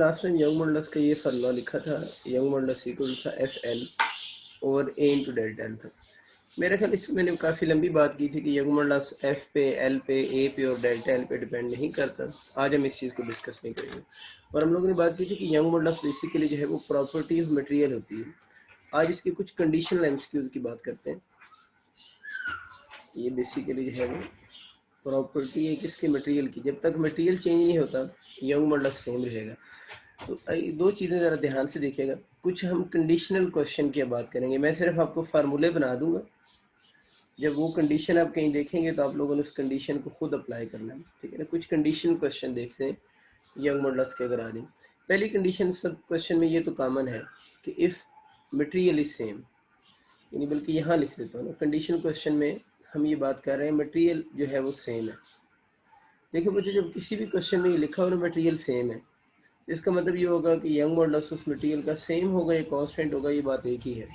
Last time young models का ये formula लिखा था, यंग मॉडल्स इक्वल था F L over A into delta L था। मेरे ख्याल इसमें मैंने काफ़ी लंबी बात की थी कि यंग मॉडल्स एफ पे, एल पे, ए पे और डेल्टा एल पे डिपेंड नहीं करता। आज हम इस चीज़ को डिस्कस नहीं करेंगे। और हम लोगों ने बात की थी कि यंग मॉडल्स बेसिकली जो है वो प्रॉपर्टी ऑफ मटेरियल होती है। आज इसकी कुछ कंडीशनल एमसीक्यूज की बात करते हैं। ये बेसिकली जो है वो प्रॉपर्टी है किसके, मटेरियल की। जब तक मटेरियल चेंज नहीं होता यंग मॉडल सेम रहेगा। तो दो चीज़ें ज़रा ध्यान से देखिएगा। कुछ हम कंडीशनल क्वेश्चन की बात करेंगे, मैं सिर्फ आपको फार्मूले बना दूंगा। जब वो कंडीशन आप कहीं देखेंगे तो आप लोगों ने उस कंडीशन को खुद अप्लाई करना है, ठीक है ना। कुछ कंडीशनल क्वेश्चन देखते हैं यंग मॉडल्स के अगर आ जाए। पहली कंडीशन सब क्वेश्चन में ये तो कॉमन है कि इफ़ मटेरियल इज सेम, यानी बल्कि यहाँ लिख देता हूँ ना, कंडीशन क्वेश्चन में हम ये बात कर रहे हैं मटेरियल जो है वो सेम है। देखिए बच्चे, जब किसी भी क्वेश्चन में ये लिखा हो ना मटेरियल सेम है, इसका मतलब ये होगा कि यंग मॉडल्स उस मटेरियल का सेम होगा या कांस्टेंट होगा, ये बात एक ही है।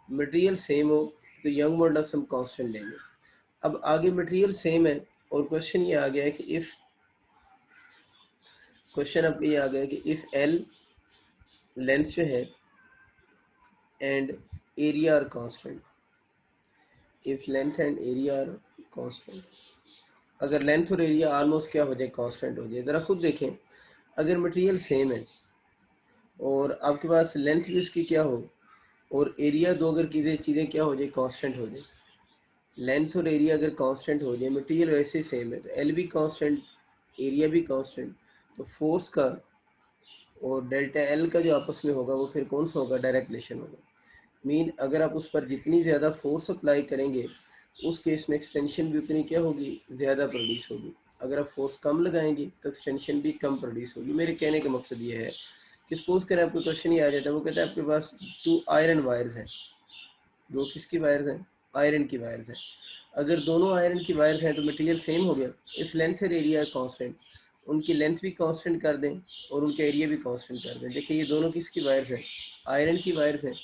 मटेरियल सेम हो तो यंग मॉडल्स हम कांस्टेंट लेंगे। अब आगे मटेरियल सेम है और क्वेश्चन ये आ गया है कि इफ़, क्वेश्चन आपका ये आ गया है कि इफ़ एल लेंथ जो है and area are constant, if length and area are constant, अगर लेंथ और एरिया ऑलमोस्ट क्या हो जाए, कांस्टेंट हो जाए। ज़रा खुद देखें, अगर मटेरियल सेम है और आपके पास लेंथ भी उसकी क्या हो और एरिया दो अगर चीज़ें क्या हो जाए, कांस्टेंट हो जाए। लेंथ और एरिया अगर कांस्टेंट हो जाए, मटेरियल वैसे ही सेम है, तो एल भी कांस्टेंट, एरिया भी कांस्टेंट, तो फोर्स का और डेल्टा एल का जो आपस में होगा वो फिर कौन सा होगा, डायरेक्ट रिलेशन होगा। मीन अगर आप उस पर जितनी ज़्यादा फोर्स अप्लाई करेंगे उस केस में एक्सटेंशन भी उतनी क्या होगी, ज़्यादा प्रोड्यूस होगी। अगर आप फोर्स कम लगाएंगे तो एक्सटेंशन भी कम प्रोड्यूस होगी। मेरे कहने का मकसद ये है कि सपोज करें आपको क्वेश्चन ही आ जाता है, वो कहता है आपके पास 2 आयरन वायर्स हैं। दो किसकी वायर्स हैं, आयरन की वायर्स हैं। अगर दोनों आयरन की वायर्स हैं तो मटेरियल सेम हो गया। इफ़ लेंथ और एरिया कांस्टेंट, उनकी लेंथ भी कांस्टेंट कर दें और उनका एरिया भी कांस्टेंट कर दें। देखिए ये दोनों किसकी वायर्स हैं, आयरन की वायर्स हैं।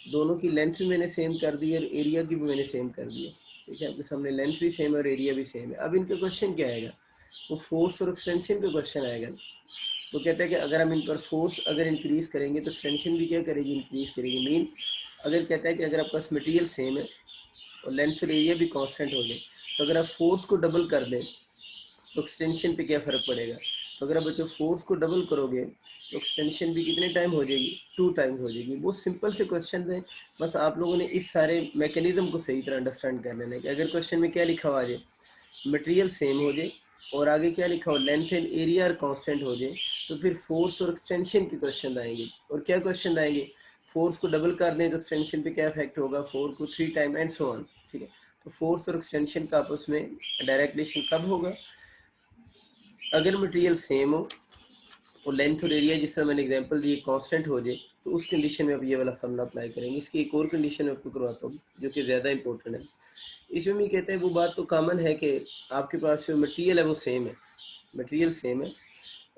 दोनों की लेंथ भी मैंने सेम कर दी और एरिया की भी मैंने सेम कर दिया। ठीक है, आपके सामने लेंथ भी सेम है और एरिया भी सेम है। अब इनका क्वेश्चन क्या आएगा, वो फोर्स और एक्सटेंशन का क्वेश्चन आएगा। वो कहता है कि अगर हम इन पर फोर्स अगर इंक्रीज़ करेंगे तो एक्सटेंशन भी क्या करेगी, इंक्रीज़ करेगी। मीन अगर कहता है कि अगर आपका मटेरियल सेम है और लेंथ और एरिया भी कांस्टेंट हो जाए, तो अगर आप फोर्स को डबल कर दें तो एक्सटेंशन पे क्या फ़र्क पड़ेगा। तो अगर आप बच्चों फोर्स को डबल करोगे तो एक्सटेंशन भी कितने टाइम हो जाएगी, 2 टाइम हो जाएगी। बहुत सिंपल से क्वेश्चन है, बस आप लोगों ने इस सारे मैकेनिज्म को सही तरह अंडरस्टैंड कर लेना है कि अगर क्वेश्चन में क्या लिखा हुआ आ जाए, मटेरियल सेम हो जाए और आगे क्या लिखा हो, लेंथ एंड एरिया कांस्टेंट हो जाए, तो फिर फोर्स और एक्सटेंशन के क्वेश्चन आएंगे। और क्या क्वेश्चन आएंगे, फोर्स को डबल कर दें तो एक्सटेंशन पे क्या इफेक्ट होगा, 4 को 3 टाइम एंड सो ऑन। ठीक है, तो फोर्स और एक्सटेंशन का आपस में डायरेक्ट रिलेशन कब होगा, अगर मटेरियल सेम हो और लेंथ और एरिया जिस तरह मैंने एग्जांपल दी कांस्टेंट हो जाए, तो उस कंडीशन में आप ये वाला फॉर्मूला अप्लाई करेंगे। इसकी एक और कंडीशन आपको करवाता हूँ जो कि ज़्यादा इंपॉर्टेंट है। इसमें भी कहते हैं वो बात तो कॉमन है कि आपके पास जो मटेरियल है वो सेम है, मटेरियल सेम है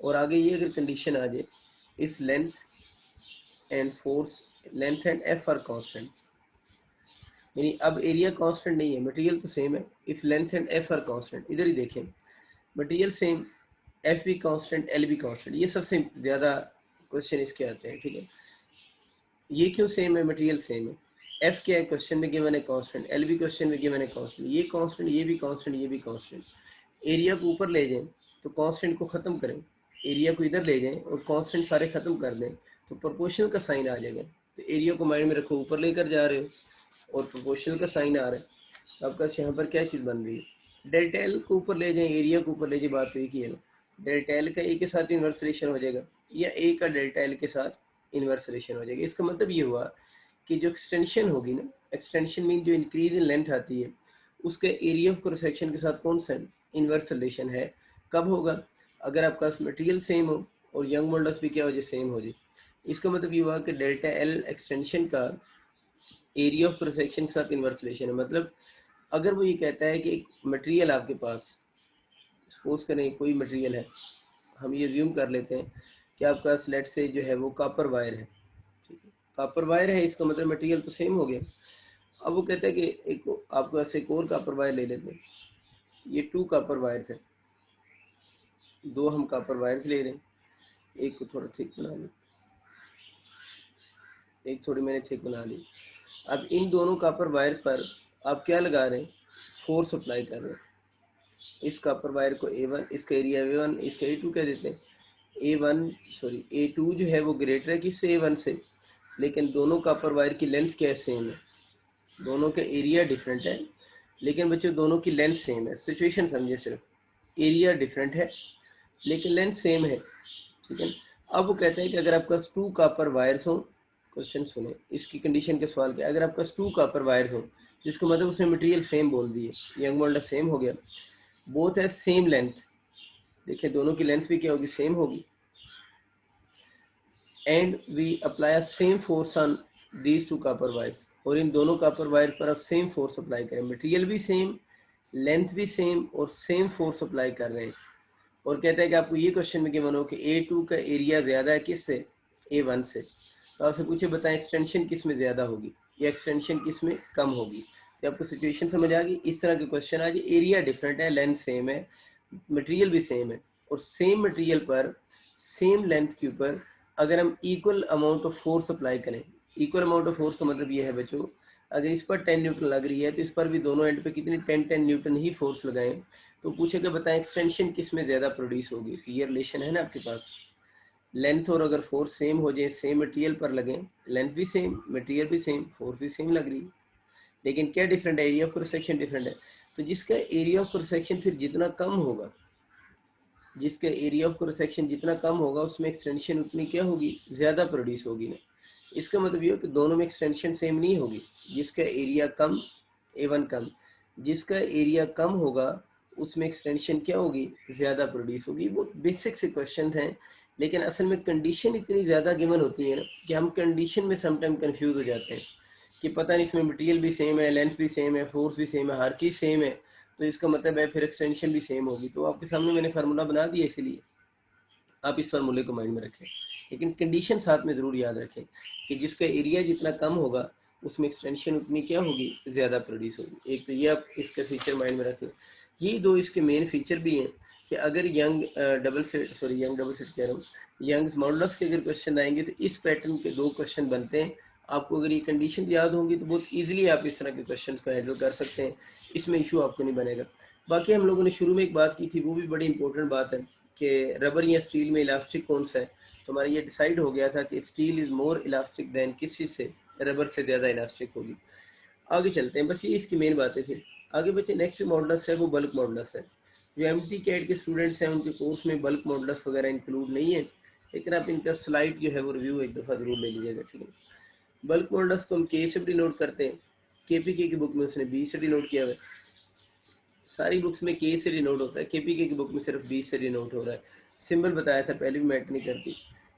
और आगे ये अगर कंडीशन आ जाए, if length and force, length and F R constant, यानी अब एरिया कांस्टेंट नहीं है, मटेरियल तो सेम है। If length and F R constant, इधर ही देखें, मटेरियल सेम, एफ भी कांस्टेंट, एल भी कांस्टेंट, ये सबसे ज़्यादा क्वेश्चन इसके आते हैं। ठीक है, ये क्यों सेम है, मटेरियल सेम है, एफ क्या है क्वेश्चन में गिवन है कांस्टेंट, एल भी क्वेश्चन में गिवन है कांस्टेंट, ये कांस्टेंट, ये भी कांस्टेंट, ये भी कांस्टेंट। एरिया को ऊपर ले जाएं तो कांस्टेंट को ख़त्म करें, एरिया को इधर ले जाएं और कांस्टेंट सारे ख़त्म कर दें तो प्रोपोर्शनल का साइन आ जाएगा। तो एरिया को माइंड में रखो, ऊपर लेकर जा रहे हो और प्रोपोर्शनल का साइन आ रहा है, तो आपका यहाँ पर क्या चीज़ बन रही है, डेल्टा एल को ऊपर ले जाएं, एरिया को ऊपर ले जाए, बात तो एक ही है ना। डेल्टा एल का ए के साथ इन्वर्स रिलेशन हो जाएगा या ए का डेल्टा एल के साथ इन्वर्स रिलेशन हो जाएगा। इसका मतलब ये हुआ कि जो एक्सटेंशन होगी ना, एक्सटेंशन मीन जो इंक्रीज इन लेंथ आती है, उसके एरिया ऑफ क्रॉस सेक्शन के साथ कौन सा इन्वर्स रिलेशन है। कब होगा, अगर आपका मटेरियल सेम हो और यंग मॉडल्स भी क्या हो जाए, सेम हो जाए। इसका मतलब ये हुआ कि डेल्टा एल एक्सटेंशन का एरिया ऑफ क्रॉस सेक्शन के साथ इन्वर्स रिलेशन है। मतलब अगर वो ये कहता है कि एक मटेरियल आपके पास, सपोज करें कोई मटेरियल है, हम ये ज्यूम कर लेते हैं कि आपका स्लेट से जो है वो कॉपर वायर है। ठीक है, कॉपर वायर है, इसका मतलब मटेरियल तो सेम हो गया। अब वो कहता है कि एक आपके पास एक और कॉपर वायर ले लेते हैं, ये 2 कॉपर वायर्स हैं, 2 हम कॉपर वायर्स ले रहे हैं। एक को थोड़ा थिक बना ली, एक थोड़ी मैंने थिक बना ली। अब इन दोनों कॉपर वायर्स पर आप क्या लगा रहे हैं, फोर्स अप्लाई कर रहे हैं। इस कॉपर वायर को A1, इसका एरिया A1, इसका A2 कह देते हैं। A2 जो है वो ग्रेटर है किससे, A1 से, लेकिन दोनों कॉपर वायर की लेंथ क्या है, सेम है। दोनों का एरिया डिफरेंट है, लेकिन बच्चों दोनों की लेंथ सेम है। सिचुएशन समझिए, सिर्फ एरिया डिफरेंट है लेकिन लेंथ सेम है, ठीक है। अब वो कहते हैं कि अगर आपके पास 2 कॉपर वायर्स हों, क्वेश्चन सुने, इसकी कंडीशन के सवाल के, अगर आपके पास 2 कॉपर वायर्स हों, जिसका मतलब उसने मटेरियल सेम बोल दी है, यंग मोल्डर सेम हो गया, बोथ है सेम लेंथ, देखिए दोनों की लेंथ भी क्या होगी, सेम होगी, and we apply a same force on these 2 copper wires, और इन दोनों कॉपर वायर्स पर आप सेम फोर्स अप्लाई करें, मटेरियल भी सेम, लेंथ भी सेम, और सेम फोर्स अप्लाई कर रहे हैं। और कहता है कि आपको ये क्वेश्चन में गिवन हो कि A2 का एरिया ज़्यादा है किससे, A1 से, तो आपसे पूछे बताएं एक्सटेंशन किस में ज़्यादा होगी या एक्सटेंशन किस में कम होगी। तो आपको सिचुएशन समझ आ गई। इस तरह के क्वेश्चन आ गए, एरिया डिफरेंट है, लेंथ सेम है, मटेरियल भी सेम है, और सेम मटेरियल पर सेम लेंथ के ऊपर अगर हम equal amount of force apply करें, इक्वल अमाउंट ऑफ फोर्स का मतलब ये है बच्चों, अगर इस पर 10 न्यूटन लग रही है तो इस पर भी दोनों एंड पे कितनी 10 न्यूटन ही फोर्स लगाएं। तो पूछेगा बताएं एक्सटेंशन किस में ज़्यादा प्रोड्यूस होगी। तो ये रिलेशन है ना आपके पास, लेंथ और अगर फोर्स सेम हो जाए, सेम मटेरियल पर लगे, लेंथ भी सेम, मटेरियल भी सेम, फोर्स भी सेम लग रही है, लेकिन क्या डिफरेंट है, area of cross section different है। तो जिसका एरिया ऑफ क्रॉस सेक्शन फिर जितना कम होगा, जिसका एरिया ऑफ क्रॉस सेक्शन जितना कम होगा, उसमें एक्सटेंशन उतनी क्या होगी, ज़्यादा प्रोड्यूस होगी ना। इसका मतलब ये हो कि दोनों में एक्सटेंशन सेम नहीं होगी, जिसका एरिया कम, A1 कम, जिसका एरिया कम होगा उसमें एक्सटेंशन क्या होगी, ज़्यादा प्रोड्यूस होगी। वो बेसिक से क्वेश्चन हैं, लेकिन असल में कंडीशन इतनी ज़्यादा गिवन होती है ना कि हम कंडीशन में समटाइम कंफ्यूज हो जाते हैं कि पता नहीं इसमें मटेरियल भी सेम है, लेंथ भी सेम है, फोर्स भी सेम है, हर चीज़ सेम है, तो इसका मतलब है फिर एक्सटेंशन भी सेम होगी। तो आपके सामने मैंने फार्मूला बना दिया, इसीलिए आप इस फार्मूले को माइंड में रखें, लेकिन कंडीशन साथ में ज़रूर याद रखें कि जिसका एरिया जितना कम होगा उसमें एक्सटेंशन उतनी क्या होगी, ज़्यादा प्रोड्यूस होगी। एक तो ये आप इसका फीचर माइंड में रख लें। ये दो इसके मेन फीचर भी हैं कि अगर यंग डबल सेट कह रहा हूँ, यंग्स मॉडुलस के अगर क्वेश्चन आएंगे तो इस पैटर्न के 2 क्वेश्चन बनते हैं। आपको अगर ये कंडीशन याद होंगी तो बहुत ईजिली आप इस तरह के क्वेश्चन को हैंडल कर सकते हैं, इसमें इशू आपको नहीं बनेगा। बाकी हम लोगों ने शुरू में एक बात की थी, वो भी बड़ी इंपॉर्टेंट बात है कि रबर या स्टील में इलास्टिक कौन सा है। तो हमारा ये डिसाइड हो गया था कि steel is more elastic than, किस चीज़ से, रबर से ज़्यादा इलास्टिक होगी। आगे चलते हैं, बस ये इसकी मेन बातें थी। आगे बच्चे नेक्स्ट मॉडुलस है वो बल्क मॉडुलस है। जो एमटी कैट के स्टूडेंट्स हैं उनके कोर्स में बल्क मॉडुलस वगैरह इंक्लूड नहीं है, लेकिन आप इनका स्लाइड जो है वो रिव्यू एक दफ़ा जरूर ले लीजिएगा, ठीक है। बल्क मॉडुलस को हम के से डिनोट करते हैं, केपीके की बुक में उसने बी से डिनोट किया हुआ है। सारी बुक्स में के से डिनोट होता है, केपीके की बुक में सिर्फ बी से डिनोट हो रहा है। सिंबल बताया था पहले भी, मैटर नहीं करती।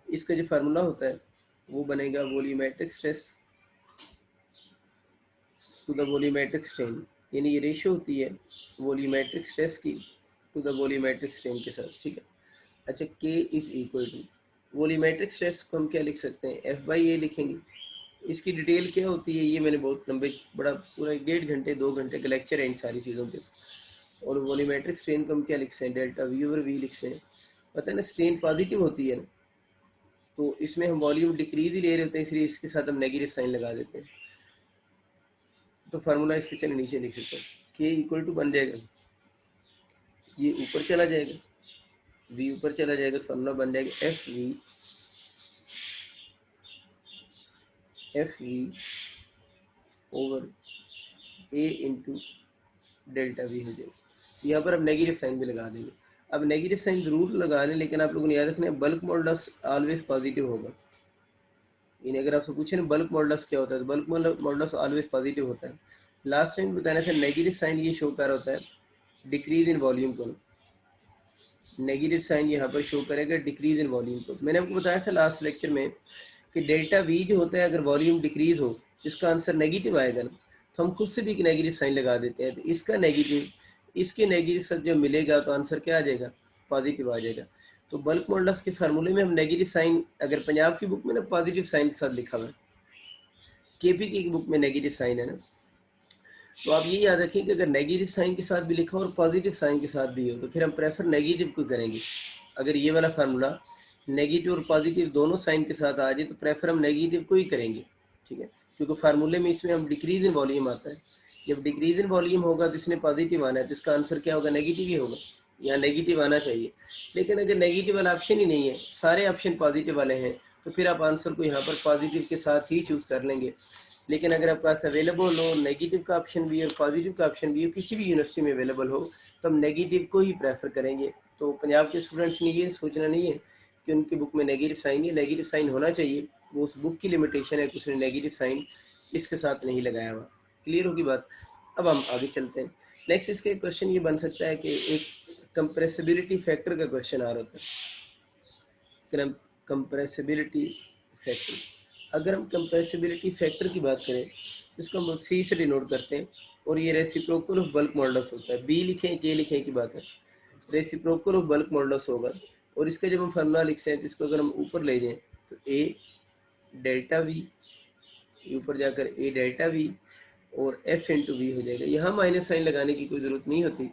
इसका जो फार्मूला होता है वो बनेगा volumetric stress to the volumetric strain, यानी ये रेशियो होती है वॉल्यूमेट्रिक स्ट्रेस की टू द वॉल्यूमेट्रिक स्ट्रेन के साथ, ठीक है। अच्छा, K is equal to volumetric stress को हम क्या लिख सकते हैं, एफ बाई ए लिखेंगे। इसकी डिटेल क्या होती है ये मैंने बहुत लंबे, बड़ा पूरा 1.5 घंटे 2 घंटे का लेक्चर है इन सारी चीज़ों पे। और वॉल्यूमेट्रिक स्ट्रेन को हम क्या लिख सकते हैं, डेल्टा वी ओवर वी लिख सकते हैं। पता है ना, स्ट्रेन पॉजिटिव होती है ना, तो इसमें हम वॉल्यूम डिक्रीज ही ले रहे होते हैं, इसलिए इसके साथ हम नेगेटिव साइन लगा देते हैं। तो फार्मूला इसके चले नीचे लिख सकते हैं, के इक्वल टू बन जाएगा, ये ऊपर चला जाएगा, वी ऊपर चला जाएगा, तो फार्मूला बन जाएगा F V over A into delta V हो जाएगा। यहाँ पर अब नेगेटिव साइन भी लगा देंगे। अब नेगेटिव साइन जरूर लगा लें, लेकिन आप लोगों ने याद रखना है बल्क मॉडुलस ऑलवेज पॉजिटिव होगा। यानी अगर आपसे पूछे ना बल्क मॉडुलस क्या होता है, तो बल्क मॉडुलस ऑलवेज पॉजिटिव होता है। लास्ट टाइम बताने से नेगेटिव साइन ये शो कर रहा होता है डिक्रीज इन वॉल्यूम को, नेगेटिव साइन यहाँ पर शो करेगा डिक्रीज इन वॉल्यूम को। मैंने आपको बताया था लास्ट लेक्चर में कि डेल्टा वी जो होता है अगर वॉल्यूम डिक्रीज हो, इसका आंसर नेगेटिव आएगा ना, तो हम खुद से भी एक नेगेटिव साइन लगा देते हैं। तो इसका नेगेटिव इसके नेगेटिव साथ जब मिलेगा तो आंसर क्या आ जाएगा, पॉजिटिव आ जाएगा। तो बल्क मॉडुलस के फार्मूले में हम नेगेटिव साइन, अगर पंजाब की बुक में ना पॉजिटिव साइन के साथ लिखा हुआ है, केपीके की बुक में नेगेटिव साइन है ना, तो आप ये याद रखें कि अगर नेगेटिव साइन के साथ भी लिखा हो और पॉजिटिव साइन के साथ भी हो तो फिर हम प्रेफर नेगेटिव को करेंगे। अगर ये वाला फार्मूला नेगेटिव और पॉजिटिव दोनों साइन के साथ आ जाए तो प्रेफर हम नेगेटिव को ही करेंगे, ठीक है, क्योंकि फार्मूले में इसमें हम डिक्रीज इन वॉल्यूम आता है। जब डिक्रीज इन वॉल्यूम होगा तो इसने पॉजिटिव आना है, तो इसका आंसर क्या होगा, नेगेटिव ही होगा, या नेगेटिव आना चाहिए। लेकिन अगर नेगेटिव वाला ऑप्शन ही नहीं है, सारे ऑप्शन पॉजिटिव वाले हैं, तो फिर आप आंसर को यहाँ पर पॉजिटिव के साथ ही चूज़ कर लेंगे। लेकिन अगर आपके पास अवेलेबल हो नेगेटिव का ऑप्शन भी और पॉजिटिव का ऑप्शन भी हो, किसी भी यूनिवर्सिटी में अवेलेबल हो, तो हम नेगेटिव को ही प्रेफर करेंगे। तो पंजाब के स्टूडेंट्स ने ये सोचना नहीं है कि उनकी बुक में नेगेटिव साइन है, नेगेटिव साइन होना चाहिए, वो उस बुक की लिमिटेशन है कि उसने नेगेटिव साइन इसके साथ नहीं लगाया हुआ। क्लियर होगी बात। अब हम आगे चलते हैं। नेक्स्ट इसके क्वेश्चन ये बन सकता है कि एक कंप्रेसिबिलिटी फैक्टर का क्वेश्चन आ रहा है। कंप्रेसिबिलिटी फैक्टर, अगर हम कंप्रेसिबिलिटी फैक्टर की बात करें तो इसको हम सी से डिनोट करते हैं, और ये रेसिप्रोकल ऑफ बल्क मॉडुलस होता है। बी लिखें के लिखें की बात है, रेसिप्रोकल ऑफ बल्क मॉडुलस होगा। और इसका जब हम फार्मूला लिखते हैं तो इसको अगर हम ऊपर ले जाएं तो ए डेल्टा वी, ऊपर जाकर ए डेल्टा वी और एफ इंटू वी हो जाएगा। यहाँ माइनस साइन लगाने की कोई ज़रूरत नहीं होती,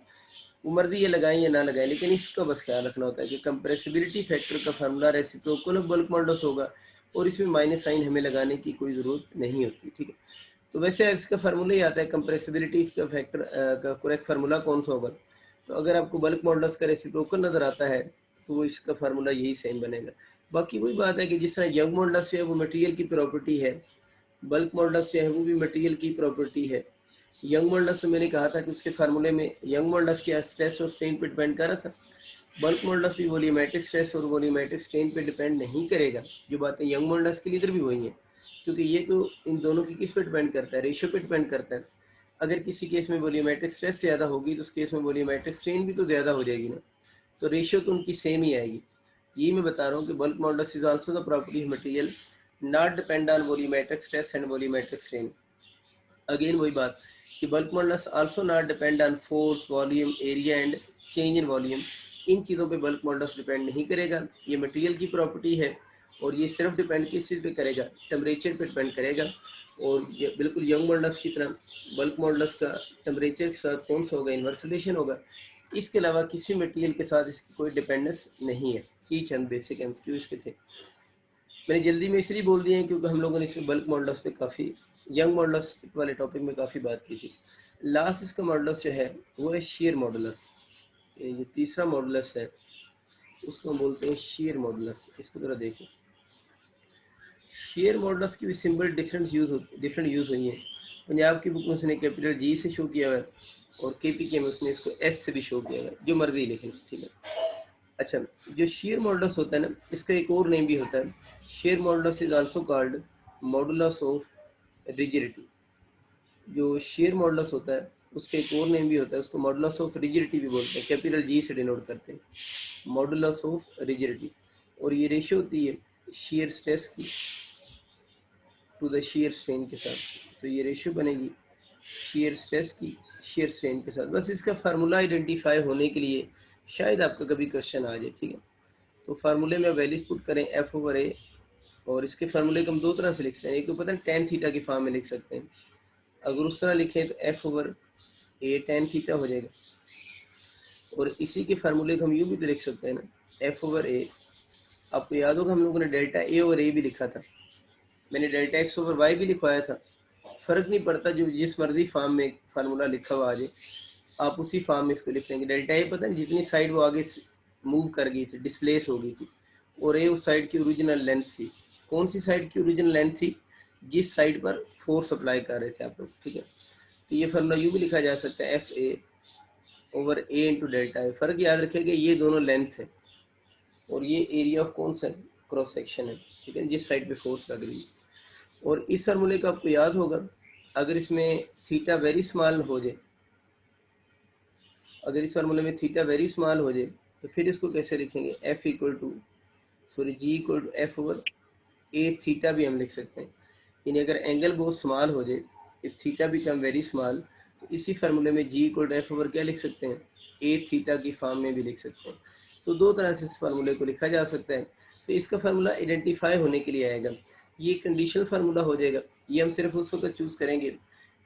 वो मर्जी ये लगाएं या ना लगाएं, लेकिन इसका बस ख्याल रखना होता है कि कंप्रेसिबिलिटी फैक्टर का formula reciprocal of bulk modulus होगा, और इसमें माइनस साइन हमें लगाने की कोई ज़रूरत नहीं होती, ठीक है। तो वैसे इसका फार्मूला ही आता है कंप्रेसिबिलिटी का फैक्टर का करेक्ट फार्मूला कौन सा होगा। तो अगर आपको बल्क मॉडुलस का रेसिप्रोकल नज़र आता है तो वो इसका फार्मूला यही सेम बनेगा। बाकी वही बात है कि जिस तरह यंग मॉडुलस है वो मटेरियल की प्रॉपर्टी है, बल्क मॉडुलस जो है वो भी मटेरियल की प्रॉपर्टी है। यंग मॉडुलस में मैंने कहा था कि उसके फार्मूले में यंग मॉडुलस क्या स्ट्रेस और स्ट्रेन पे डिपेंड कर रहा था, बल्क मॉडुलस भी वॉल्यूमेट्रिक स्ट्रेस और वॉल्यूमेट्रिक स्ट्रेन पे डिपेंड नहीं करेगा। जो बातें यंग मॉडुलस के लिए इधर भी वही हैं, क्योंकि ये तो इन दोनों की किस पे डिपेंड करता है, रेशियो पे डिपेंड करता है। अगर किसी केस में वॉल्यूमेट्रिक स्ट्रेस ज़्यादा होगी तो उस केस में वॉल्यूमेट्रिक स्ट्रेन भी तो ज़्यादा हो जाएगी ना, तो रेशियो तो उनकी सेम ही आएगी। ये मैं बता रहा हूँ कि bulk modulus is also the property of material not depend on volumetric stress and volumetric strain. Again वही बात कि bulk modulus also not depend on force, volume, area and change in volume. इन चीज़ों पे बल्क मॉडुलस डिपेंड नहीं करेगा, ये material की प्रॉपर्टी है, और ये सिर्फ डिपेंड किस चीज़ पे करेगा, टेम्परेचर पे डिपेंड करेगा। और ये बिल्कुल यंग मॉडुलस की तरह बल्क मॉडुलस का टेम्परेचर के साथ कौन सा होगा, इन्वर्स रिलेशन होगा। इसके अलावा किसी मटेरियल के साथ इसकी कोई डिपेंडेंस नहीं है। ये चंद बेसिक एमसीक्यू इसके थे, मैंने जल्दी में इसलिए बोल दिया है क्योंकि हम लोगों ने इसमें बल्क मॉडुलस पे काफ़ी, यंग मॉडुलस वाले टॉपिक में काफ़ी बात की थी। लास्ट इसका मॉडुलस जो है वो है शेयर मॉडुलस। ये जो तीसरा मॉडुलस है उसको हम बोलते हैं शेयर मॉडुलस। इसको जरा देखें, शेयर मॉडुलस की भी सिंबल डिफरेंट यूज़ हुई हैं। पंजाब की बुक में उसने कैपिटल जी से शो किया हुआ है, और KPK में उसने इसको S से भी शो किया हुआ है, जो मर्जी लिखें, ठीक है। अच्छा, जो शेयर मॉडुलस होता है ना, इसका एक और नेम भी होता है, share modulus is also called modulus of rigidity. जो शेयर मॉडुलस होता है उसका एक और नेम भी होता है, उसको मॉडुलस ऑफ रिजिडिटी भी बोलते हैं, कैपिटल जी से डिनोट करते हैं, मॉडुलस ऑफ रिजिडिटी। और ये रेशियो होती है शेयर स्ट्रेस की टू द शेयर स्ट्रेन के साथ, तो ये रेशियो बनेगी शेयर स्ट्रेस की शेयर स्ट्रेन के साथ। बस इसका फार्मूला आइडेंटिफाई होने के लिए शायद आपका कभी क्वेश्चन आ जाए, ठीक है। तो फार्मूले में वैल्यूज पुट करें F/A, और इसके फार्मूले को हम दो तरह से लिख सकते हैं। एक तो पता है tan थीटा की फॉर्म में लिख सकते हैं, अगर उस तरह लिखें तो F/A tan थीटा हो जाएगा। और इसी के फार्मूले को हम यूँ भी तो लिख सकते हैं ना, F/A, आपको याद होगा हम लोगों ने डेल्टा A/A भी लिखा था, मैंने डेल्टा X/Y भी लिखवाया था। फ़र्क नहीं पड़ता, जो जिस मर्जी फॉर्म में फार्मूला लिखा हुआ आ जाए आप उसी फॉर्म में इसको लिख लेंगे। डेल्टा ए पता नहीं जितनी साइड वो आगे मूव कर गई थी, डिस्प्लेस हो गई थी, और ए उस साइड की ओरिजिनल लेंथ थी। कौन सी साइड की ओरिजिनल लेंथ थी, जिस साइड पर फोर्स अप्लाई कर रहे थे आप लोग, ठीक है। तो ये फार्मूला यूँ भी लिखा जा सकता है FA/A इंटू डेल्टा ए। फ़र्क याद रखेगा, ये दोनों लेंथ है और ये एरिया ऑफ कौन सा क्रॉस सेक्शन है, ठीक है, जिस साइड पे फोर्स लग रही है। और इस फार्मूले का आपको याद होगा, अगर इसमें थीटा वेरी स्मॉल हो जाए, अगर इस फार्मूले में थीटा वेरी स्मॉल हो जाए तो फिर इसको कैसे लिखेंगे, G/F/A थीटा भी हम लिख सकते हैं। यानी अगर एंगल बहुत स्मॉल हो जाए, if theta become very small, तो इसी फार्मूले में G/F/ क्या लिख सकते हैं, A थीटा की फॉर्म में भी लिख सकते हैं। तो दो तरह से इस फार्मूले को लिखा जा सकता है। तो इसका फार्मूला आइडेंटिफाई होने के लिए आएगा, ये कंडीशनल फार्मूला हो जाएगा। ये हम सिर्फ उस वक्त चूज़ करेंगे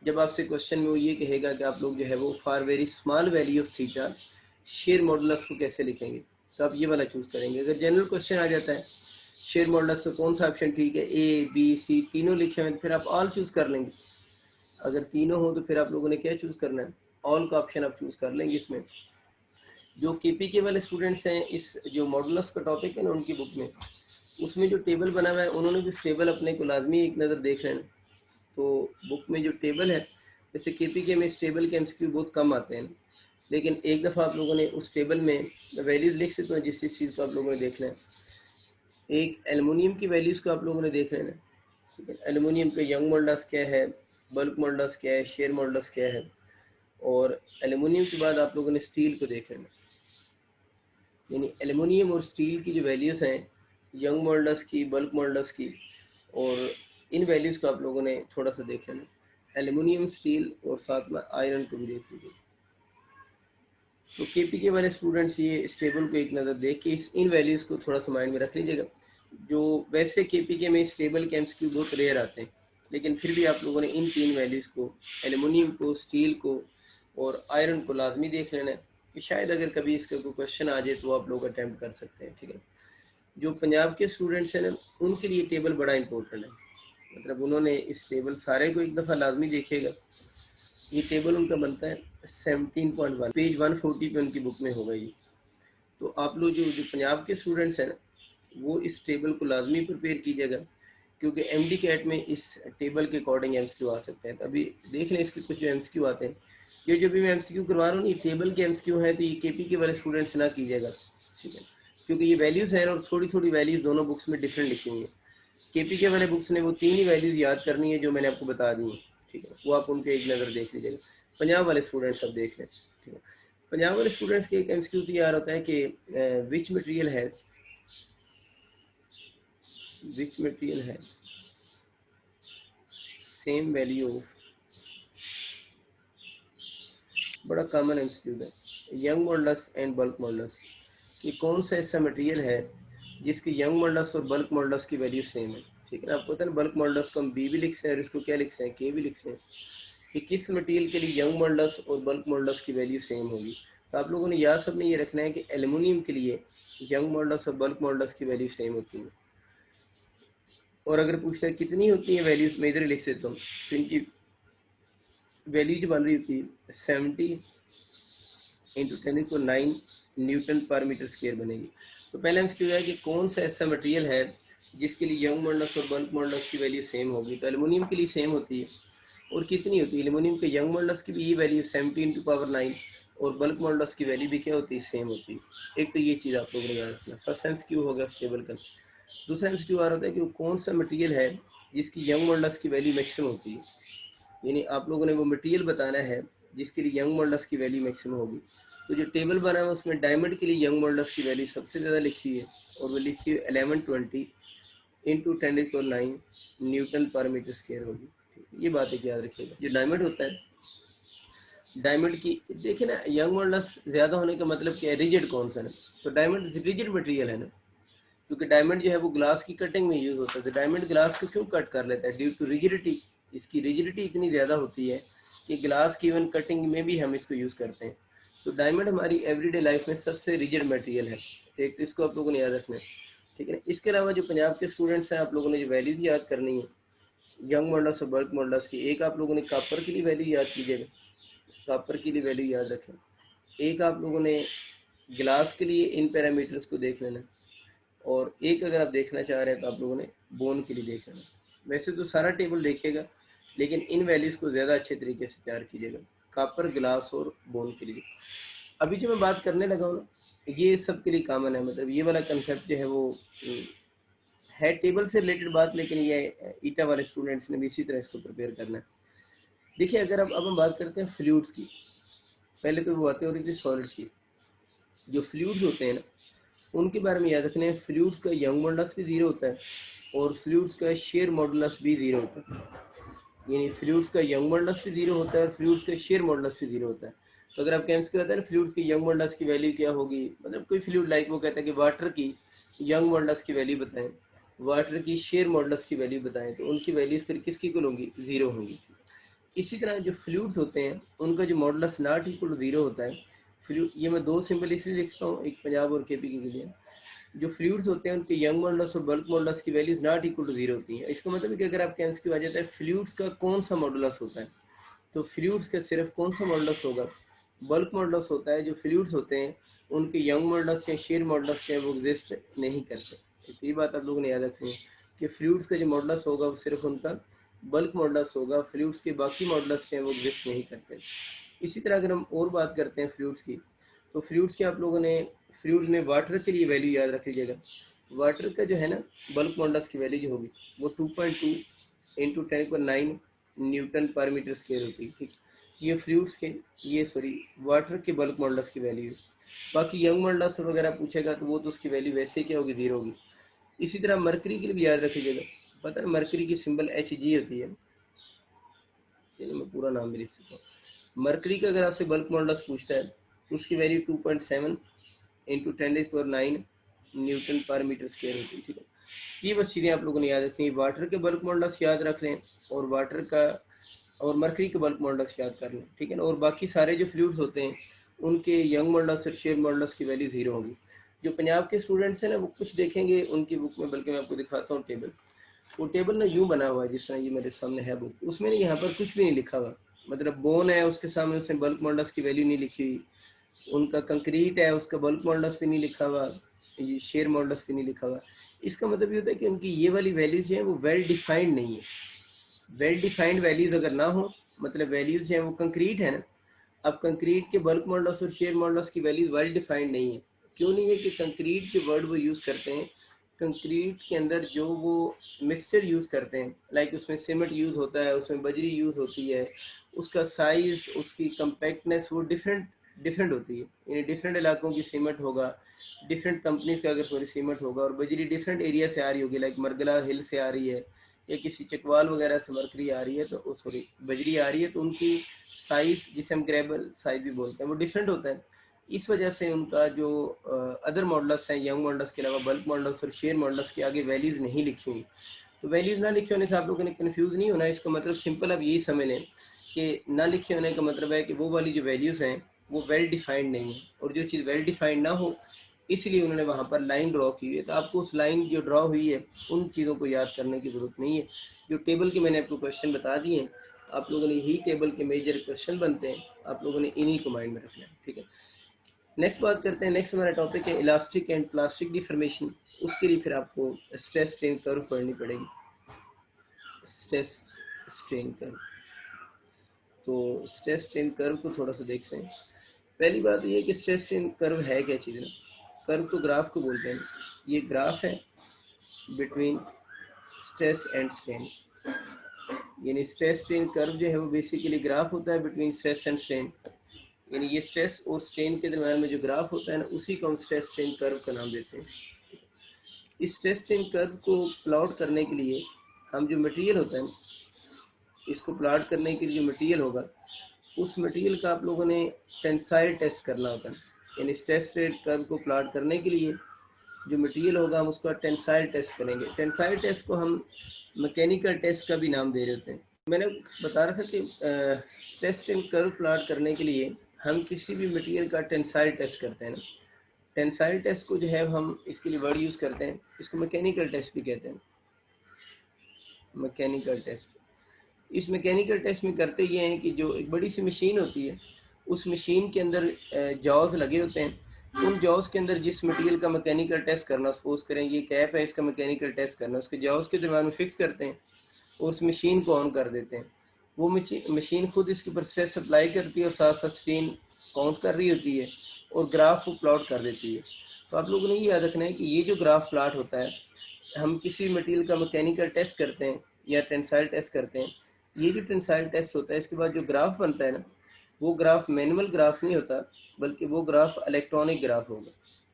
जब आपसे क्वेश्चन में वो ये कहेगा कि आप लोग जो है वो for very small value of theta share modulus को कैसे लिखेंगे। तो आप ये वाला चूज़ करेंगे। अगर जनरल क्वेश्चन आ जाता है शेयर मॉडल्स का कौन सा ऑप्शन ठीक है, ए बी सी तीनों लिखे हुए हैं, तो फिर आप ऑल चूज़ कर लेंगे। अगर तीनों हो तो फिर आप लोगों ने क्या चूज़ करना है, ऑल का ऑप्शन आप चूज़ कर लेंगे। इसमें जो केपीके वाले स्टूडेंट्स हैं, इस जो मॉडुलस का टॉपिक है ना उनकी बुक में, उसमें जो टेबल बना हुआ है उन्होंने भी उस टेबल अपने को लाजमी एक नज़र देख लेना। तो बुक में जो टेबल है, जैसे केपीके में इस टेबल के एमसीक्यू बहुत कम आते हैं, लेकिन एक दफ़ा आप लोगों ने उस टेबल में वैल्यूज़ लिख सकते हो जिस चीज़ को आप लोगों ने देखना है। एक एलुमिनियम की वैल्यूज़ को आप लोगों ने देख लेना है, ठीक है। एलुमिनियम का यंग मॉडुलस क्या है, बल्क मॉडुलस क्या है, शेयर मॉडुलस क्या है, और एलुमिनियम के बाद आप लोगों ने स्टील को देख लेना। यानी एलुमिनियम और स्टील की जो वैल्यूज़ हैं, यंग मॉडुलस की, बल्क मॉडुलस की, और इन वैल्यूज़ को आप लोगों ने थोड़ा सा देख लेना। एलुमिनियम, स्टील और साथ में आयरन को भी देख लीजिए। तो केपीके वाले स्टूडेंट्स ये इस टेबल को एक नज़र देख के इन वैल्यूज़ को थोड़ा सा माइंड में रख लीजिएगा। जो वैसे केपीके में इस टेबल के एमसीक्यू बहुत रेयर आते हैं, लेकिन फिर भी आप लोगों ने इन तीन वैल्यूज़ को, एलुमिनियम को, स्टील को और आयरन को लाजमी देख लेना है कि शायद अगर कभी इसका कोई क्वेश्चन आ जाए तो आप लोग अटैम्प्ट कर सकते हैं, ठीक है। जो पंजाब के स्टूडेंट्स हैं ना, उनके लिए टेबल बड़ा इंपॉर्टेंट है। मतलब उन्होंने इस टेबल सारे को एक दफ़ा लाजमी देखेगा। ये टेबल उनका बनता है 17.1, पेज 140 पे उनकी बुक में होगा ये। तो आप लोग जो जो पंजाब के स्टूडेंट्स हैं ना, वो इस टेबल को लाजमी प्रिपेयर कीजिएगा, क्योंकि एमडी कैट में इस टेबल के अकॉर्डिंग एमसीक्यू आ सकते हैं। तो अभी देख लें इसके कुछ जो एमसीक्यू आते हैं। ये जो भी मैं एमसीक्यू करवा रहा हूँ, ये टेबल के एमसीक्यू हैं, तो ये केपी के वाले स्टूडेंट्स ना कीजिएगा, ठीक है। क्योंकि ये वैल्यूज़ हैं और थोड़ी थोड़ी वैल्यूज़ दोनों बुक्स में डिफरेंट लिखी हुई हैं। केपी के वाले बुक्स ने वो तीन ही वैल्यूज़ याद करनी है जो मैंने आपको बता दी हैं, ठीक है। वो आप उनके एक नज़र देख लीजिएगा। पंजाब वाले स्टूडेंट्स अब देख लें, ठीक है। पंजाब वाले स्टूडेंट्स के एक एमसीक्यू तो यार होता है कि which material has same value of, बड़ा कॉमन एमसीक्यू है, young modulus and bulk modulus, कि कौन सा ऐसा मटेरियल है जिसकी यंग मॉडुलस और बल्क मॉडुलस की वैल्यू सेम है, ठीक है ना। आपको पता है ना, बल्क मॉडुलस को हम बी भी लिखते हैं और इसको क्या लिखते हैं, के भी लिखते हैं, कि किस मटेरियल के लिए यंग मॉडुलस और बल्क मॉडुलस की वैल्यू सेम होगी। तो आप लोगों ने याद सबने ये रखना है कि एल्युमिनियम के लिए यंग मॉडुलस और बल्क मॉडुलस की वैल्यू सेम होती है। और अगर पूछता है कितनी होती है वैल्यूज, मैं इधर लिख देता हूँ, तो इनकी वैल्यू जो बन रही होती है 70 इंटू 10⁹ न्यूटन पर मीटर स्क्वायर बनेगी। तो पहले हम इसकी है कि कौन सा ऐसा मटेरियल है जिसके लिए यंग मॉडुलस और बल्क मॉडुलस की वैल्यू सेम होगी। तो एल्युमिनियम के लिए सेम होती है, और कितनी होती है, एल्युमिनियम के यंग मॉडुलस की भी ये वैल्यू 70 × 9, और बल्क मॉडुलस की वैल्यू भी क्या होती है, सेम होती है। एक तो ये चीज़ आप लोगों ने याद रखना। फर्स्ट एमसीक्यू हो गया स्टेबल का। दूसरा एमसीक्यू आ रहा होता है कि वो कौन सा मटेरियल है जिसकी यंग मॉडुलस की वैल्यू मैक्सिमम होती है। यानी आप लोगों ने वो मटेरियल बताना है जिसके लिए यंग मॉडुलस की वैल्यू मैक्सिमम होगी। तो जो टेबल बना है उसमें डायमंड के लिए यंग मॉडुलस की वैल्यू सबसे ज़्यादा लिखी है, और वो लिखी है 1120 इंटू 10⁹ न्यूटन पर मीटर स्क्वायर होगी। ये बात एक याद रखिएगा। जो डायमंड होता है, डायमंड की देखिए ना, यंग मॉडुलस ज़्यादा होने का मतलब क्या है, रिजिड कौन सा है। तो डायमंड रिजिड मटेरियल है ना, क्योंकि डायमंड जो है वो ग्लास की कटिंग में यूज़ होता है। तो डायमंड ग्लास को क्यों कट कर लेता है, ड्यू टू रिजिडिटी। इसकी रिजिडिटी इतनी ज़्यादा होती है कि ग्लास की इवन कटिंग में भी हम इसको यूज़ करते हैं। तो डायमंड हमारी एवरीडे लाइफ में सबसे रिजिड मटेरियल है, एक तो इसको आप लोगों ने याद रखना है, ठीक है ना। इसके अलावा जो पंजाब के स्टूडेंट्स हैं, आप लोगों ने जो वैल्यूज याद करनी है यंग मॉडल्स और बल्क मॉडल्स की, एक आप लोगों ने कॉपर के लिए वैल्यू याद कीजिएगा, कॉपर के लिए वैल्यू याद रखें। एक आप लोगों ने ग्लास के लिए इन पैरामीटर्स को देख लेना, और एक अगर आप देखना चाह रहे हैं तो आप लोगों ने बोन के लिए देख लेना। वैसे तो सारा टेबल देखिएगा, लेकिन इन वैल्यूज़ को ज़्यादा अच्छे तरीके से तैयार कीजिएगा, कॉपर, ग्लास और बोन के लिए। अभी जो मैं बात करने लगा हूँ ना, ये सब के लिए कॉमन है। मतलब ये वाला कंसेप्ट जो है वो है टेबल से रिलेटेड बात, लेकिन ये ईटा वाले स्टूडेंट्स ने भी इसी तरह इसको प्रिपेयर करना है। देखिए, अगर अब हम बात करते हैं फ्लूइड्स की, पहले तो वो बातें हो रही थी सॉलिड्स की। जो फ्लूइड्स होते हैं ना, उनके बारे में याद रखना है, फ्लूइड्स का यंग मॉडुलस भी ज़ीरो होता है और फ्लूइड्स का शेयर मॉडुलस भी ज़ीरो होता है। यानी फ्लूइड्स का यंग मॉडुलस भी ज़ीरो होता है और फ्लूइड्स का शेयर मॉडुलस भी ज़ीरो होता है। तो अगर आप केमिस्ट्री कहते हैं फ्लूइड्स की यंग मॉडुलस की वैल्यू क्या होगी, मतलब कोई फ्लूइड लाइक वो कहता है कि वाटर की यंग मॉडुलस की वैल्यू बताएं, वाटर की शेयर मॉडुलस की वैल्यू बताएं, तो उनकी वैल्यूज फिर किसकी इक्वल होंगी, ज़ीरो होंगी। इसी तरह जो फ्लूइड्स होते हैं उनका जो modulus not equal to zero होता है, फ्लूइड, ये मैं दो सिंबल इसलिए लिख रहा हूँ, एक पंजाब और केपी के लिए। जो फ्लूइड्स होते हैं उनके यंग मॉडुलस और बल्क मॉडुलस की वैल्यूज नॉट इक्वल टू 0 होती है। इसका मतलब कि अगर आपके आंसर की आ जाता है फ्लूइड्स का कौन सा मॉडुलस होता है, तो फ्लूइड्स का सिर्फ कौन सा मॉडुलस होगा, बल्क मॉडुलस होता है। जो फ्लूइड्स होते हैं उनके यंग मॉडुलस या शेयर मॉडुलस है वो एग्जिस्ट नहीं करते। तो ये बात आप लोगों ने याद रखनी है कि फ्लूइड्स का जो मॉडुलस होगा वो सिर्फ उनका बल्क मॉडुलस होगा, फ्लूइड्स के बाकी मॉडुलस हैं वो एग्जिस्ट नहीं करते। इसी तरह अगर हम और बात करते हैं फ्लूइड्स की, तो फ्लूइड्स के आप लोगों ने फ्लूइड्स में वाटर के लिए वैल्यू याद रख लीजिएगा। वाटर का जो है ना बल्क मॉडुलस की वैल्यू जो होगी वो 2.2 इंटू 10⁹ न्यूटन पर मीटर स्क्वायर होती है। ठीक, ये फ्लूइड्स के, ये सॉरी वाटर के बल्क मॉडुलस की वैल्यू है। बाकी यंग मॉडुलस वगैरह पूछेगा तो वो तो उसकी वैल्यू वैसे क्या होगी, 0 होगी। इसी तरह मरकरी के लिए भी याद रखिएगा, पता है मरकरी की सिंबल Hg होती है। चलिए मैं पूरा नाम भी लिख सकता हूँ। मरकरी का अगर आपसे बल्क मॉडुलस पूछता है तो उसकी वैल्यू 2.7 इंटू 10⁹ न्यूटन पर मीटर स्क्वायर होती है। ठीक है, ये बस चीज़ें आप लोगों ने याद रखनी है। वाटर के बल्क मॉडुलस याद रख लें और वाटर का और मरकरी के बल्क मॉडुलस याद कर लें, ठीक है ना। और बाकी सारे जो फ्लूइड्स होते हैं उनके यंग मॉडुलस और शेयर मॉडुलस की वैल्यू 0 होगी। जो पंजाब के स्टूडेंट्स हैं ना वो कुछ देखेंगे उनकी बुक में, बल्कि मैं आपको दिखाता हूँ टेबल। वो टेबल ना यूं बना हुआ है जिस तरह ये मेरे सामने है बुक, उसमें ना यहाँ पर कुछ भी नहीं लिखा हुआ। मतलब बोन है उसके सामने उसने बल्क मॉडुलस की वैल्यू नहीं लिखी हुई, उनका कंक्रीट है उसका बल्क मॉडुलस पे नहीं लिखा हुआ, ये शेयर मॉडुलस पे नहीं लिखा हुआ। इसका मतलब ये होता है कि उनकी ये वाली वैल्यूज जो है वो वेल डिफाइंड नहीं है। वेल डिफाइंड वैल्यूज अगर ना हो, मतलब वैल्यूज जो है वो कंक्रीट है ना, अब कंक्रीट के बल्क मॉडुलस और शेयर मॉडुलस की वैल्यूज वेल डिफाइंड नहीं है। क्यों नहीं है कि कंक्रीट के वर्ड वो यूज़ करते हैं, कंक्रीट के अंदर जो वो मिक्सचर यूज़ करते हैं, लाइक उसमें सीमेंट यूज़ होता है, उसमें बजरी यूज़ होती है, उसका साइज़ उसकी कम्पैक्टनेस वो डिफरेंट डिफरेंट होती है। यानी डिफरेंट इलाकों की सीमेंट होगा, डिफरेंट कंपनीज का अगर सॉरी सीमेंट होगा, और बजरी डिफरेंट एरिया से आ रही होगी, लाइक मरगला हिल से आ रही है या किसी चकवाल वगैरह से मरकरी आ रही है, तो सॉरी बजरी आ रही है, तो उनकी साइज़ जिसे हम ग्रेबल साइज भी बोलते हैं वो डिफरेंट होता है। इस वजह से उनका जो अदर मॉडल्स हैं यंग मॉडल्स के अलावा बल्क मॉडल्स और शेयर मॉडल्स के आगे वैल्यूज़ नहीं लिखी हुई। तो वैल्यूज़ ना लिखे होने से आप लोगों ने कन्फ्यूज़ नहीं होना। इसका मतलब सिंपल आप यही समझ लें कि ना लिखे होने का मतलब है कि वो वाली जो वैल्यूज़ हैं वो वेल डिफाइंड नहीं है, और जो चीज़ वेल डिफाइंड ना हो इसलिए उन्होंने वहाँ पर लाइन ड्रॉ की हुई है। तो आपको उस लाइन जो ड्रॉ हुई है उन चीज़ों को याद करने की ज़रूरत नहीं है। जो टेबल के मैंने आपको क्वेश्चन बता दिए हैं, आप लोगों ने यही टेबल के मेजर क्वेश्चन बनते हैं, आप लोगों ने इन्हीं को माइंड में रखना है। ठीक है, नेक्स्ट बात करते हैं। नेक्स्ट हमारा टॉपिक है इलास्टिक एंड प्लास्टिक डिफॉर्मेशन। उसके लिए फिर आपको स्ट्रेस स्ट्रेन कर्व पढ़नी पड़ेगी। स्ट्रेस स्ट्रेन कर्व, तो स्ट्रेस स्ट्रेन कर्व को थोड़ा सा देखते हैं। पहली बात ये है कि स्ट्रेस स्ट्रेन कर्व है क्या चीज़ ना। कर्व तो ग्राफ को बोलते हैं, ये ग्राफ है बिटवीन स्ट्रेस एंड स्ट्रेन। यानी स्ट्रेस स्ट्रेन कर्व जो है वो बेसिकली ग्राफ होता है बिटवीन स्ट्रेस एंड स्ट्रेन। यानी ये स्ट्रेस और स्ट्रेन के दरम्यान में जो ग्राफ होता है ना उसी को हम स्ट्रेस स्ट्रेन कर्व का नाम देते हैं। इस स्ट्रेस स्ट्रेन कर्व को प्लॉट करने के लिए हम जो मटेरियल होता है, इसको प्लॉट करने के लिए जो मटेरियल होगा उस मटेरियल का आप लोगों ने टेंसाइल टेस्ट करना होता है। यानी स्ट्रेस स्ट्रेन कर्व को प्लॉट करने के लिए जो मटेरियल होगा हम उसका टेंसाइल टेस्ट करेंगे। टेंसाइल टेस्ट को हम मैकेनिकल टेस्ट का भी नाम दे रहे होते हैं। मैंने बता रहा था कि स्ट्रेस स्ट्रेन कर्व प्लॉट करने के लिए हम किसी भी मटेरियल का टेंसाइल टेस्ट करते हैं ना। टेंसाइल टेस्ट को जो है हम इसके लिए वर्ड यूज़ करते हैं, इसको मैकेनिकल टेस्ट भी कहते हैं। मैकेनिकल टेस्ट, इस मैकेनिकल टेस्ट में करते ये हैं कि जो एक बड़ी सी मशीन होती है उस मशीन के अंदर जॉज लगे होते हैं। उन जॉज के अंदर जिस मटेरियल का मैकेनिकल टेस्ट करना, सपोज करें ये कैप है, इसका मैकेनिकल टेस्ट करना, उसके जॉज के दरम्यान में फिक्स करते हैं, उस मशीन को ऑन कर देते हैं। वो मशीन खुद इसके ऊपर स्ट्रेस अप्लाई करती है और साथ साथ स्ट्रेन काउंट कर रही होती है और ग्राफ वो प्लॉट कर देती है। तो आप लोगों ने ये याद रखना है कि ये जो ग्राफ प्लॉट होता है, हम किसी मटेरियल का मैकेनिकल टेस्ट करते हैं या टेंसाइल टेस्ट करते हैं, ये जो टेंसाइल टेस्ट होता है इसके बाद जो ग्राफ बनता है ना, वो ग्राफ मैनुअल ग्राफ नहीं होता, बल्कि वो ग्राफ इलेक्ट्रॉनिक ग्राफ होगा।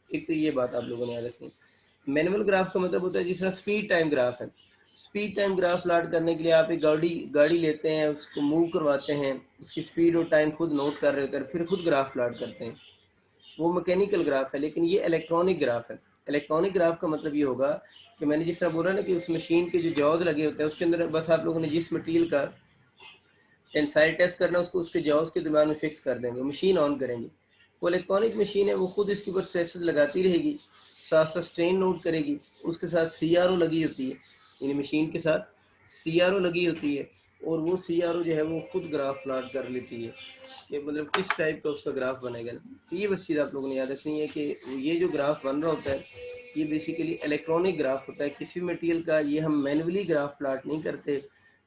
एक तो ये बात आप लोगों ने याद रखनी। मैनुअल ग्राफ का मतलब होता है जिस तरह स्पीड टाइम ग्राफ है, स्पीड टाइम ग्राफ प्लॉट करने के लिए आप एक गाड़ी लेते हैं, उसको मूव करवाते हैं, उसकी स्पीड और टाइम खुद नोट कर रहे होते हैं, फिर खुद ग्राफ प्लॉट करते हैं, वो मैकेनिकल ग्राफ है। लेकिन ये इलेक्ट्रॉनिक ग्राफ है। इलेक्ट्रॉनिक ग्राफ का मतलब ये होगा कि मैंने जिस तरह बोला ना कि उस मशीन के जो जॉज लगे होते हैं उसके अंदर बस आप लोगों ने जिस मटेरियल का टेंसाइल टेस्ट करना उसको उसके जॉज के दरम्यान में फिक्स कर देंगे, मशीन ऑन करेंगे। वो इलेक्ट्रॉनिक मशीन है, वो खुद इसके ऊपर स्ट्रेस लगाती रहेगी, साथ साथ स्ट्रेन नोट करेगी, उसके साथ CRO लगी होती है, इन मशीन के साथ CRO लगी होती है, और वो CRO जो है वो खुद ग्राफ प्लॉट कर लेती है कि मतलब किस टाइप का उसका ग्राफ बनेगा। तो ये बस चीज़ आप लोगों ने याद रखनी है कि ये जो ग्राफ बन रहा होता है ये बेसिकली इलेक्ट्रॉनिक ग्राफ होता है। किसी मटेरियल का ये हम मैनुअली ग्राफ प्लॉट नहीं करते,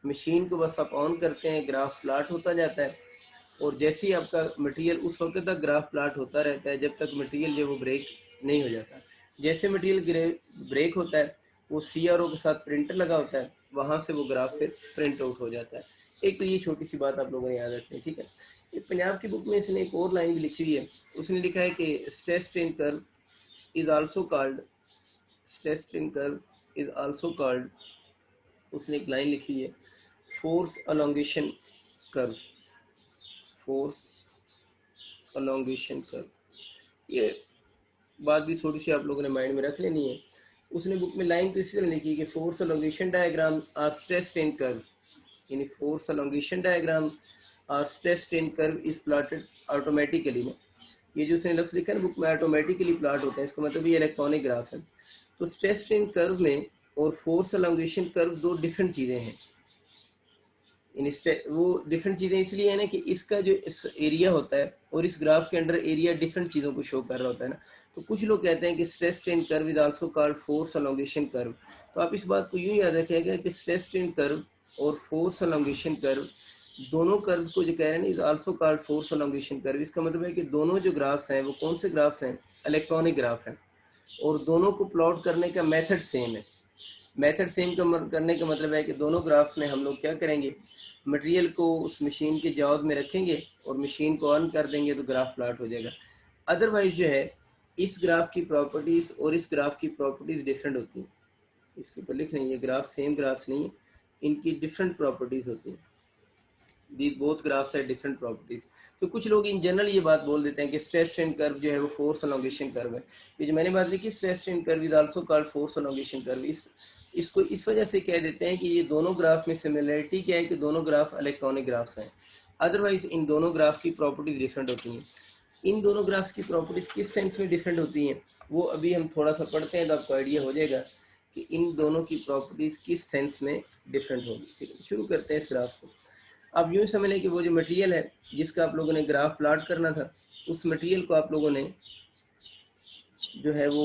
मशीन को बस आप ऑन करते हैं, ग्राफ प्लॉट होता जाता है, और जैसे ही आपका मटेरियल उस वक्त तक ग्राफ प्लॉट होता रहता है जब तक मटेरियल जो वो ब्रेक नहीं हो जाता। जैसे मटेरियल ब्रेक होता है वो CRO के साथ प्रिंटर लगा होता है, वहाँ से वो ग्राफ फिर प्रिंट आउट हो जाता है। एक तो ये छोटी सी बात आप लोगों ने याद रखनी है, ठीक है। एक पंजाब की बुक में इसने एक और लाइन भी लिखी हुई है, उसने लिखा है कि stress strain curve is also called, stress strain curve is also called, उसने एक लाइन लिखी है, force elongation curve, force elongation curve. ये बात भी थोड़ी सी आप लोगों ने माइंड में रख लेनी है। उसने बुक में लाइन तो इसी तरह लिखी है कि force elongation diagram or stress strain curve, यानी force elongation diagram or stress strain curve is plotted automatically ना। ये जो उसने लफ्ज़ लिखा है ना बुक में, ऑटोमेटिकली प्लॉट होता है, इसका मतलब ये इलेक्ट्रॉनिक ग्राफ है। तो स्ट्रेस स्ट्रेन कर्व में और फोर्स अलोंगेशन कर्व दो डिफरेंट चीज़ें हैं। वो डिफरेंट चीज़ें इसलिए है ना कि इसका जो इस एरिया होता है और इस ग्राफ के अंडर एरिया डिफरेंट चीज़ों को शो कर रहा होता है ना। तो कुछ लोग कहते हैं कि stress strain curve is also called force elongation curve. तो आप इस बात को यूँ याद रखिएगा कि स्ट्रेस स्ट्रेन कर्व और फोर्स अलोंगेशन कर्व दोनों कर्व को जो कह रहे हैं ना is also called force elongation curve. इसका मतलब है कि दोनों जो ग्राफ्स हैं वो कौन से ग्राफ्स हैं, इलेक्ट्रॉनिक ग्राफ हैं, और दोनों को प्लॉट करने का मेथड सेम है। मेथड सेम करने का मतलब है कि दोनों ग्राफ्स में हम लोग क्या करेंगे, मटेरियल को उस मशीन के जाओज में रखेंगे और मशीन को ऑन कर देंगे तो ग्राफ प्लॉट हो जाएगा। अदरवाइज जो है इस ग्राफ की प्रॉपर्टीज़ और इस ग्राफ की प्रॉपर्टीज़ डिफरेंट होती हैं। इसके ऊपर लिख रहे हैं ये ग्राफ सेम ग्राफ्स नहीं है, इनकी डिफरेंट प्रॉपर्टीज़ होती हैं। दी बोथ ग्राफ्स है डिफरेंट प्रॉपर्टीज। तो कुछ लोग इन जनरल ये बात बोल देते हैं कि स्ट्रेस स्ट्रेन कर्व जो है वो फोर्स अलोंगेशन कर्व है। ये जो मैंने बात लिखी stress strain curve is also called force elongation curve, इसको इस वजह से कह देते हैं कि ये दोनों ग्राफ में सिमिलरिटी क्या है कि दोनों ग्राफ इलेक्ट्रॉनिक ग्राफ्स हैं। अदरवाइज इन दोनों ग्राफ की प्रॉपर्टीज डिफरेंट होती हैं। इन दोनों ग्राफ्स की प्रॉपर्टीज किस सेंस में डिफरेंट होती हैं वो अभी हम थोड़ा सा पढ़ते हैं तो आपको आइडिया हो जाएगा कि इन दोनों की प्रॉपर्टीज किस सेंस में डिफरेंट होगी। ठीक है, शुरू करते हैं इस ग्राफ को। अब यूँ समझ लें कि वो जो मटेरियल है जिसका आप लोगों ने ग्राफ प्लॉट करना था, उस मटेरियल को आप लोगों ने जो है वो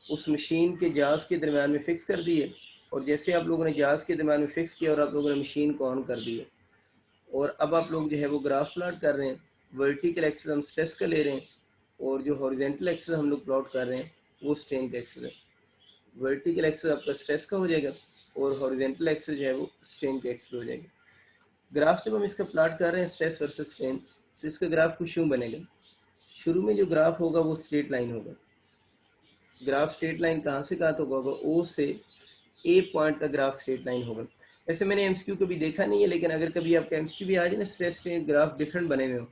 उस मशीन के जाज के दरम्यान में फ़िक्स कर दिए, और जैसे आप लोगों ने जाज के दरम्यान में फ़िक्स किया और आप लोगों ने मशीन को ऑन कर दिया, और अब आप लोग जो है वो ग्राफ प्लॉट कर रहे हैं। वर्टिकल एक्सिस हम स्ट्रेस का ले रहे हैं और जो हॉरिजेंटल एक्सिस हम लोग प्लॉट कर रहे हैं वो स्ट्रेन का एक्सिस है। वर्टिकल एक्सिस आपका स्ट्रेस का हो जाएगा और हॉरिजेंटल एक्सिस जो है वो स्ट्रेन का एक्सिस हो जाएगा। ग्राफ जब हम इसका प्लॉट कर रहे हैं स्ट्रेस वर्सेस स्ट्रेन, तो इसका ग्राफ कुछ यूँ बनेगा। शुरू में जो ग्राफ होगा वो स्ट्रेट लाइन होगा। ग्राफ स्ट्रेट लाइन कहाँ से कहाँ तक होगा, ओ से ए पॉइंट का ग्राफ स्ट्रेट लाइन होगा। वैसे मैंने एमसीक्यू कभी देखा नहीं है, लेकिन अगर कभी आपका एमसीक्यू भी आ जाए ना स्ट्रेस स्ट्रेन ग्राफ डिफरेंट बने हुए हो,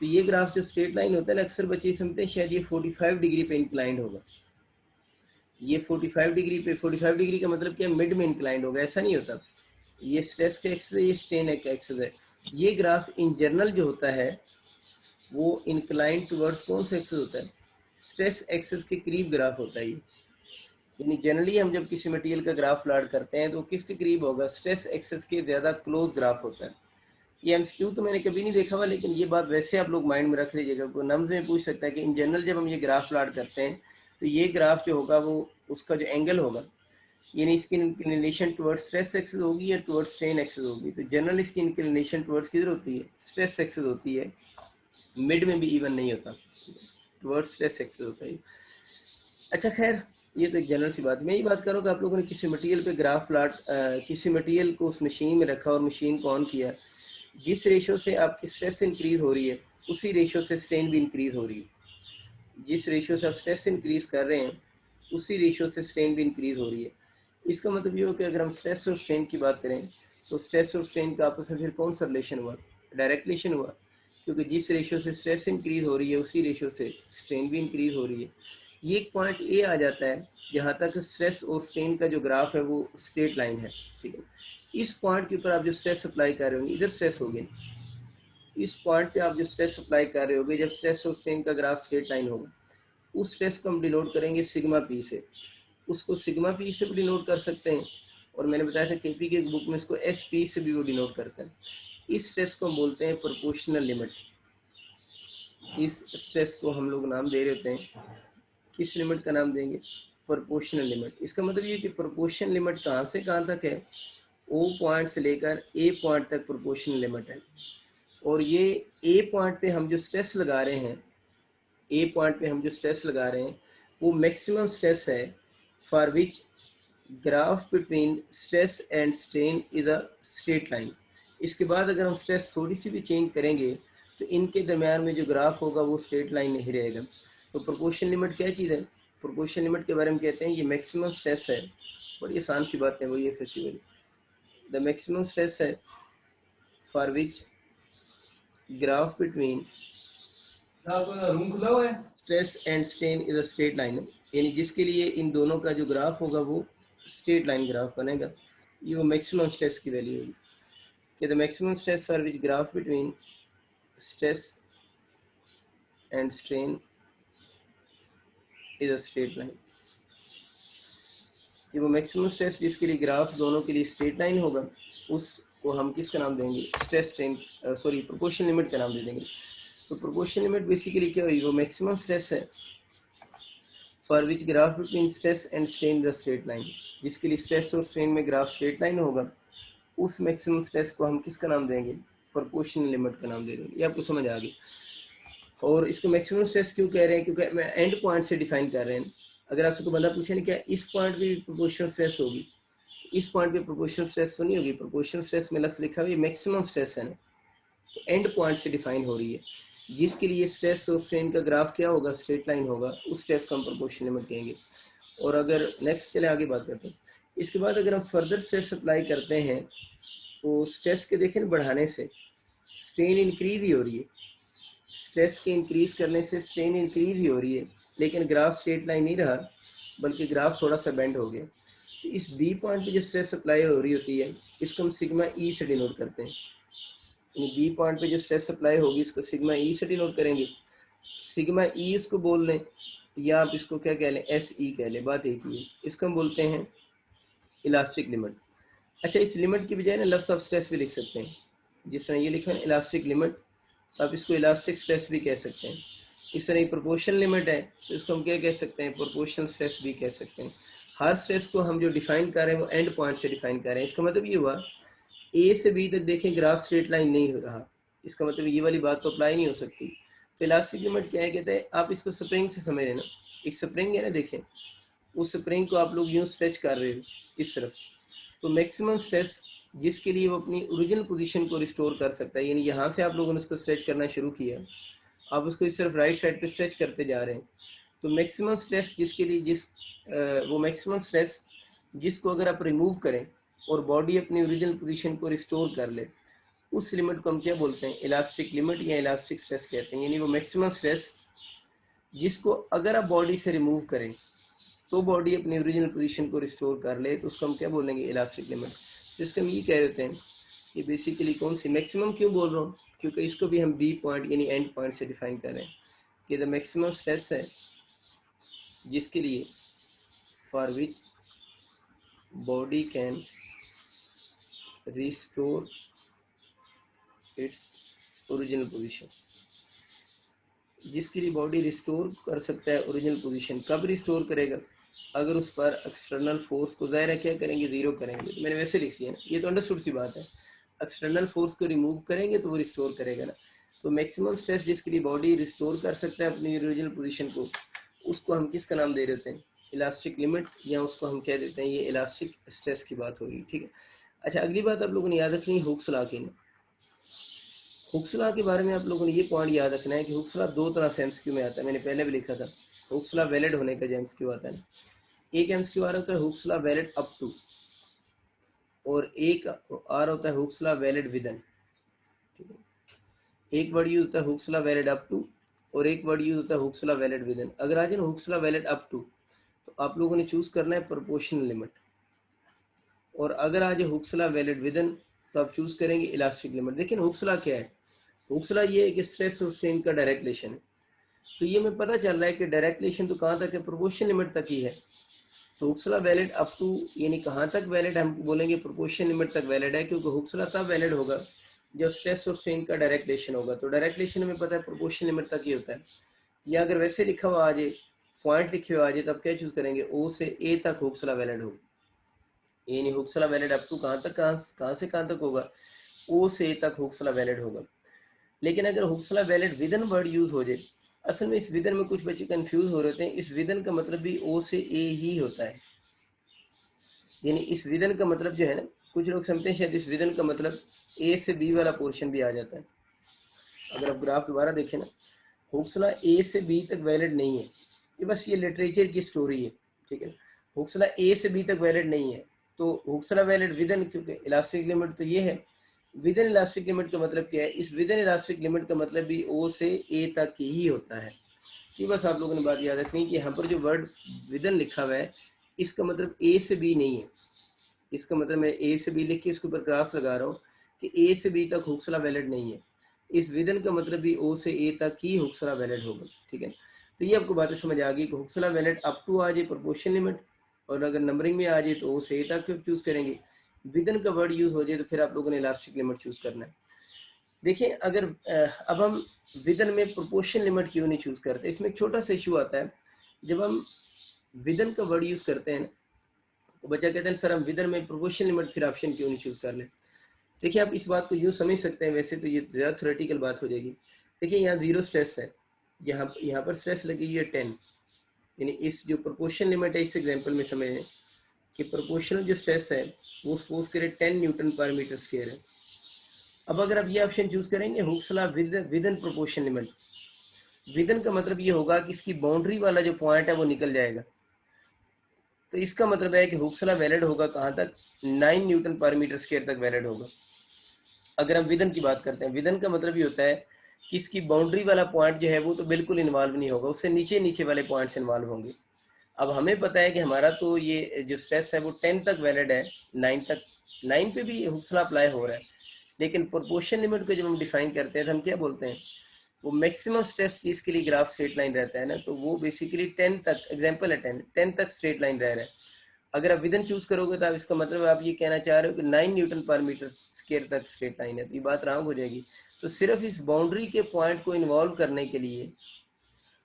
तो ये ग्राफ जो स्ट्रेट लाइन होता है अक्सर बच्चे समझते हैं शायद ये 45 डिग्री पे इंक्लाइंड होगा। ये 45 डिग्री पे, 45 डिग्री का मतलब क्या, मिड में इंक्लाइंड होगा, ऐसा नहीं होता। ये स्ट्रेस का एक्सिस है, ये स्ट्रेन का एक्सिस है। ये ग्राफ इन जनरल जो होता है वो इंक्लाइंड टुवर्ड्स कौन सा एक्सिस होता है, स्ट्रेस एक्सिस के करीब ग्राफ होता है ये। यानी जनरली हम जब किसी मटेरियल का ग्राफ प्लॉट करते हैं तो किसके करीब होगा, स्ट्रेस एक्सिस के ज़्यादा क्लोज ग्राफ होता है। ये एमसीक्यू तो मैंने कभी नहीं देखा हुआ, लेकिन ये बात वैसे आप लोग माइंड में रख लीजिएगा। कोई नम्स में पूछ सकता है कि इन जनरल जब हम ये ग्राफ प्लॉट करते हैं तो ये ग्राफ जो होगा वो उसका जो एंगल होगा, यानी इसकी इंक्लिनेशन टुवर्ड्स स्ट्रेस एक्सिस होगी या टुवर्ड्स स्ट्रेन एक्सिस होगी। तो जनरल इसकी इंक्लिनेशन टुवर्ड्स किधर होती है, स्ट्रेस एक्सिस होती है। मिड में भी इवन नहीं होता, टुवर्ड्स स्ट्रेस एक्सिस होता है। अच्छा खैर, ये तो एक जनरल सी बात है। मैं ये बात करूँ कि आप लोगों ने किसी मटेरियल पे ग्राफ प्लॉट, किसी मटेरियल को उस मशीन में रखा और मशीन को ऑन किया, जिस रेशो से आपकी स्ट्रेस इंक्रीज हो रही है उसी रेशो से स्ट्रेन भी इंक्रीज हो रही है। जिस रेशो से आप स्ट्रेस इंक्रीज कर रहे हैं उसी रेशो से स्ट्रेन भी इंक्रीज हो रही है। इसका मतलब ये हो कि अगर हम स्ट्रेस और स्ट्रेन की बात करें तो स्ट्रेस और स्ट्रेन का आपस में फिर कौन सा रिलेशन हुआ, डायरेक्ट रिलेशन हुआ, क्योंकि जिस रेशो से स्ट्रेस इंक्रीज हो रही है उसी रेशो से स्ट्रेन भी इंक्रीज हो रही है। ये एक पॉइंट ए आ जाता है जहाँ तक स्ट्रेस और स्ट्रेन का जो ग्राफ है वो स्ट्रेट लाइन है। ठीक है, इस पॉइंट के ऊपर आप जो स्ट्रेस अप्लाई कर रहे होंगे, इधर स्ट्रेस होगी, इस पॉइंट पे आप जो स्ट्रेस अप्लाई कर रहे होगे, जब स्ट्रेस और स्ट्रेन का ग्राफ स्ट्रेट लाइन होगा, उस स्ट्रेस को हम डिनोट करेंगे सिग्मा पी से। उसको सिग्मा पी से भी डिनोट कर सकते हैं, और मैंने बताया था केपी के बुक में इसको एस पी से भी वो डिनोट करते हैं। इस स्ट्रेस को हम बोलते हैं प्रोपोर्शनल लिमिट। इस स्ट्रेस को हम लोग नाम दे रहे होते हैं, किस लिमिट का नाम देंगे? Proportional limit. इसका मतलब ये कि प्रोपोर्शनल लिमिट कहाँ से कहाँ तक है? ओ पॉइंट से लेकर ए पॉइंट तक प्रोपोर्शनल लिमिट है। और ये ए पॉइंट पे हम जो स्ट्रेस लगा रहे हैं, ए पॉइंट पे हम जो स्ट्रेस लगा रहे हैं वो मैक्सिमम स्ट्रेस है for which graph between stress and strain is a straight line. इसके बाद अगर हम स्ट्रेस थोड़ी सी भी चेंज करेंगे तो इनके दरम्यान में जो ग्राफ होगा वो स्ट्रेट लाइन नहीं रहेगा। तो प्रोपोर्शन लिमिट क्या चीज़ है? प्रोपोर्शन लिमिट के बारे में कहते हैं ये मैक्सिमम स्ट्रेस है, बड़ी आसान सी बात है, वही है फेसिबल। द मैक्सिमम स्ट्रेस है for which graph between stress and strain is a straight line, यानी जिसके लिए इन दोनों का जो ग्राफ होगा वो स्ट्रेट लाइन ग्राफ बनेगा। ये वो मैक्सिमम स्ट्रेस की वैल्यू होगी कि the maximum stress for which graph between stress and strain is a straight line. ये वो मैक्सिमम स्ट्रेस जिसके लिए ग्राफ दोनों के लिए स्ट्रेट लाइन होगा, उसको हम किसका नाम देंगे? Stress strain sorry proportion limit का नाम दे देंगे। तो प्रोपोर्शन लिमिट बेसिकली क्या हुई? वो मैक्सिमम स्ट्रेस है for which graph between stress and strain the straight line, जिसके लिए स्ट्रेस और स्ट्रेन में ग्राफ स्ट्रेट लाइन होगा, उस मैक्सिमम स्ट्रेस को हम किसका नाम देंगे? प्रोपोर्शनल लिमिट का नाम दे देंगे। ये आपको समझ आ गई। और इसको मैक्सिमम स्ट्रेस क्यों कह रहे हैं? क्योंकि मैं एंड पॉइंट से डिफाइन कर रहे हैं। अगर आपसे कोई बंदा पूछे ना क्या इस पॉइंट पे भी प्रोपोर्शनल स्ट्रेस होगी, इस पॉइंट पे प्रोपोर्शनल स्ट्रेस तो नहीं होगी। प्रोपोर्शनल स्ट्रेस में लफ्ज़ लिखा हुआ है मैक्सिमम स्ट्रेस है ना, एंड पॉइंट से डिफाइन हो रही है, जिसके लिए स्ट्रेस और स्ट्रेन का ग्राफ क्या होगा? स्ट्रेट लाइन होगा। उस स्ट्रेस को हम प्रोपोर्शनल लिमिट कहेंगे। और अगर नेक्स्ट चले आगे बात करते हैं, इसके बाद अगर हम फर्दर स्ट्रेस अप्लाई करते हैं तो स्ट्रेस के देखें बढ़ाने से स्ट्रेन इंक्रीज ही हो रही है, स्ट्रेस के इंक्रीज करने से स्ट्रेन इंक्रीज ही हो रही है, लेकिन ग्राफ स्ट्रेट लाइन नहीं रहा बल्कि ग्राफ थोड़ा सा बेंड हो गया। तो इस बी पॉइंट पे जो स्ट्रेस अप्लाई हो रही होती है इसको हम सिग्मा ई से डिनोट करते हैं। बी पॉइंट पे जो स्ट्रेस अप्लाई होगी इसको सिग्मा ई से डिनोट करेंगे। सिग्मा ई इसको बोल लें या आप इसको क्या कह लें? एस ई कह लें, बात एक ही है। इसको हम बोलते हैं इलास्टिक लिमिट। अच्छा, इस लिमिट की बजाय ना लफ्ज़ ऑफ स्ट्रेस भी लिख सकते हैं। जिस तरह ये लिखा है इलास्टिक लिमिट, तो आप इसको इलास्टिक स्ट्रेस भी कह सकते हैं। इस तरह प्रोपोर्शनल लिमिट है तो इसको हम क्या कह सकते हैं? प्रोपोर्शनल स्ट्रेस भी कह सकते हैं। हर स्ट्रेस को हम जो डिफाइन कर रहे हैं वो एंड पॉइंट से डिफाइन कर रहे हैं। इसका मतलब ये हुआ ए से बी तक देखें ग्राफ स्ट्रेट लाइन नहीं हो रहा, इसका मतलब ये वाली बात तो अप्लाई नहीं हो सकती। तो इलास्टिक लिमिट क्या है? कहते हैं आप इसको स्प्रिंग से समझ रहे ना, एक स्प्रिंग है ना, देखें उस स्प्रिंग को आप लोग यूँ स्ट्रेच कर रहे हो इस तरफ, तो मैक्सिमम स्ट्रेस जिसके लिए वो अपनी ओरिजिनल पोजीशन को रिस्टोर कर सकता है, यानी यहाँ से आप लोगों ने उसको स्ट्रेच करना शुरू किया, आप उसको इस तरफ राइट साइड पे स्ट्रेच करते जा रहे हैं, तो मैक्सिमम स्ट्रेस जिसके लिए वो मैक्सिमम स्ट्रेस जिसको अगर आप रिमूव करें और बॉडी अपनी ओरिजिनल पोजीशन को रिस्टोर कर ले, उस लिमिट को हम क्या बोलते हैं? इलास्टिक लिमिट या इलास्टिक स्ट्रेस कहते हैं। यानी वो मैक्सिमम स्ट्रेस जिसको अगर आप बॉडी से रिमूव करें तो बॉडी अपनी ओरिजिनल पोजीशन को रिस्टोर कर ले, तो उसको हम क्या बोलेंगे? Elastic limit. जिसको हम ये कह देते हैं कि बेसिकली कौन सी मैक्सिमम क्यों बोल रहा हूँ? क्योंकि इसको भी हम बी पॉइंट यानी एंड पॉइंट से डिफाइन कर रहे हैं कि द मैक्सिमम स्ट्रेस है जिसके लिए for which body can restore its original position, जिसके लिए बॉडी रिस्टोर कर सकता है ओरिजिनल पोजीशन। कब रिस्टोर करेगा? अगर उस पर एक्सटर्नल फोर्स को ज़ाहिर है क्या करेंगे? ज़ीरो करेंगे। तो मैंने वैसे लिख दिया ना, ये तो अंडरस्टूड सी बात है। एक्सटर्नल फोर्स को रिमूव करेंगे तो वो रिस्टोर करेगा ना। तो मैक्सिमम स्ट्रेस जिसके लिए बॉडी रिस्टोर कर सकता है अपनी ओरिजिनल पोजीशन को, उसको हम किसका नाम दे देते हैं? इलास्टिक लिमिट, या उसको हम कह देते हैं ये इलास्टिक स्ट्रेस की बात होगी। ठीक है। अच्छा, अगली बात आप लोगों ने याद रखनी है हुक्स लॉ की। हुक्स लॉ के बारे में आप लोगों ने ये पॉइंट याद रखना है कि हुक्स लॉ दो तरह से एमसीक्यू में आता है। मैंने पहले भी लिखा था हुक्स लॉ वैलिड होने का जो एमसीक्यू आता है ना, एक एमसीक्यू आ रहा है Hooke's law valid up to, और एक आ रहा होता है Hooke's law valid within. ठीक है, एक वर्ड यूज होता है Hooke's law valid up to और एक वर्ड यूज होता है Hooke's law valid within. अगर आ जाए ना Hooke's law valid up to, तो आप लोगों ने चूज करना है प्रोपोर्शनल लिमिट, और अगर आ जाए hooks law valid with in तो आप चूज करेंगे इलास्टिक लिमिट। देखिए हुक्स लॉ क्या है? हुक्स लॉ ये है कि स्ट्रेस और स्ट्रेन का डायरेक्ट रिलेशन है। तो ये हमें पता चल रहा है कि डायरेक्ट रिलेशन तो कहाँ तक है, प्रोपोर्शन लिमिट तक ही है। तो Hooke's law valid up to, यानी कहाँ तक वैलिड, हम बोलेंगे प्रोपोर्शन लिमिट तक वैलिड है, क्योंकि हुक्स लॉ तब वैलिड होगा जब स्ट्रेस और स्ट्रेन का डायरेक्ट रिलेशन होगा। तो डायरेक्ट रिलेशन हमें पता है प्रोपोर्शन लिमिट तक ही होता है। या अगर वैसे लिखा हुआ आ जाए, पॉइंट लिखे हुए आ जाए, तब क्या चूज करेंगे, ओ से ए तक हुक्स लॉ वैलिड होगा। यानी Hooke's law valid up to कहाँ तक, कहाँ से कहाँ तक होगा, ओ से ए तक हुक्स लॉ वैलिड होगा। लेकिन अगर hooks law valid within word use हो जाए, असल में इस विदन में कुछ बच्चे कंफ्यूज हो रहे थे, इस विदन का मतलब भी ओ से ए ही होता है। यानी इस विदन का मतलब जो है ना, कुछ लोग समझते हैं शायद इस विदन का मतलब ए से बी वाला पोर्शन भी आ जाता है। अगर आप ग्राफ दोबारा देखें ना, हुक्स लॉ ए से बी तक वैलिड नहीं है, ये बस ये लिटरेचर की स्टोरी है, ठीक है। हुक्स लॉ ए से बी तक वैलिड नहीं है, तो हुक्स लॉ वैलिड विदन, क्योंकि इलास्टिक लिमिट तो ये है, विदन इलास्टिक लिमिट का मतलब क्या है, इस विदन इलास्टिक लिमिट का मतलब भी ओ से ए तक ही होता है। ये बस आप लोगों ने बात याद रखनी कि यहाँ पर जो वर्ड विदन लिखा हुआ है, इसका मतलब ए से बी नहीं है। इसका मतलब मैं ए से बी लिख के इसके ऊपर क्रॉस लगा रहा हूँ कि ए से बी तक हुक्स लॉ वैलिड नहीं है। इस विदन का मतलब भी ओ से ए तक ही हुक्स लॉ वैलिड होगा, ठीक है। तो ये आपको बातें समझ आ गई कि Hooke's law valid up to आ जाए प्रोपोर्शन लिमिट, और अगर नंबरिंग में आ जाए तो ओ से ए तक चूज करेंगे। विदन का वर्ड यूज हो जाए तो फिर आप लोगों ने इलास्टिक लिमिट चूज करना है। देखिए अगर अब हम विदन में प्रोपोर्शन लिमिट क्यों नहीं चूज करते, इसमें एक छोटा सा इशू आता है। जब हम विदन का वर्ड यूज करते हैं तो बच्चा कहते हैं सर हम विदन में प्रोपोर्शन लिमिट फिर ऑप्शन क्यों नहीं चूज कर ले। देखिए आप इस बात को यूँ समझ सकते हैं, वैसे तो ये ज़्यादा थ्योरेटिकल बात हो जाएगी। देखिए यहाँ जीरो स्ट्रेस है, यहाँ पर स्ट्रेस लगी है 10, यानी इस जो प्रोपोर्शन लिमिट है इस एग्जाम्पल में समझें कि प्रोपोर्शनल जो स्ट्रेस है वो सपोज करें 10 न्यूटन पर मीटर स्क्वायर है। अब अगर आप ये ऑप्शन चूज करेंगे Hooke's law within proportion limit, within का मतलब ये होगा कि इसकी बाउंड्री वाला जो पॉइंट है वो निकल जाएगा। तो इसका मतलब है कि हुक्स लॉ वैलिड होगा कहाँ तक, 9 न्यूटन पर मीटर स्क्वायर तक वैलिड होगा। अगर हम विदन की बात करते हैं, विदन का मतलब ये होता है कि इसकी बाउंड्री वाला पॉइंट जो है वो तो बिल्कुल इन्वॉल्व नहीं होगा, उससे नीचे नीचे वाले पॉइंट्स इन्वॉल्व होंगे। अब हमें पता है कि हमारा तो ये जो स्ट्रेस है वो 10 तक वैलिड है, 9 तक, 9 पे भी हुक्स लॉ अप्लाई हो रहा है। लेकिन प्रोपोर्शन लिमिट को जब हम डिफाइन करते हैं तो हम क्या बोलते हैं, वो मैक्सिमम स्ट्रेस जिसके लिए ग्राफ स्ट्रेट लाइन रहता है ना, तो वो बेसिकली 10 तक, एग्जांपल है 10 तक स्ट्रेट लाइन रह रहा है। अगर आप विदन चूज करोगे तो आप इसका मतलब आप ये कहना चाह रहे हो कि 9 न्यूटन पर मीटर स्क्वायर तक स्ट्रेट लाइन है, तो ये बात रॉन्ग हो जाएगी। तो सिर्फ इस बाउंड्री के पॉइंट को इन्वॉल्व करने के लिए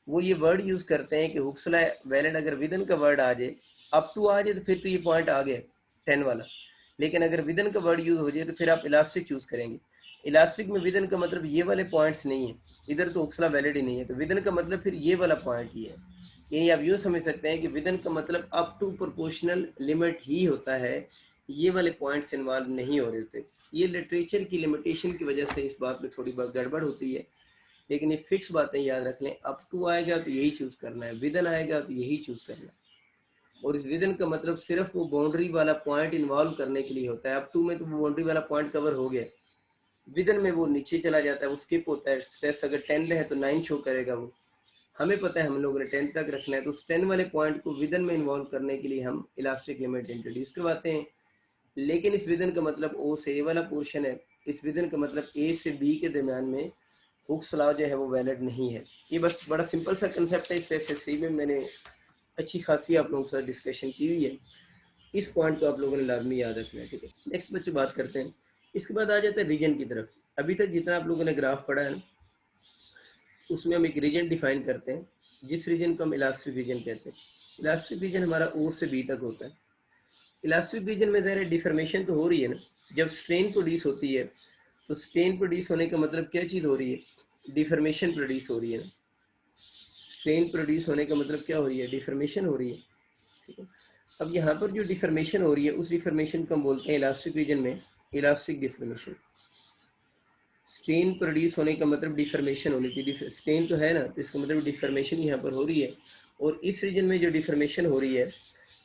वो ये वर्ड यूज करते हैं कि हुक्स लॉ वैलिड, अगर विदन का वर्ड आ जाए, अप टू आ जाए तो फिर तो ये पॉइंट आ गया 10 वाला। लेकिन अगर विदन का वर्ड यूज हो जाए तो फिर आप इलास्टिक चूज करेंगे। इलास्टिक में विदन का मतलब ये वाले पॉइंट्स नहीं है, इधर तो हुक्स लॉ वैलिड ही नहीं है, तो विदन का मतलब फिर ये वाला पॉइंट ही है। यही आप यूँ समझ सकते हैं कि विदन का मतलब अप टू प्रोपोर्शनल लिमिट ही होता है, ये वाले पॉइंट्स इन्वॉल्व नहीं हो रहे होते। ये लिटरेचर की लिमिटेशन की वजह से इस बात में थोड़ी बहुत गड़बड़ होती है, लेकिन ये फिक्स बातें याद रख लें, अप टू आएगा तो यही चूज करना है, विदन आएगा तो यही चूज करना है। और इस विदन का मतलब सिर्फ वो बाउंड्री वाला पॉइंट इन्वॉल्व करने के लिए होता है। अप टू में तो वो बाउंड्री वाला पॉइंट कवर हो गया, विदन में वो नीचे चला जाता है, वो स्किप होता है। स्ट्रेस अगर 10 है तो 9 शो करेगा वो, हमें पता है हम लोगों ने 10 तक रखना है, तो उस 10 वाले पॉइंट को विदन में इन्वॉल्व करने के लिए हम इलास्टिक लिमिट इंट्रोड्यूस करवाते हैं। लेकिन इस विदन का मतलब ओ से ए वाला पोर्शन है, इस विदन का मतलब ए से बी के दरमियान में हुक्स लॉ जो है वो वैलिड नहीं है। ये बस बड़ा सिंपल सा कंसेप्ट है, इस पे एफएससी में मैंने अच्छी खासी आप लोगों के साथ डिस्कशन की हुई है। इस पॉइंट को आप लोगों ने लाजमी याद रखना है, ठीक है। नेक्स्ट बच्चे बात करते हैं, इसके बाद आ जाता है रीजन की तरफ। अभी तक जितना आप लोगों ने ग्राफ पढ़ा है उसमें हम एक रीजन डिफाइन करते हैं, जिस रीजन को हम इलास्टिक रीजन कहते हैं। इलास्टिक रीजन हमारा ओ से बी तक होता है। इलास्टिक रीजन में ज़रा डिफॉर्मेशन तो हो रही है ना, जब स्ट्रेन प्रोड्यूस होती है तो स्ट्रेन प्रोड्यूस होने का मतलब क्या चीज़ हो रही है, डिफॉर्मेशन प्रोड्यूस हो रही है ना। स्ट्रेन प्रोड्यूस होने का मतलब क्या हो रही है, डिफॉर्मेशन हो रही है, ठीक है। अब यहाँ पर जो डिफॉर्मेशन हो रही है उस डिफॉर्मेशन को हम बोलते हैं इलास्टिक रीजन में इलास्टिक डिफॉर्मेशन। स्ट्रेन प्रोड्यूस होने का मतलब डिफॉर्मेशन होनी चाहिए, स्ट्रेन तो है ना, तो इसका मतलब डिफॉर्मेशन यहाँ पर हो रही है। और इस रीजन में जो डिफॉर्मेशन हो रही है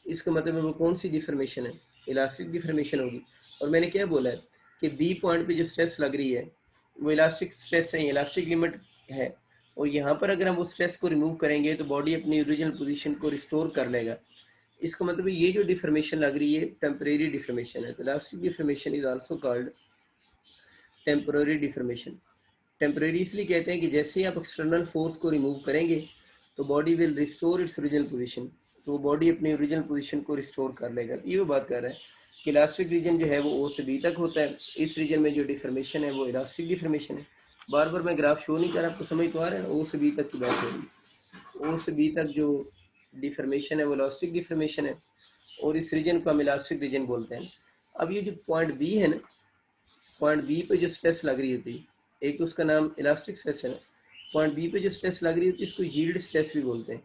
इसका मतलब है वो कौन सी डिफॉर्मेशन है, इलास्टिक डिफॉर्मेशन होगी। और मैंने क्या बोला है कि बी पॉइंट पे जो स्ट्रेस लग रही है वो इलास्टिक स्ट्रेस है, इलास्टिक लिमिट है। और यहाँ पर अगर हम उस स्ट्रेस को रिमूव करेंगे तो बॉडी अपनी ओरिजिनल पोजीशन को रिस्टोर कर लेगा। इसका मतलब ये जो डिफॉर्मेशन लग रही है टेम्परेरी डिफॉर्मेशन है, तो elastic deformation is also called temporary deformation. Temporary इसलिए कहते हैं कि जैसे ही आप एक्सटर्नल फोर्स को रिमूव करेंगे तो body will restore its original position, तो बॉडी अपनी ओरिजिनल पोजीशन को रिस्टोर कर लेगा। ये वो बात कर रहा है कि इलास्टिक रीजन जो है वो ओ से बी तक होता है, इस रीजन में जो डिफॉर्मेशन है वो इलास्टिक डिफॉर्मेशन है। बार बार मैं ग्राफ शो नहीं कर रहा, आपको समझ तो आ रहा है, ओ से बी तक की बात हो रही है। ओ से बी तक जो डिफॉर्मेशन है वो इलास्टिक डिफॉर्मेशन है, और इस रीजन को हम इलास्टिक रीजन बोलते हैं। अब ये जो पॉइंट बी है ना, पॉइंट बी पे जो स्ट्रेस लग रही होती है, एक तो उसका नाम इलास्टिक स्ट्रेस है ना, पॉइंट बी पे जो स्ट्रेस लग रही होती है इसको यील्ड स्ट्रेस भी बोलते हैं।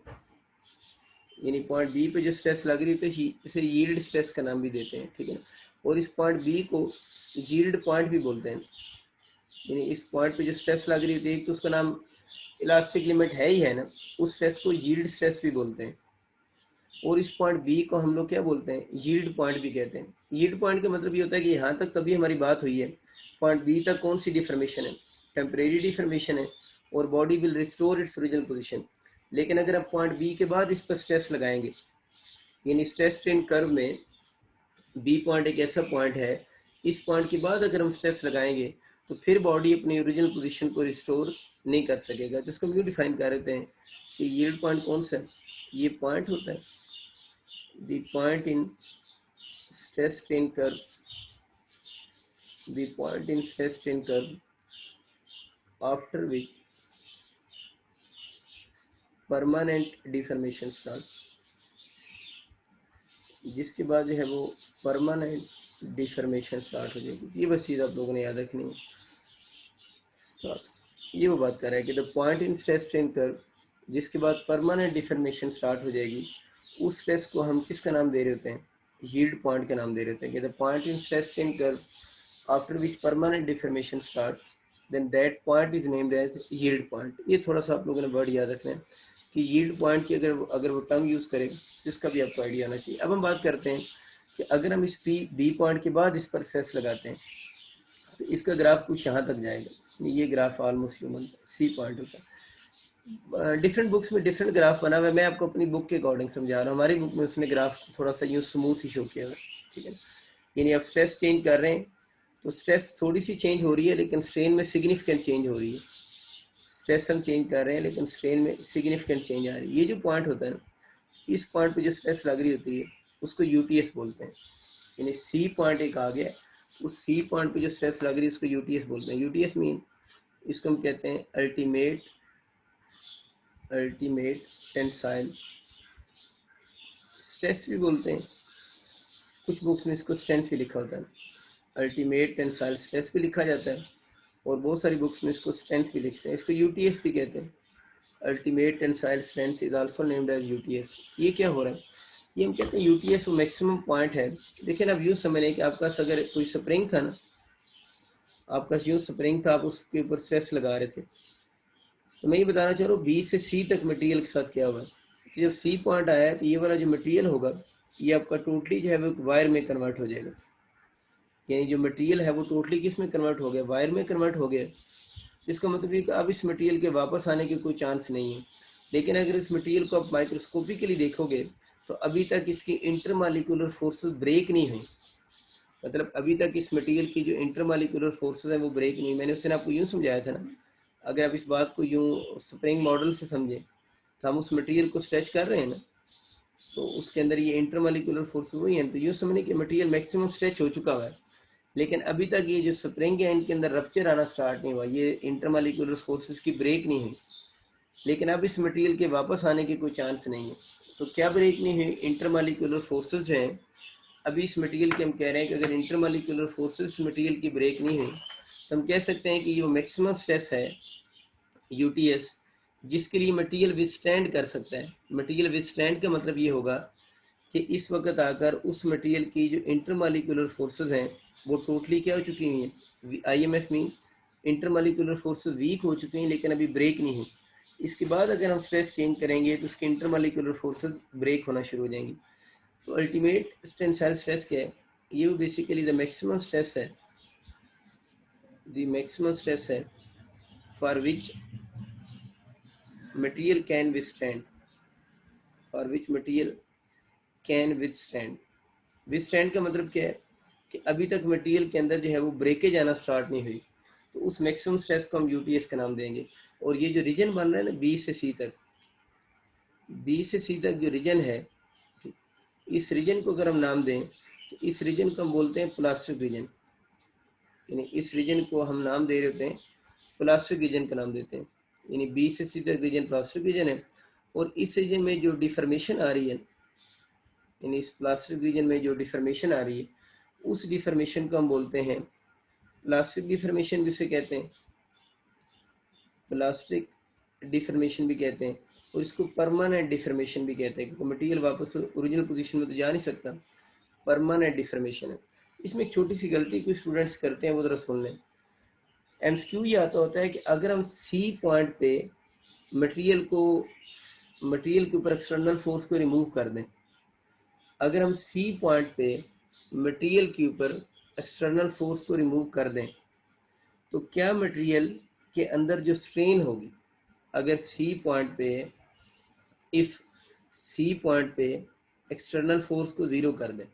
यानी पॉइंट बी पे जो स्ट्रेस लग रही होती है इसे यील्ड स्ट्रेस का नाम भी देते हैं, ठीक है ना। और इस पॉइंट बी को यील्ड पॉइंट भी बोलते हैं। यानी इस पॉइंट पे जो स्ट्रेस लग रही होती है, एक तो उसका नाम इलास्टिक लिमिट है ही है ना, उस स्ट्रेस को यील्ड स्ट्रेस भी बोलते हैं। और इस पॉइंट बी को हम लोग क्या बोलते हैं, यील्ड पॉइंट भी कहते हैं। यील्ड पॉइंट का मतलब ये होता है कि यहाँ तक तभी हमारी बात हुई है, पॉइंट बी तक कौन सी डिफॉर्मेशन है, टेम्परेरी डिफॉर्मेशन है, और body will restore its original position. लेकिन अगर आप पॉइंट बी के बाद इस पर स्ट्रेस लगाएंगे, यानी स्ट्रेस स्ट्रेन कर्व में बी पॉइंट एक ऐसा पॉइंट है, इस पॉइंट के बाद अगर हम स्ट्रेस लगाएंगे तो फिर बॉडी अपनी ओरिजिनल पोजीशन को रिस्टोर नहीं कर सकेगा। जिसको हम यूँ डिफाइन कर देते हैं कि यील्ड पॉइंट कौन सा है, ये पॉइंट होता है the point in stress strain curve, the point in stress strain curve after which permanent deformation start, जिसके बाद जो है वो परमानेंट डिफॉर्मेशन स्टार्ट हो जाएगी। ये बस चीज़ आप लोगों ने याद रखनी है। स्टार्ट्स, ये वो बात कर रहा है कि the point in stress strain curve, जिसके बाद परमानेंट डिफॉर्मेशन स्टार्ट हो जाएगी, उस स्ट्रेस को हम किसका नाम दे रहे होते हैं, यील्ड पॉइंट का नाम दे रहे होते हैं। कि the point in stress strain curve after which permanent deformation start, then that point is named as yield point। ये थोड़ा सा आप लोगों ने वर्ड याद रखना है कि yield point की अगर वो टर्म यूज़ करें तो इसका भी आपको आइडिया होना चाहिए। अब हम बात करते हैं कि अगर हम इस बी पॉइंट के बाद इस पर स्ट्रेस लगाते हैं तो इसका ग्राफ कुछ यहाँ तक जाएगा। ये graph almost human C point होता है। डिफरेंट बुक्स में डिफरेंट ग्राफ बना हुआ है, मैं आपको अपनी बुक के अकॉर्डिंग समझा रहा हूँ। हमारी बुक में उसने ग्राफ थोड़ा सा यूँ स्मूथ ही शो किया हुआ, ठीक है। यानी आप स्ट्रेस चेंज कर रहे हैं तो स्ट्रेस थोड़ी सी चेंज हो रही है लेकिन स्ट्रेन में सिग्निफिकेंट चेंज हो रही है। स्ट्रेस हम चेंज कर रहे हैं लेकिन स्ट्रेन में सिग्निफिकेंट चेंज आ रही है। ये जो पॉइंट होता है ना, इस पॉइंट पे जो स्ट्रेस लग रही होती है उसको यूटीएस बोलते हैं। यानी सी पॉइंट एक आ गया, उस सी पॉइंट पे जो स्ट्रेस लग रही है उसको यूटीएस बोलते हैं। यूटीएस मीन, इसको हम कहते हैं अल्टीमेट टेंसाइल स्ट्रेस भी बोलते हैं। कुछ बुक्स में इसको स्ट्रेंथ भी लिखा होता है, अल्टीमेट टेंसाइल स्ट्रेस भी लिखा जाता है, और बहुत सारी बुक्स में इसको स्ट्रेंथ भी लिखते हैं। इसको यूटीएस भी कहते हैं। Ultimate tensile strength is also named as UTS. ये क्या हो रहा है, ये हम कहते हैं यूटीएस वो मैक्सिमम पॉइंट है। देखिए ना, अब यूँ समझ लें कि आपका अगर कोई स्प्रिंग था ना, आपका यूँ स्प्रिंग था, आप उसके ऊपर स्ट्रेस लगा रहे थे, तो मैं ये बताना चाह रहा हूँ बी से सी तक मटेरियल के साथ क्या हुआ है कि जब सी पॉइंट आया तो ये वाला जो मटेरियल होगा ये आपका टोटली जो है वो वायर में कन्वर्ट हो जाएगा। यानी जो मटेरियल है वो टोटली किस में कन्वर्ट हो गया, वायर में कन्वर्ट हो गया। इसका मतलब ये कि अब इस मटेरियल के वापस आने की कोई चांस नहीं है। लेकिन अगर इस मटेरियल को आप माइक्रोस्कोपिकली देखोगे तो अभी तक इसकी इंटरमालिकुलर फोर्सेस ब्रेक नहीं हुई। मतलब अभी तक इस मटेरियल की जो इंटरमालिकुलर फोर्सेस है वो ब्रेक नहीं। मैंने उसने आपको यूँ समझाया था ना, अगर आप इस बात को यूँ स्प्रिंग मॉडल से समझें तो हम उस मटेरियल को स्ट्रेच कर रहे हैं ना, तो उसके अंदर ये इंटरमालिकुलर फोर्सेस हुई हैं, तो यूँ समझने कि मटेरियल मैक्सिमम स्ट्रेच हो चुका हुआ है। लेकिन अभी तक ये जो स्प्रिंग है इनके अंदर रप्चर आना स्टार्ट नहीं हुआ, ये इंटरमालिकुलर फोर्सेस की ब्रेक नहीं हुई। लेकिन अब इस मटेरियल के वापस आने की कोई चांस नहीं है। तो क्या ब्रेक नहीं हुई, इंटरमालिकुलर फोर्सेस जो हैं। अभी इस मटेरियल के हम कह रहे हैं कि अगर इंटरमालिकुलर फोर्सेस मटेरियल की ब्रेक नहीं हुई तो हम कह सकते हैं कि जो मैक्सिमम स्ट्रेस है यूटीएस, जिसके लिए मटेरियल विथस्टैंड कर सकता है। मटेरियल विथस्टैंड का मतलब ये होगा कि इस वक्त आकर उस मटेरियल की जो इंटरमालिकुलर फोर्सेस हैं वो टोटली क्या हो चुकी हुई हैं, IMF mean intermolecular forces weak हो चुकी हैं लेकिन अभी ब्रेक नहीं हुई। इसके बाद अगर हम स्ट्रेस चेंज करेंगे तो उसके इंटरमालिकुलर फोर्सेस ब्रेक होना शुरू हो जाएंगी। तो अल्टीमेट टेंसाइल स्ट्रेस क्या है, ये बेसिकली द मैक्सिमम स्ट्रेस है, द मैक्सिमम स्ट्रेस है for which material can withstand, for which material can withstand. Withstand का मतलब क्या है कि अभी तक मटेरियल के अंदर जो है वो ब्रेकेज आना स्टार्ट नहीं हुई। तो उस मैक्सिमम स्ट्रेस को हम यूटीएस का नाम देंगे। और ये जो रीजन बन रहा है ना बी से सी तक, बी से सी तक जो रीजन है, इस रीजन को अगर हम नाम दें तो इस रीजन को हम बोलते हैं प्लास्टिक रीजन, यानी इस रीजन को हम नाम दे रहे होते हैं प्लास्टिक रीजन का नाम देते हैं। यानी बी से सी तक रीजन प्लास्टिक रीजन है, और इस रीजन में जो डिफॉर्मेशन आ रही है, यानी इस प्लास्टिक रीजन में जो डिफॉर्मेशन आ रही है, उस डिफॉर्मेशन को हम बोलते हैं प्लास्टिक डिफॉर्मेशन भी उसे कहते हैं, प्लास्टिक डिफॉर्मेशन भी कहते हैं, और इसको परमानेंट डिफॉर्मेशन भी कहते हैं, क्योंकि मटेरियल वापस ओरिजिनल पोजीशन में तो जा नहीं सकता, परमानेंट डिफॉर्मेशन है। इसमें एक छोटी सी गलती कुछ स्टूडेंट्स करते हैं, वो जरा सुन लें। एमसीक्यू ये आता होता है कि अगर हम सी पॉइंट पे मटेरियल के ऊपर एक्सटर्नल फोर्स को रिमूव कर दें, अगर हम सी पॉइंट पे मटेरियल के ऊपर एक्सटर्नल फोर्स को रिमूव कर दें, तो क्या मटेरियल के अंदर जो स्ट्रेन होगी, अगर सी पॉइंट पे एक्सटर्नल फोर्स को ज़ीरो कर दें,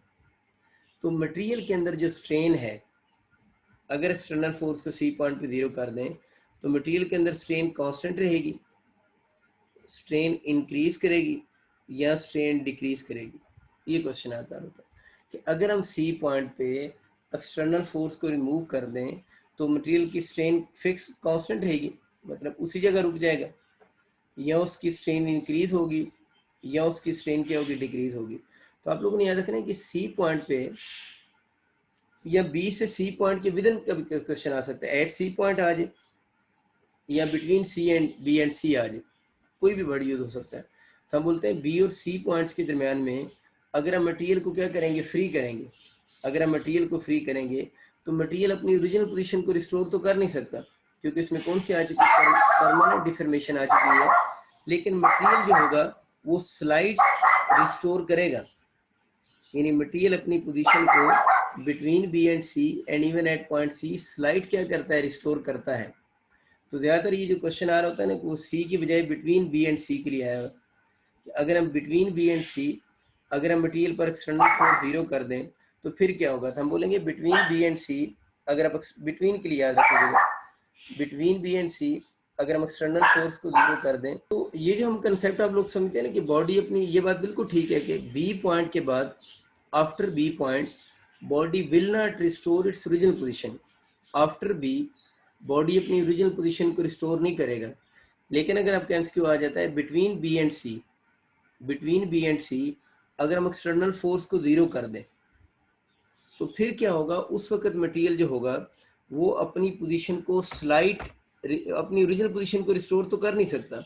तो मटेरियल के अंदर जो स्ट्रेन है, अगर एक्सटर्नल फोर्स को सी पॉइंट पे ज़ीरो कर दें, तो मटेरियल के अंदर स्ट्रेन कांस्टेंट रहेगी, स्ट्रेन इंक्रीज करेगी या स्ट्रेन डिक्रीज करेगी। ये क्वेश्चन आता है कि अगर हम सी पॉइंट पे एक्सटर्नल फोर्स को रिमूव कर दें तो मटेरियल की स्ट्रेन फिक्स कांस्टेंट रहेगी, मतलब उसी जगह रुक जाएगा, या उसकी स्ट्रेन इंक्रीज होगी या उसकी स्ट्रेन क्या होगी, डिक्रीज होगी। तो आप लोगों ने याद रखना है कि सी पॉइंट पे या बी से सी पॉइंट के विदिन का भी क्वेश्चन आ सकता है, एट सी पॉइंट आ जाए या between C and B and C आ जाए, कोई भी वर्ड यूज हो सकता है। तो हम बोलते हैं बी और सी पॉइंट्स के दरमियान में अगर हम मटेरियल को क्या करेंगे, फ्री करेंगे, अगर हम मटेरियल को फ्री करेंगे तो मटेरियल अपनी ओरिजिनल पोजीशन को रिस्टोर तो कर नहीं सकता, क्योंकि इसमें कौन सी आ चुकी है, परमानेंट डिफॉर्मेशन आ चुकी है। लेकिन मटेरियल जो होगा वो स्लाइड रिस्टोर करेगा, यानी मटेरियल अपनी पोजीशन को between B and C and even at point C slide क्या करता है, रिस्टोर करता है। तो ज़्यादातर ये जो क्वेश्चन आ रहा होता है ना, वो सी की बजाय बिटवीन बी एंड सी के लिए आया है। अगर हम बिटवीन बी एंड सी, अगर हम मटेरियल पर एक्सटर्नल फोर्स जीरो कर दें तो फिर क्या होगा, तो हम बोलेंगे बिटवीन बी एंड सी, अगर आप बिटवीन के लिए याद रखिएगा, बिटवीन बी एंड सी अगर हम एक्सटर्नल फोर्स को जीरो कर दें, तो ये जो हम कंसेप्ट आप लोग समझते हैं ना कि बॉडी अपनी, ये बात बिल्कुल ठीक है कि बी पॉइंट के बाद after B point body will not restore its original position, after B body अपनी ओरिजिनल पोजीशन को रिस्टोर नहीं करेगा। लेकिन अगर आपका एमसीक्यू आ जाता है between B and C, between B and C अगर हम एक्सटर्नल फोर्स को जीरो कर दें तो फिर क्या होगा, उस वक्त मटेरियल जो होगा वो अपनी पोजीशन को स्लाइड, अपनी ओरिजिनल पोजीशन को रिस्टोर तो कर नहीं सकता,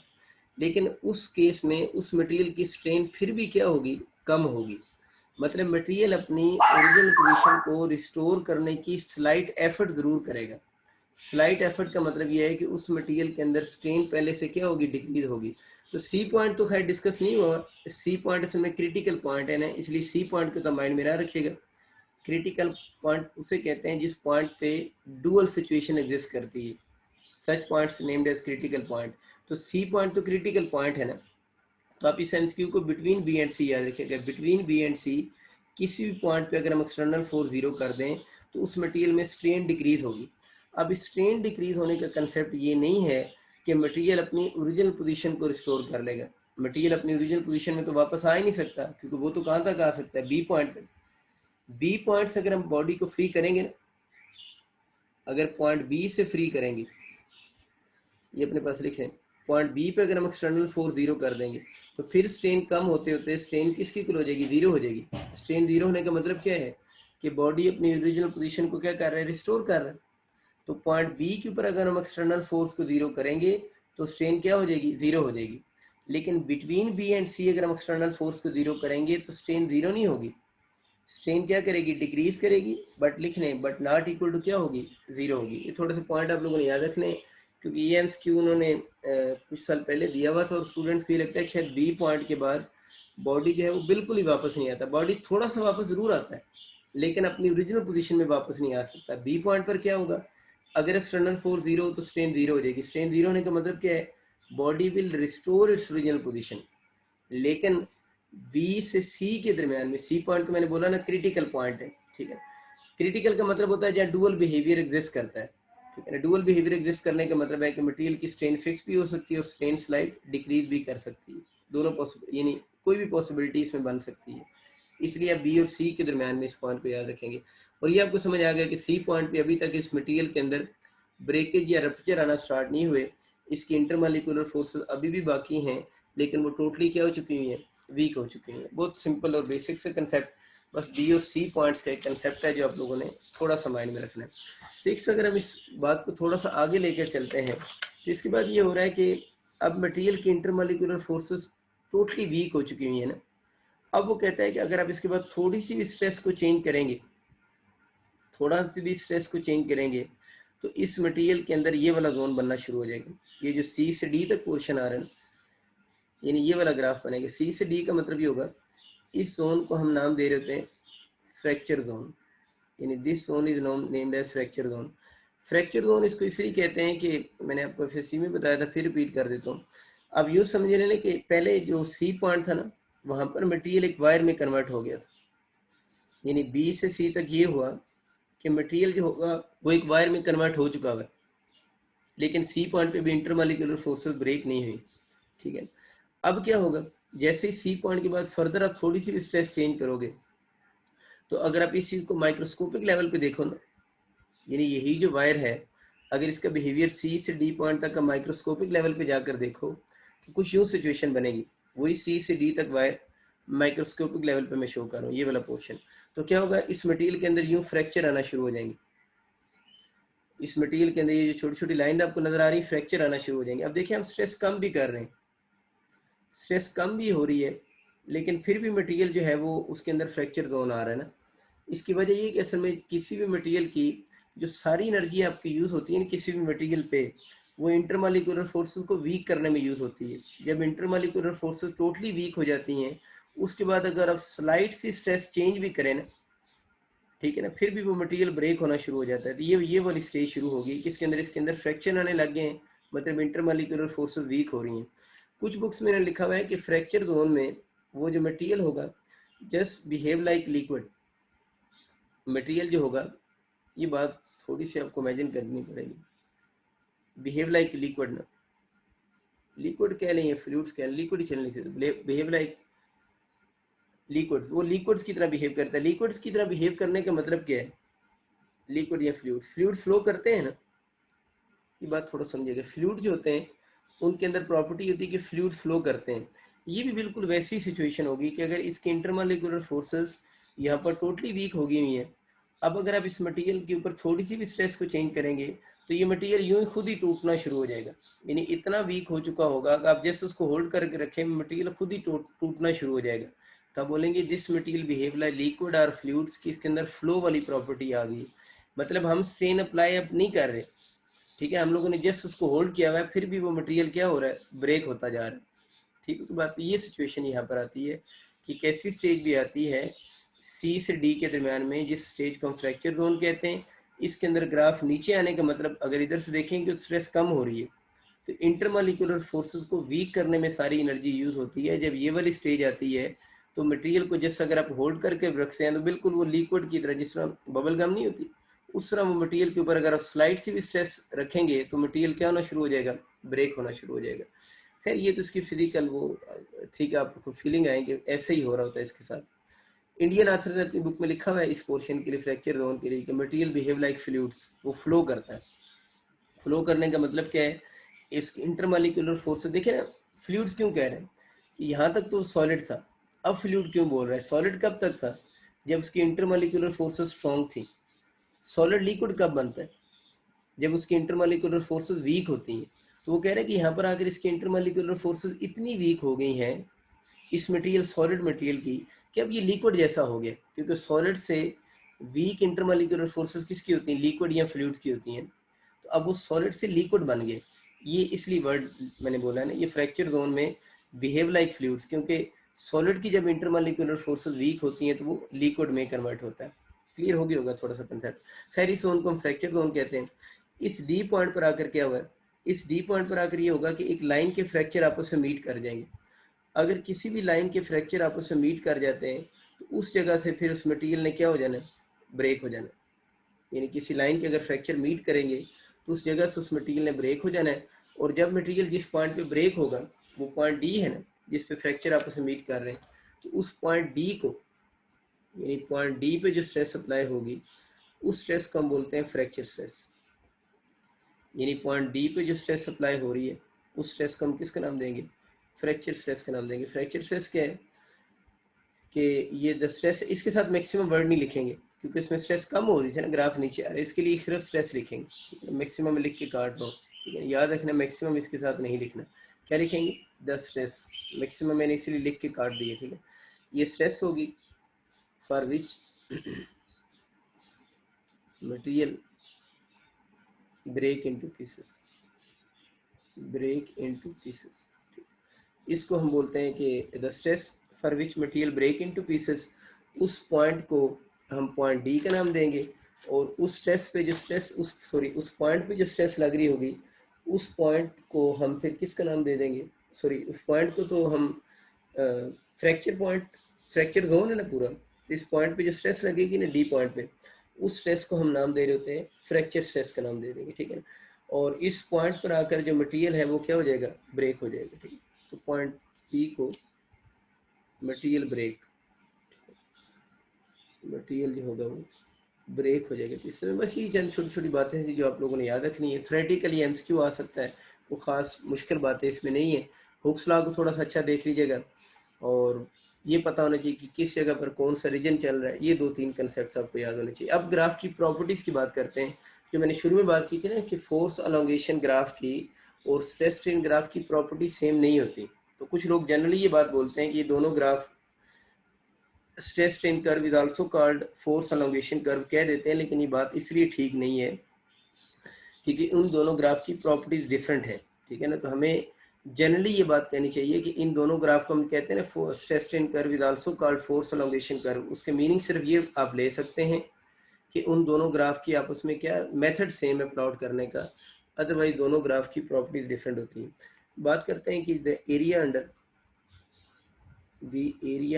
लेकिन उस केस में उस मटेरियल की स्ट्रेन फिर भी क्या होगी, कम होगी। मतलब मटेरियल अपनी ओरिजिनल पोजीशन को रिस्टोर करने की स्लाइट एफर्ट जरूर करेगा। स्लाइट एफर्ट का मतलब यह है कि उस मटेरियल के अंदर स्ट्रेन पहले से क्या होगी, डिक्रीज होगी। तो सी पॉइंट तो खैर डिस्कस नहीं हुआ, सी पॉइंट असल में क्रिटिकल पॉइंट है ना, इसलिए सी पॉइंट को तो माइंड में ना रखिएगा। क्रिटिकल पॉइंट उसे कहते हैं जिस पॉइंट पे डुअल सिचुएशन एग्जिस्ट करती है, such points named as critical point. तो सी पॉइंट तो क्रिटिकल पॉइंट है ना, तो आप इस एमसीक्यू को बिटवीन बी एंड सी याद रखिएगा, बिटवीन बी एंड सी किसी भी पॉइंट पे अगर हम एक्सटर्नल फोर्स जीरो कर दें तो उस मटेरियल में स्ट्रेन डिक्रीज होगी। अब स्ट्रेन डिक्रीज होने का कंसेप्ट ये नहीं है कि मटेरियल अपनी ओरिजिनल पोजीशन को रिस्टोर कर लेगा, मटेरियल अपनी ओरिजिनल पोजीशन में तो वापस आ ही नहीं सकता, क्योंकि वो तो कहाँ तक आ सकता है, बी पॉइंट तक। बी पॉइंट से अगर हम बॉडी को फ्री करेंगे ना, अगर पॉइंट बी से फ्री करेंगे, ये अपने पास लिख लें, पॉइंट बी पे अगर हम एक्सटर्नल फोर्स जीरो कर देंगे तो फिर स्ट्रेन कम होते होते स्ट्रेन किसकी हो जाएगी, जीरो हो जाएगी। स्ट्रेन जीरो होने का मतलब क्या है कि बॉडी अपनी ओरिजिनल पोजीशन को क्या कर रहा है, रिस्टोर कर रहा है। तो पॉइंट बी के ऊपर अगर हम एक्सटर्नल फोर्स को जीरो करेंगे तो स्ट्रेन क्या हो जाएगी, जीरो हो जाएगी। लेकिन बिटवीन बी एंड सी अगर हम एक्सटर्नल फोर्स को जीरो करेंगे तो स्ट्रेन जीरो नहीं होगी, स्ट्रेन क्या करेगी, डिक्रीज करेगी, बट लिख लें बट नॉट इक्वल टू क्या होगी, जीरो होगी। ये थोड़े से पॉइंट आप लोगों ने याद रखने, क्योंकि ये एमसीक्यू उन्होंने कुछ साल पहले दिया हुआ था और स्टूडेंट्स को ये लगता है कि शायद बी पॉइंट के बाद बॉडी जो है वो बिल्कुल ही वापस नहीं आता, बॉडी थोड़ा सा वापस जरूर आता है लेकिन अपनी ओरिजिनल पोजीशन में वापस नहीं आ सकता। बी पॉइंट पर क्या होगा, अगर एक्सटर्नल फोर्स जीरो हो तो स्ट्रेन जीरो हो जाएगी। स्ट्रेन जीरो होने का मतलब क्या है, body will restore its original position. लेकिन बी से सी के दरमियान में, सी पॉइंट को मैंने बोला ना क्रिटिकल पॉइंट है, ठीक है। क्रिटिकल का मतलब होता है जहाँ डुअल बिहेवियर एग्जिस्ट करता है, ठीक है ना। डुअल बिहेवियर एग्जिस्ट करने का मतलब है कि मटेरियल की स्ट्रेन फिक्स भी हो सकती है और स्ट्रेन स्लाइड डिक्रीज भी कर सकती है, दोनों पॉसिबल, यानी कोई भी पॉसिबिलिटी इसमें बन सकती है। इसलिए आप बी और सी के दरमियान में इस पॉइंट को याद रखेंगे। और ये आपको समझ आ गया कि सी पॉइंट पे अभी तक इस मटेरियल के अंदर ब्रेकेज या रप्चर आना स्टार्ट नहीं हुए, इसकी इंटरमॉलिक्यूलर फोर्सेस अभी भी बाकी हैं, लेकिन वो टोटली क्या हो चुकी हुई हैं, वीक हो चुकी हैं। बहुत सिंपल और बेसिक से कंसेप्ट, बस बी और सी पॉइंट्स का एक कंसेप्ट है जो आप लोगों ने थोड़ा सा माइंड में रखना है। सिक्स, अगर हम इस बात को थोड़ा सा आगे लेकर चलते हैं तो इसके बाद ये हो रहा है कि अब मटेरियल की इंटरमॉलिक्यूलर फोर्सेस टोटली वीक हो चुकी हुई है ना। अब वो कहता है कि अगर आप इसके बाद थोड़ी सी भी स्ट्रेस को चेंज करेंगे, थोड़ा सी भी स्ट्रेस को चेंज करेंगे, तो इस मटेरियल के अंदर ये वाला जोन बनना शुरू हो जाएगा। ये जो सी से डी तक पोर्शन आ रहा है ना, यानी ये वाला ग्राफ बनेगा। सी से डी का मतलब ये होगा, इस जोन को हम नाम दे रहे होते हैं फ्रैक्चर जोन, यानी this zone is named as fracture zone. Fracture zone इसको इसलिए कहते हैं कि मैंने आपको एफएससी में बताया था, फिर रिपीट कर देता हूँ। अब यूँ समझ लेना कि पहले जो सी पॉइंट था ना, वहाँ पर मटेरियल एक वायर में कन्वर्ट हो गया था, यानी बी से सी तक ये हुआ कि मटेरियल जो होगा वो एक वायर में कन्वर्ट हो चुका है, लेकिन सी पॉइंट पे भी इंटरमॉलिक्यूलर फोर्सेस ब्रेक नहीं हुई। ठीक है, अब क्या होगा, जैसे ही सी पॉइंट के बाद फर्दर आप थोड़ी सी भी स्ट्रेस चेंज करोगे, तो अगर आप इस चीज़ को माइक्रोस्कोपिक लेवल पे देखो ना, यानी यही जो वायर है, अगर इसका बिहेवियर सी से डी पॉइंट तक का माइक्रोस्कोपिक लेवल पे जाकर देखो तो कुछ यूँ सिचुएशन बनेगी। वही सी से डी तक वायर माइक्रोस्कोपिक लेवल पे मैं शो कर रहा हूँ, ये वाला पोर्शन। तो क्या होगा, इस मटेरियल के अंदर यूँ फ्रैक्चर आना शुरू हो जाएंगे। इस मटेरियल के अंदर ये जो छोटी छोटी लाइन आपको नजर आ रही है, फ्रैक्चर आना शुरू हो जाएंगे। अब देखिए हम स्ट्रेस कम भी कर रहे हैं, स्ट्रेस कम भी हो रही है, लेकिन फिर भी मटेरियल जो है वो उसके अंदर फ्रैक्चर जोन आ रहा है ना। इसकी वजह ये कि असल में किसी भी मटेरियल की जो सारी एनर्जी आपकी यूज़ होती है ना किसी भी मटेरियल पे, वो इंटरमॉलिक्यूलर फोर्सेस को वीक करने में यूज़ होती है। जब इंटरमॉलिक्यूलर फोर्सेस टोटली वीक हो जाती हैं, उसके बाद अगर आप स्लाइट सी स्ट्रेस चेंज भी करें ना, ठीक है ना, फिर भी वो मटेरियल ब्रेक होना शुरू हो जाता है। तो ये वाली स्टेज शुरू होगी कि इसके अंदर फ्रैक्चर आने लग गए हैं, मतलब इंटरमॉलिक्यूलर फोर्सेस वीक हो रही हैं। कुछ बुक्स में लिखा हुआ है कि फ्रैक्चर जोन में वो जो मटेरियल होगा just behave like liquid. Material जो होगा, ये बात थोड़ी सी आपको इमेजिन करनी पड़ेगी, बिहेव लाइक लिक्विड ना, लिक्विड कह लें या फ्लूइड्स कह लें, लिक्विड ही चलने से, बिहेव लाइक लिक्विड्स, वो लिक्विड्स की तरह बिहेव करता है। लिक्विड्स की तरह बिहेव करने का मतलब क्या है, लिक्विड या फ्लूइड्स, फ्लूइड्स फ्लो करते हैं ना, ये बात थोड़ा समझिएगा। फ्लूइड जो होते हैं उनके अंदर प्रॉपर्टी होती है कि फ्लूइड्स फ्लो करते हैं। ये भी बिल्कुल वैसी सिचुएशन होगी कि अगर इसके इंटरमॉलिक्यूलर फोर्सेस यहाँ पर टोटली वीक हो गई हुई हैं, अब अगर आप इस मटेरियल के ऊपर थोड़ी सी भी स्ट्रेस को चेंज करेंगे तो ये मटेरियल यूं ही खुद ही टूटना शुरू हो जाएगा। यानी इतना वीक हो चुका होगा कि आप जैसे उसको होल्ड करके रखें, मटेरियल खुद ही टूटना शुरू हो जाएगा। तो आप बोलेंगे this material behave like liquid और फ्लूइड्स की इसके अंदर फ्लो वाली प्रॉपर्टी आ गई। मतलब हम स्ट्रेन अप्लाई अब नहीं कर रहे, ठीक है, हम लोगों ने जस्ट उसको होल्ड किया हुआ है, फिर भी वो मटेरियल क्या हो रहा है, ब्रेक होता जा रहा है। ठीक है, तो बात ये सिचुएशन यहाँ पर आती है कि कैसी स्टेज भी आती है सी से डी के दरमियान में, जिस स्टेज को हम फ्रैक्चर जोन कहते हैं। इसके अंदर ग्राफ नीचे आने का मतलब, अगर इधर से देखेंगे तो स्ट्रेस कम हो रही है, तो इंटरमॉलिक्यूलर फोर्सेस को वीक करने में सारी एनर्जी यूज होती है। जब ये वाली स्टेज आती है तो मटेरियल को जैसे अगर आप होल्ड करके रखते हैं तो बिल्कुल वो लिक्विड की तरह, जिस तरह बबल गम नहीं होती उस तरह वो मटेरियल के ऊपर अगर आप स्लाइड से भी स्ट्रेस रखेंगे तो मटेरियल क्या होना शुरू हो जाएगा, ब्रेक होना शुरू हो जाएगा। खैर ये तो इसकी फिजिकल वो ठीक है, आपको फीलिंग आएंगे, ऐसे ही हो रहा होता है इसके साथ। इंडियन ऑथर ने अपनी बुक में लिखा हुआ है इस पोर्शन के लिए, फ्रैक्चर जोन के लिए, कि मटेरियल बिहेव लाइक फ्लूइड्स, वो फ्लो करता है। फ्लो करने का मतलब क्या है, इस इंटरमॉलिक्यूलर फोर्स देखे ना, फ्लूइड्स क्यों कह रहे हैं, यहाँ तक तो सॉलिड था, अब फ्लूइड क्यों बोल रहा है। सॉलिड कब तक था, जब उसकी इंटरमॉलिक्यूलर फोर्सेस स्ट्रॉन्ग थी। सॉलिड लिक्विड कब बनता है, जब उसकी इंटरमॉलिक्यूलर फोर्सेस वीक होती हैं। तो वो कह रहे हैं कि यहाँ पर आकर इसकी इंटरमॉलिक्यूलर फोर्सेस इतनी वीक हो गई हैं इस मटेरियल, सॉलिड मटेरियल की, कि अब ये लिक्विड जैसा हो गया। क्योंकि सॉलिड से वीक इंटरमॉलिक्यूलर फोर्सेस किसकी होती हैं, लिक्विड या फ्लूइड्स की होती हैं। तो अब वो सॉलिड से लिक्विड बन गए। ये इसलिए वर्ड मैंने बोला है ना, ये फ्रैक्चर जोन में बिहेव लाइक फ्लूइड्स, क्योंकि सॉलिड की जब इंटरमॉलिक्यूलर फोर्सेस वीक होती हैं तो वो लिक्विड में कन्वर्ट होता है। क्लियर हो गया होगा थोड़ा सा कंसेप्ट। खैर इस जोन को हम फ्रैक्चर जोन कहते हैं। इस डी पॉइंट पर आकर क्या हुआ है, इस डी पॉइंट पर आकर ये होगा कि एक लाइन के फ्रैक्चर आपस में मीट कर जाएंगे। अगर किसी भी लाइन के फ्रैक्चर आपस में मीट कर जाते हैं तो उस जगह से फिर उस मटेरियल ने क्या हो जाना है, ब्रेक हो जाना है। यानी किसी लाइन के अगर फ्रैक्चर मीट करेंगे तो उस जगह से उस मटेरियल ने ब्रेक हो जाना है, और जब मटेरियल जिस पॉइंट पे ब्रेक होगा वो पॉइंट डी है ना, जिस पे फ्रैक्चर आपस में मीट कर रहे हैं, तो उस पॉइंट डी को, यानी पॉइंट डी पे जो स्ट्रेस अप्लाई होगी उस स्ट्रेस को हम बोलते हैं फ्रैक्चर स्ट्रेस। यानी पॉइंट डी पे जो स्ट्रेस अप्लाई हो रही है उस स्ट्रेस को हम किसका नाम देंगे? फ्रैक्चर स्ट्रेस का नाम देंगे। फ्रैक्चर स्ट्रेस क्या है कि ये द स्ट्रेस, इसके साथ मैक्सिमम वर्ड नहीं लिखेंगे क्योंकि इसमें स्ट्रेस कम हो रही थी ना, ग्राफ नीचे आ रहा है, इसके लिए सिर्फ स्ट्रेस लिखेंगे। मैक्सिमम लिख के काट लो, ठीक है, याद रखना मैक्सिमम इसके साथ नहीं लिखना। क्या लिखेंगे? The stress. मैक्सिमम मैंने इसलिए लिख के काट दिए, ठीक है। ये स्ट्रेस होगी for which material break into pieces, break into pieces. इसको हम बोलते हैं कि the stress for which material break into pieces, उस पॉइंट को हम पॉइंट डी का नाम देंगे, और उस स्ट्रेस पे जो स्ट्रेस उस पॉइंट पे जो स्ट्रेस लग रही होगी उस पॉइंट को हम फिर किसका नाम दे देंगे? उस पॉइंट को तो हम फ्रैक्चर पॉइंट, फ्रैक्चर जोन है ना पूरा, तो इस पॉइंट पे जो स्ट्रेस लगेगी ना डी पॉइंट पे, उस स्ट्रेस को हम नाम दे रहे होते हैं फ्रैक्चर स्ट्रेस का नाम दे देंगे, ठीक है ना। और इस पॉइंट पर आकर जो मटेरियल है वो क्या हो जाएगा? ब्रेक हो जाएगा, ठीक है। तो पॉइंट पी को मटेरियल ब्रेक, मटेरियल जो होगा वो ब्रेक हो जाएगा। इसमें बस ये चंद छोटी छोटी बातें हैं जो आप लोगों ने याद रखनी है। थ्योरेटिकली एमसीक्यू आ सकता है, वो खास मुश्किल बातें इसमें नहीं है। हुक्स लॉ को थोड़ा सा अच्छा देख लीजिएगा, और ये पता होना चाहिए कि किस जगह पर कौन सा रीजन चल रहा है। ये 2-3 कंसेप्ट आपको याद होने चाहिए। अब ग्राफ की प्रॉपर्टीज की बात करते हैं। जो मैंने शुरू में बात की थी ना कि फोर्स अलोंगेशन ग्राफ की और स्ट्रेस स्ट्रेन ग्राफ की प्रॉपर्टी सेम नहीं होती, तो कुछ लोग जनरली ये बात बोलते हैं कि ये दोनों graph stress strain curve is also called force elongation curve कह देते हैं, लेकिन ये बात इसलिए ठीक नहीं है क्योंकि उन दोनों ग्राफ की प्रॉपर्टीज डिफरेंट है, ठीक है ना। तो हमें जनरली ये बात कहनी चाहिए कि इन दोनों ग्राफ को हम कहते हैं ना stress strain curve is also called force elongation curve. उसके मीनिंग सिर्फ ये आप ले सकते हैं कि उन दोनों ग्राफ की आपस में क्या मेथड सेम है प्लॉट करने का, अदरवाइज दोनों ग्राफ की प्रॉपर्टीज डिफरेंट होती हैं। बात करते हैं कि the area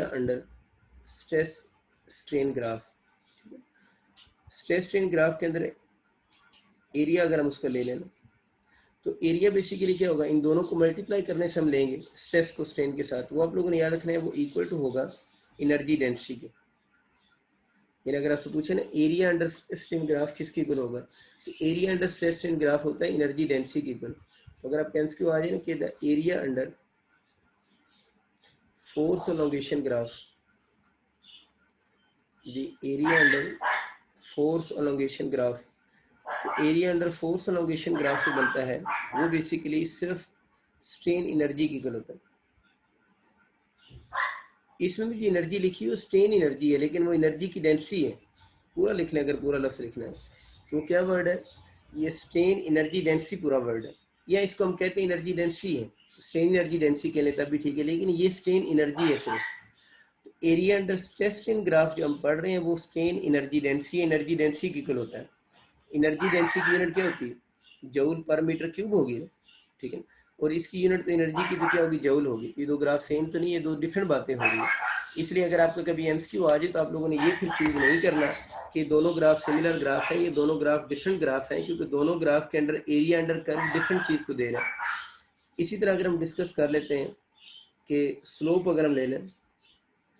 under stress strain graph. Stress strain graph के अंदर एरिया अगर हम उसका ले लें तो एरिया बेसिकली क्या होगा? इन दोनों को मल्टीप्लाई करने से हम लेंगे स्ट्रेस को स्ट्रेन के साथ, वो आप लोगों ने याद रखना है, वो इक्वल टू होगा एनर्जी डेंसिटी के। यानी अगर आपसे पूछे ना एरिया अंडर स्ट्रेन ग्राफ किसके इक्वल होगा, तो area under stress strain graph होता है एनर्जी डेंसिटी के इक्वल। तो अगर आप एमसीक्यू आ जाए ना कि the area under force elongation graph, the area under force elongation graph, तो area under force elongation graph जो बनता है वो बेसिकली सिर्फ स्ट्रेन एनर्जी की इक्वल होता है। इसमें भी जो एनर्जी लिखी है वो स्ट्रेन एनर्जी है, लेकिन वो एनर्जी की डेंसिटी है। पूरा लिख लें, अगर पूरा लफ्ज लिखना है तो क्या वर्ड है? ये स्ट्रेन एनर्जी डेंसिटी पूरा वर्ड है, या इसको हम कहते हैं एनर्जी डेंसिटी है। स्ट्रेन एनर्जी डेंसिटी कह लेता भी ठीक है, लेकिन ये स्ट्रेन एनर्जी है सिर्फ। Area under stress strain graph जो हम पढ़ रहे हैं वो strain energy density, energy density की इक्वल होता है। एनर्जी डेंसिटी की यूनिट क्या होती है? जूल पर मीटर क्यूब होगी, ठीक है। और इसकी यूनिट तो एनर्जी की तो क्या होगी? जूल होगी। ये दो ग्राफ सेम तो नहीं है, दो डिफरेंट बातें होगी। इसलिए अगर आपका कभी एमसीक्यू आ जाए तो आप लोगों ने ये फिर चूज नहीं करना कि दोनों ग्राफ सिमिलर ग्राफ है, ये दोनों ग्राफ डिफरेंट ग्राफ हैं, क्योंकि दोनों ग्राफ के under area under curve different चीज को दे रहा है। इसी तरह अगर हम डिस्कस कर लेते हैं कि स्लोप अगर हम ले लें,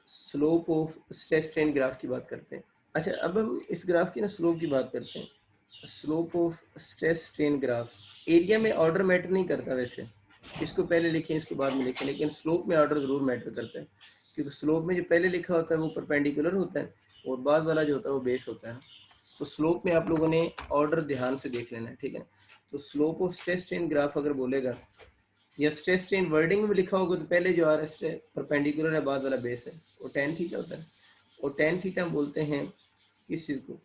slope of stress strain graph की बात करते हैं। अच्छा, अब हम इस ग्राफ की ना स्लोप की बात करते हैं। Slope of stress strain graph, area में ऑर्डर मैटर नहीं करता वैसे, इसको पहले लिखें इसको बाद में लिखें, लेकिन स्लोप में ऑर्डर जरूर मैटर करता है, क्योंकि स्लोप में जो पहले लिखा होता है वो परपेंडिकुलर होता है और बाद वाला जो होता है वो बेस होता है। तो स्लोप में आप लोगों ने ऑर्डर ध्यान से देख लेना है, ठीक है। तो slope of stress strain graph अगर बोलेगा या स्ट्रेस स्ट्रेन वर्डिंग में लिखा होगा तो पहले जो आ रहा है परपेंडिकुलर है, बाद वाला बेस है, वो टेन थीटा होता है। और टेन थीटा हम बोलते हैं किस चीज़ को?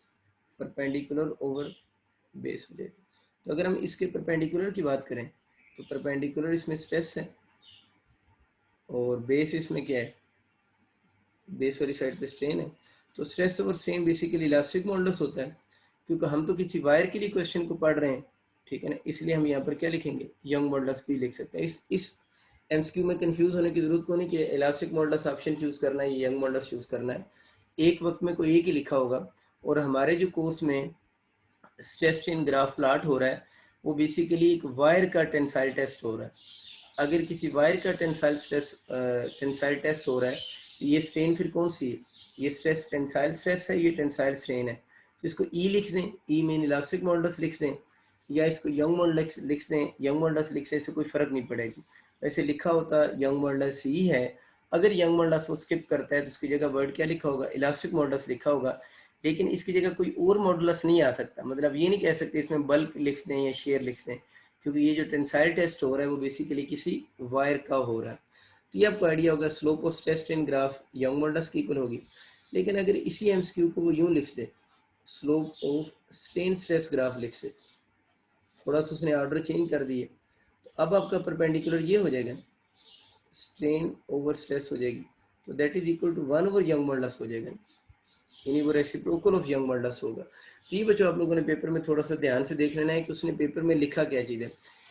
परपेंडिकुलर ओवर बेस हो जाएगा। तो अगर हम इसके परपेंडिकुलर की बात करें तो परपेंडिकुलर इसमें स्ट्रेस है और बेस इसमें क्या है? बेस वाली साइड पे स्ट्रेन है। तो stress over strain basically elastic modulus होता है, क्योंकि हम तो किसी वायर के लिए क्वेश्चन को पढ़ रहे हैं, ठीक है ना, इसलिए हम यहाँ पर क्या लिखेंगे? यंग मॉडुलस भी लिख सकते हैं। इस एमसीक्यू में कंफ्यूज होने की जरूरत को नहीं कि इलास्टिक मॉडुलस ऑप्शन चूज करना है या यंग मॉडुलस चूज करना है। एक वक्त में कोई एक ही लिखा होगा। और हमारे जो कोर्स में स्ट्रेस स्ट्रेन ग्राफ प्लॉट हो रहा है वो बेसिकली एक वायर का टेंसाइल टेस्ट हो रहा है। अगर किसी वायर का टेंसाइल टेस्ट हो रहा है तो ये स्ट्रेन फिर कौन सी है? ये स्ट्रेस टेंसाइल स्ट्रेस है, ये टेंसाइल स्ट्रेन है। तो इसको ई लिख दें, ई मीन इलास्टिक मॉडुलस लिख दें, या इसको यंग मॉडुलस लिख दें, यंग मॉडुलस लिख दें, इससे कोई फ़र्क नहीं पड़ेगी। वैसे लिखा होता यंग मॉडुलस ही है। अगर यंग मॉडुलस वो स्किप करता है तो उसकी जगह वर्ड क्या लिखा होगा? इलास्टिक मॉडुलस लिखा होगा। लेकिन इसकी जगह कोई और मॉडुलस नहीं आ सकता। मतलब ये नहीं कह सकते इसमें बल्क लिख दें या शेयर लिख दें, क्योंकि ये जो टेंसाइल टेस्ट हो रहा है वो बेसिकली किसी वायर का हो रहा है। तो ये आपको आइडिया होगा slope of stress strain graph Young modulus की इक्वल होगी। लेकिन अगर इसी एमसीक्यू को वो यूं लिख दे, slope of strain stress graph लिख से, थोड़ा सा उसने ऑर्डर चेंज कर दिए, अब आपका परपेंडिकुलर ये हो जाएगा, स्ट्रेन ओवर स्ट्रेस हो जाएगी, तो that is equal to 1 over Young modulus हो जाएगा, यानी वो रेसिप्रोकल ऑफ यंग मॉडुलस होगा। तो ये बच्चों आप लोगों ने पेपर में थोड़ा सा ध्यान से देख लेना है कि उसने पेपर में लिखा क्या चीज़ है।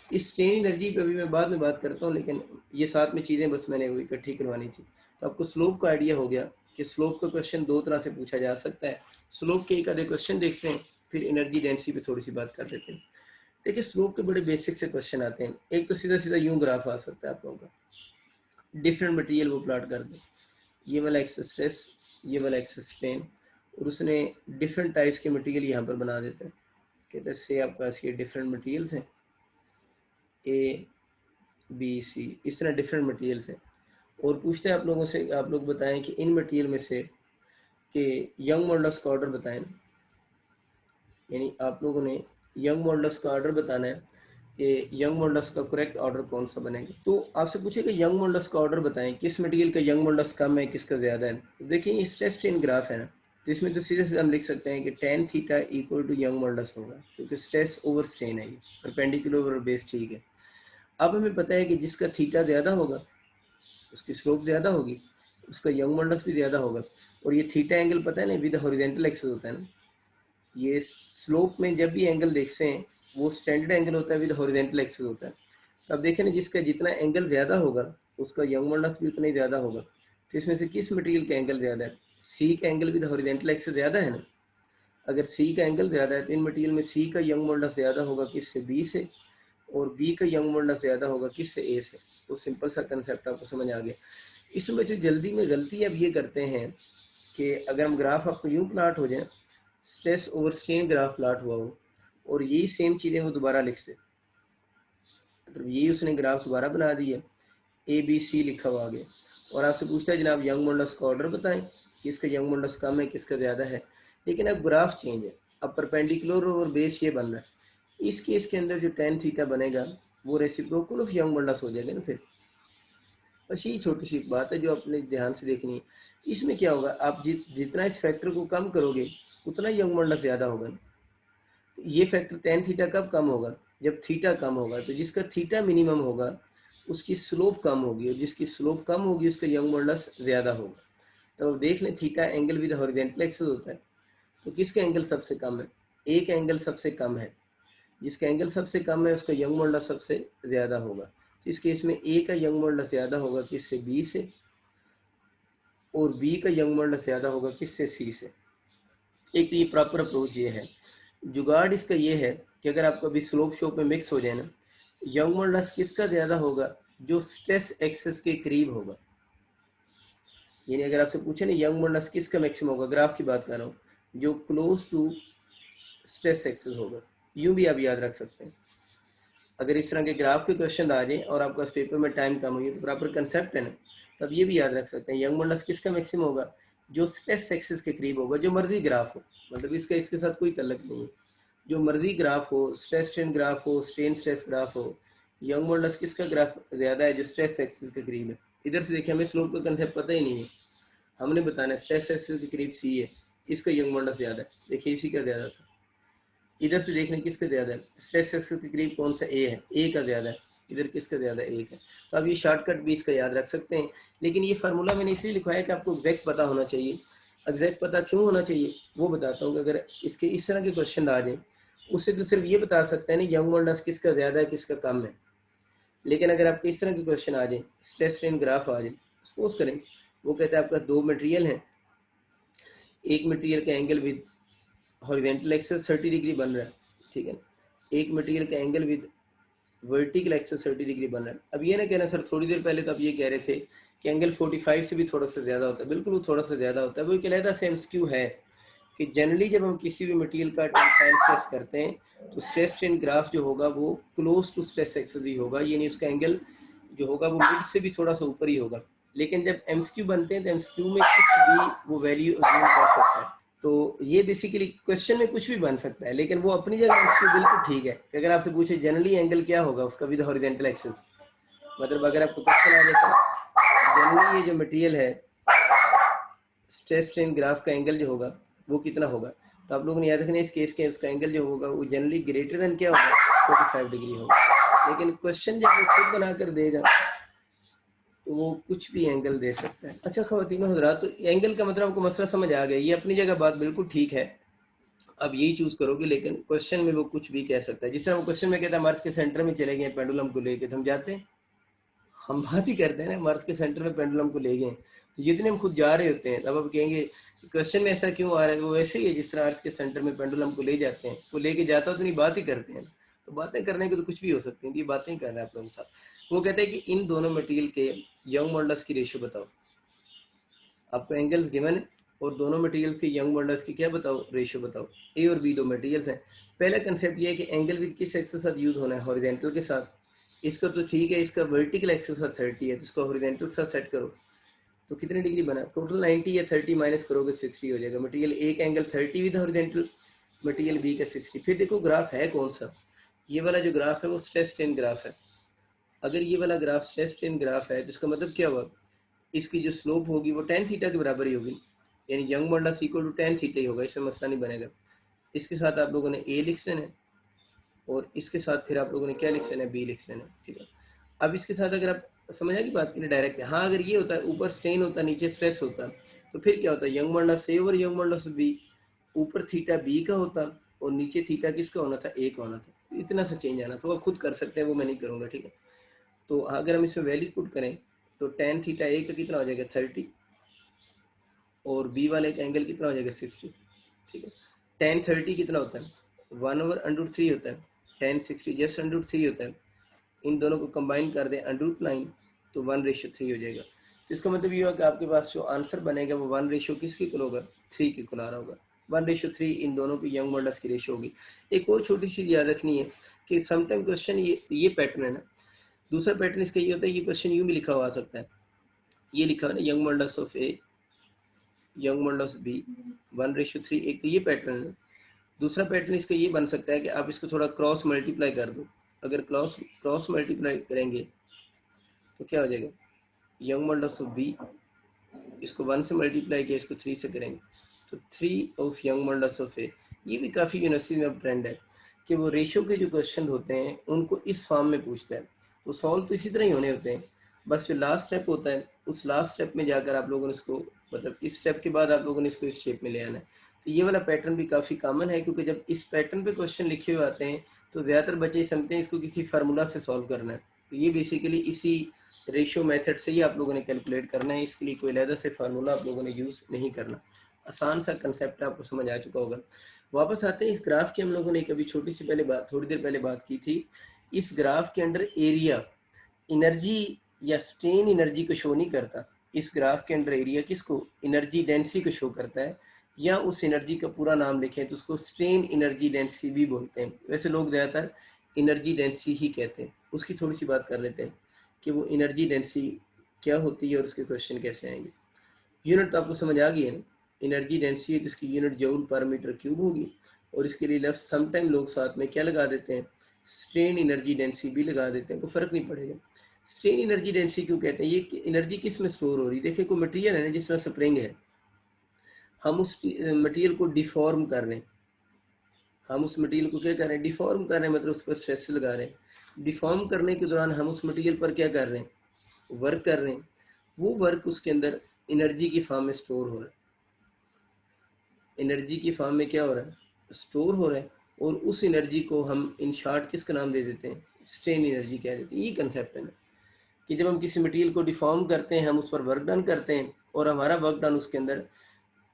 इस स्ट्रेन एनर्जी पे अभी मैं बाद में बात करता हूँ, लेकिन ये साथ में चीज़ें बस मैंने वो इकट्ठी करवानी थी। तो आपको स्लोप का आइडिया हो गया कि स्लोप का क्वेश्चन दो तरह से पूछा जा सकता है। स्लोप के एक आधे क्वेश्चन देखते हैं, फिर एनर्जी डेंसिटी पे थोड़ी सी बात कर देते हैं। देखिए स्लोप के बड़े बेसिक से क्वेश्चन आते हैं। एक तो सीधा सीधा यूं ग्राफ आ सकता है आप लोगों का, डिफरेंट मटेरियल वो प्लॉट कर दे, ये वाला एक्सेस स्ट्रेस, ये वाला एक्सेस स्ट्रेन, और उसने डिफरेंट टाइप्स के मटेरियल यहाँ पर बना देता है। कहते हैं से आपके पास ये डिफरेंट मटेरियल्स हैं, ए बी सी, इस तरह डिफरेंट मटेरियल्स हैं, और पूछते हैं आप लोगों से, आप लोग बताएं कि इन मटेरियल में से कि यंग मॉडुलस का ऑर्डर बताएं। यानी आप लोगों ने यंग मॉडुलस का ऑर्डर बताना है कि यंग मॉडुलस का करेक्ट ऑर्डर कौन सा बनेगा। तो आपसे पूछे कि यंग मॉडुलस का ऑर्डर बताएं, किस मटेरियल का यंग मॉडुलस कम है, किसका ज़्यादा है। तो देखिए ये स्ट्रेस स्ट्रेन ग्राफ है ना, तो इसमें तो सीधे सीधे हम लिख सकते हैं कि tan theta equal to Young modulus होगा, क्योंकि स्ट्रेस ओवर स्ट्रेन है, ये परपेंडिकुलर ओवर बेस, ठीक है। अब हमें पता है कि जिसका थीटा ज़्यादा होगा उसकी स्लोप ज़्यादा होगी, उसका यंग मॉडुलस भी ज़्यादा होगा। और ये थीटा एंगल पता है ना विद हॉरिजॉन्टल एक्सिस होता है ना, ये स्लोप में जब भी एंगल देखते हैं वो स्टैंडर्ड एंगल होता है विद हॉरिजॉन्टल एक्सिस होता है। तो अब देखें ना, जिसका जितना एंगल ज़्यादा होगा उसका यंग मॉडुलस भी उतना ही ज़्यादा होगा। तो इसमें से किस मटेरियल का एंगल ज़्यादा है? सी का एंगल विद हॉरिजॉन्टल एक्सिस ज़्यादा है ना। अगर सी का एंगल ज़्यादा है तो इन मटेरियल में सी का यंग मॉडुलस ज़्यादा होगा किससे? बी से, और बी का यंग मॉडुलस ज़्यादा होगा किससे? ए से। तो सिंपल सा कंसेप्ट आपको समझ आ गया। इसमें जो जल्दी में गलती अब ये करते हैं कि अगर हम ग्राफ आपको यूँ प्लाट हो जाए, stress over strain graph plot हुआ हो, और यही सेम चीज़ें वो दोबारा लिख से, मतलब यही उसने ग्राफ दोबारा बना दी है, ए बी सी लिखा हुआ आगे, और आपसे पूछता है जनाब यंग मॉडुलस का ऑर्डर बताएं, किसका यंग मॉडुलस कम है, किसका ज़्यादा है। लेकिन अब ग्राफ चेंज है, अब परपेंडिकुलर और बेस ये बन रहा है। इस केस के अंदर जो tan थीटा बनेगा वो रेसिप्रोकल ऑफ यंग मॉडुलस हो जाएगा ना फिर। बस यही छोटी सी बात है जो अपने ध्यान से देखनी है। इसमें क्या होगा, आप जितना इस फैक्टर को कम करोगे उतना यंग मॉडुलस ज़्यादा होगा। ये फैक्टर tan थीटा कब कम होगा? जब थीटा कम होगा। तो जिसका थीटा मिनिमम होगा उसकी स्लोप कम होगी, और जिसकी स्लोप कम होगी उसका यंग मॉडुलस ज़्यादा होगा। तो अब देख लें, theta angle with horizontal axis होता है, तो किसका एंगल सबसे कम है? ए का एंगल सबसे कम है। जिसका एंगल सबसे कम है उसका यंग मॉडुलस सबसे ज़्यादा होगा। तो इस केस में ए का यंग मॉडुलस ज़्यादा होगा किससे? बी से, और बी का यंग मॉडुलस ज़्यादा होगा किससे? सी से। एक तो ये प्रॉपर अप्रोच ये है। जुगाड़ इसका ये है कि अगर आपको अभी स्लोप शोप में मिक्स हो जाए ना, यंग मॉडुलस किसका ज़्यादा होगा? जो स्ट्रेस एक्सिस के करीब होगा। यानी अगर आपसे पूछे ना यंग मॉडुलस किसका मैक्सिमम होगा, ग्राफ की बात कर रहा हूँ, जो क्लोज टू स्ट्रेस एक्सिस होगा। यूं भी आप याद रख सकते हैं। अगर इस तरह के ग्राफ के क्वेश्चन आ जाए और आपका पेपर में टाइम कम हो, तो प्रॉपर कंसेप्ट है ना, तो अब ये भी याद रख सकते हैं यंग मॉडुलस किसका मैक्सिमम होगा? जो स्ट्रेस एक्सिस के करीब होगा, जो मर्जी ग्राफ हो, मतलब इसका इसके साथ कोई तल्लक नहीं है। जो मर्जी ग्राफ हो, स्ट्रेस स्ट्रेन ग्राफ हो, स्ट्रेन स्ट्रेस ग्राफ हो, यंग मॉडुलस किसका ग्राफ ज़्यादा है? जो स्ट्रेस एक्सिस के करीब है। इधर से देखिए हमें स्लोप का कंसेप्ट पता ही नहीं है, हमने बताना है स्ट्रेस एक्सिस के करीब सी है, इसका यंग मॉडुलस ज़्यादा है। देखिए इसी का ज़्यादा था। इधर से देखने किसका ज़्यादा है? स्ट्रेस एक्सिस के करीब कौन सा? ए है, ए का ज़्यादा है। इधर किसका ज़्यादा? ए का। तो आप ये शॉर्टकट भी इसका याद रख सकते हैं। लेकिन ये फार्मूला मैंने इसलिए लिखवाया कि आपको एग्जैक्ट पता होना चाहिए। एग्जैक्ट पता क्यों होना चाहिए वो बताता हूँ कि अगर इसके इस तरह के क्वेश्चन आ जाए, उससे तो सिर्फ ये बता सकते हैं ना यंग मॉडुलस किसका ज़्यादा है किसका कम है। लेकिन अगर आपके इस तरह के क्वेश्चन आ जाए, स्ट्रेस स्ट्रेन ग्राफ आ जाए, सपोज करें वो कहता है आपका दो मटेरियल है, एक मटेरियल का angle with horizontal axis 30 degree बन रहा है, ठीक है। एक मटेरियल का angle with vertical axis 30 degree बन रहा है। अब ये ना कहना सर थोड़ी देर पहले तो आप ये कह रहे थे कि एंगल 45 से भी थोड़ा सा ज़्यादा होता है। बिल्कुल वो थोड़ा सा ज़्यादा होता है। वो एक अलहदा से एमसीक्यू है कि जनरली जब हम किसी भी मटेरियल का टेंसाइल स्ट्रेस करते हैं तो स्ट्रेस स्ट्रेन ग्राफ जो होगा वो क्लोज टू स्ट्रेस एक्सिस ही होगा, यानी उसका एंगल जो होगा वो मिड से भी थोड़ा सा ऊपर ही होगा। लेकिन जब एमसीक्यू बनते हैं तो एमसीक्यू में कुछ भी वो वैल्यू अज्यूम कर सकता है। तो ये बेसिकली क्वेश्चन में कुछ भी बन सकता है, लेकिन वो अपनी जगह एमसीक्यू बिल्कुल ठीक है। अगर आपसे पूछे जनरली एंगल क्या होगा उसका विद हॉरिजॉन्टल एक्सिस, मतलब अगर आपको क्वेश्चन आ जाता है जनरली ये जो मटेरियल है स्ट्रेस स्ट्रेन ग्राफ का एंगल जो होगा वो कितना होगा, तो आप लोगों ने याद रखना इस केस के उसका एंगल जो होगा वो जनरली ग्रेटर देन क्या होगा 45 डिग्री होगा। लेकिन क्वेश्चन जब वो खुद बनाकर देगा तो वो कुछ भी एंगल दे सकता है। अच्छा ख़वातीन हज़रात, तो एंगल का मतलब आपको मसला समझ आ गया, ये अपनी जगह बात बिल्कुल ठीक है, अब यही चूज करोगे। लेकिन क्वेश्चन में वो कुछ भी कह सकता है। जिस तरह वो क्वेश्चन में कहता है मार्स के सेंटर में चले गए पेंडुलम को लेके, तो हम जाते हैं, हम बात ही करते हैं ना मार्स के सेंटर में पेंडुलम को ले गए, तो जितने हम खुद जा रहे होते हैं तब अब कहेंगे क्वेश्चन में ऐसा क्यों आ रहा है, वो वैसे ही है जिस तरह अर्थ के सेंटर में पेंडुलम को ले जाते हैं, वो लेके जाता हो तो नहीं बात ही करते हैं। तो बातें करने की तो कुछ भी हो सकती हैं, ये बातें ही कर रहे हैं आप लोगों के साथ। वो कहते हैं कि इन दोनों मटेरियल के यंग मॉडल्स की रेशियो बताओ। आपको एंगल्स गिवन है और दोनों मटेरियल्स के यंग मॉडल्स की क्या बताओ, रेशियो बताओ। ए और बी दो मटेरियल्स हैं। पहला कंसेप्ट ये है कि एंगल विद किस एक्सिस के साथ यूज होना है, हॉरिजॉन्टल के साथ। इसका तो ठीक है, इसका वर्टिकल एक्सिस का 30 है तो इसको हॉरिजॉन्टल के साथ सेट करो, तो कितनी डिग्री बना, टोटल 90 या 30 माइनस करोगे 60 हो जाएगा। मटेरियल ए का angle 30 with horizontal, material B का 60। फिर देखो ग्राफ है कौन सा, ये वाला जो ग्राफ है वो स्ट्रेस स्ट्रेन ग्राफ है। अगर ये वाला ग्राफ स्ट्रेस स्ट्रेन ग्राफ है तो इसका मतलब क्या हुआ, इसकी जो स्लोप होगी वो tan थीटा के बराबर ही होगी, यानी Young modulus equal to tan theta ही होगा, इसमें मसला नहीं बनेगा। इसके साथ आप लोगों ने ए लिख देना है और इसके साथ फिर आप लोगों ने क्या लिख देना है, बी लिख देना है, ठीक है। अब इसके साथ अगर आप समझ आ गई बात की डायरेक्ट है। हाँ अगर ये होता है ऊपर स्ट्रेन होता नीचे स्ट्रेस होता तो फिर क्या होता है, यंग मॉडुलस ए और यंग मॉडुलस बी, ऊपर थीटा बी का होता और नीचे थीटा किसका होना था, ए का होना था। इतना सा चेंज आना, तो आप खुद कर सकते हैं, वो मैं नहीं करूँगा, ठीक है। तो अगर हम इसमें वैल्यूज पुट करें तो tan थीटा ए का कितना हो जाएगा 30 और बी वाले का एंगल कितना हो जाएगा 60, ठीक है। tan 30 कितना होता है 1/√3 होता है, tan 60 जस्ट √3 होता है। इन दोनों को कंबाइन कर दें √9 तो 1:3 हो जाएगा। तो इसका मतलब ये होगा कि आपके पास जो आंसर बनेगा वो 1 रेशियो किसके इक्वल होगा, 3 के इक्वल आ रहा होगा। 1:3 इन दोनों की यंग मॉडल्स की रेशियो होगी। एक और छोटी सी याद रखनी है कि समटाइम क्वेश्चन ये पैटर्न है ना, दूसरा पैटर्न इसका ये होता है, ये क्वेश्चन यूं भी लिखा हुआ आ सकता है, ये लिखा है ना Young models of A Young models B 1:3, एक तो ये पैटर्न है। दूसरा पैटर्न इसका ये बन सकता है कि आप इसको थोड़ा क्रॉस मल्टीप्लाई कर दो। अगर क्रॉस क्रॉस मल्टीप्लाई करेंगे तो क्या हो जाएगा, यंग मॉडल्स ऑफ बी, इसको 1 से मल्टीप्लाई किया, इसको 3 से करेंगे तो 3 ऑफ यंग मॉडल्स ऑफ ए। ये भी काफ़ी यूनिवर्सिटी में अब ट्रेंड है कि वो रेशियो के जो क्वेश्चन होते हैं उनको इस फॉर्म में पूछता है, तो सॉल्व तो इसी तरह ही होने होते हैं। बस जो लास्ट स्टेप होता है उस लास्ट स्टेप में जाकर आप लोगों ने इसको, मतलब इस स्टेप के बाद आप लोगों ने इसको इस शेप में ले आना है। तो ये वाला पैटर्न भी काफ़ी कॉमन है, क्योंकि जब इस पैटर्न पे क्वेश्चन लिखे हुए आते हैं तो ज़्यादातर बच्चे समझते हैं इसको किसी फार्मूला से सॉल्व करना है। तो ये बेसिकली इसी रेशियो मेथड से ही आप लोगों ने कैलकुलेट करना है, इसके लिए कोई अलग से फार्मूला आप लोगों ने यूज़ नहीं करना। आसान सा कंसेप्ट आपको समझ आ चुका होगा। वापस आते हैं इस ग्राफ की, हम लोगों ने कभी छोटी सी पहले बात, थोड़ी देर पहले बात की थी। इस ग्राफ के अंडर एरिया एनर्जी या स्ट्रेन एनर्जी को शो नहीं करता, इस ग्राफ के अंडर एरिया किसको, एनर्जी डेंसिटी को शो करता है, या उस एनर्जी का पूरा नाम लिखें तो उसको स्ट्रेन एनर्जी डेंसिटी भी बोलते हैं। वैसे लोग ज़्यादातर एनर्जी डेंसिटी ही कहते हैं। उसकी थोड़ी सी बात कर लेते हैं कि वो एनर्जी डेंसिटी क्या होती है और उसके क्वेश्चन कैसे आएंगे। यूनिट तो आपको समझ आ गई है ना, एनर्जी डेंसिटी है जिसकी unit joule per metre cube होगी, और इसके लिए लफ्ज समटाइम लोग साथ में क्या लगा देते हैं, स्ट्रेन एनर्जी डेंसिटी भी लगा देते हैं, कोई फ़र्क नहीं पड़ेगा। स्ट्रेन एनर्जी डेंसिटी क्यों कहते हैं, ये एनर्जी किस में स्टोर हो रही है। देखिए कोई मटेरियल है ना, जिस तरह स्प्रिंग है, हम उस मटेरियल को डिफॉर्म कर रहे हैं, हम उस मटेरियल को क्या कर रहे हैं, डिफॉर्म कर रहे हैं, मतलब उस पर स्ट्रेस लगा रहे हैं। डिफॉर्म करने के दौरान हम उस मटेरियल पर क्या कर रहे हैं, वर्क कर रहे हैं। वो वर्क उसके अंदर एनर्जी की फॉर्म में स्टोर हो रहा है, एनर्जी की फॉर्म में क्या हो रहा है, स्टोर हो रहा है। और उस एनर्जी को हम इन शॉर्ट किसका नाम दे देते हैं, स्ट्रेन एनर्जी कह देते हैं। ये कंसेप्ट है ना कि जब हम किसी मटेरियल को डिफॉर्म करते हैं, हम उस पर वर्क डन करते हैं और हमारा वर्क डन उसके अंदर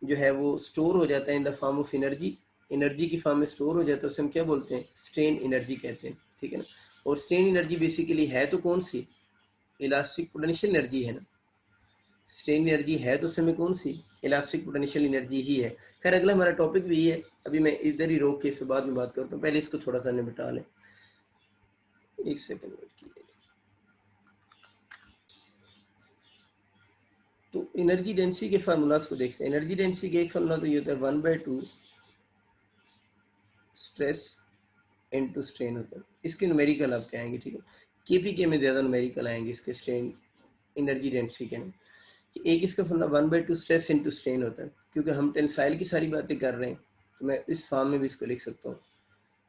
जो है वो स्टोर हो जाता है in the form of energy, energy की फॉर्म में स्टोर हो जाता है उसे हम क्या बोलते हैं, स्ट्रेन एनर्जी कहते हैं, ठीक है ना। और स्ट्रेन एनर्जी बेसिकली है तो कौन सी, इलास्टिक पोटेंशियल एनर्जी है ना। स्ट्रेन एनर्जी है तो समय कौन सी, इलास्टिक पोटेंशियल एनर्जी ही है। खैर अगला हमारा टॉपिक भी है, अभी मैं इधर ही रोक के इस पे बाद में बात करता हूँ, पहले इसको थोड़ा सा निपटा लें, एक सेकंड वेट कीजिए। तो एनर्जी डेंसिटी के फार्मूलाज को देखते हैं। एनर्जी डेंसिटी का एक फार्मूला तो ये होता है 1/2 स्ट्रेस इनटू स्ट्रेन होता है। इसके न्यूमेरिकल आपके आएंगे, ठीक है, केपीके में ज़्यादा न्यूमेरिकल आएंगे इसके स्ट्रेन एनर्जी डेंसिटी के ना। एक इसका फॉर्मूला 1/2 स्ट्रेस इनटू स्ट्रेन होता है, क्योंकि हम टेंसाइल की सारी बातें कर रहे हैं तो मैं इस फॉर्म में भी इसको लिख सकता हूँ,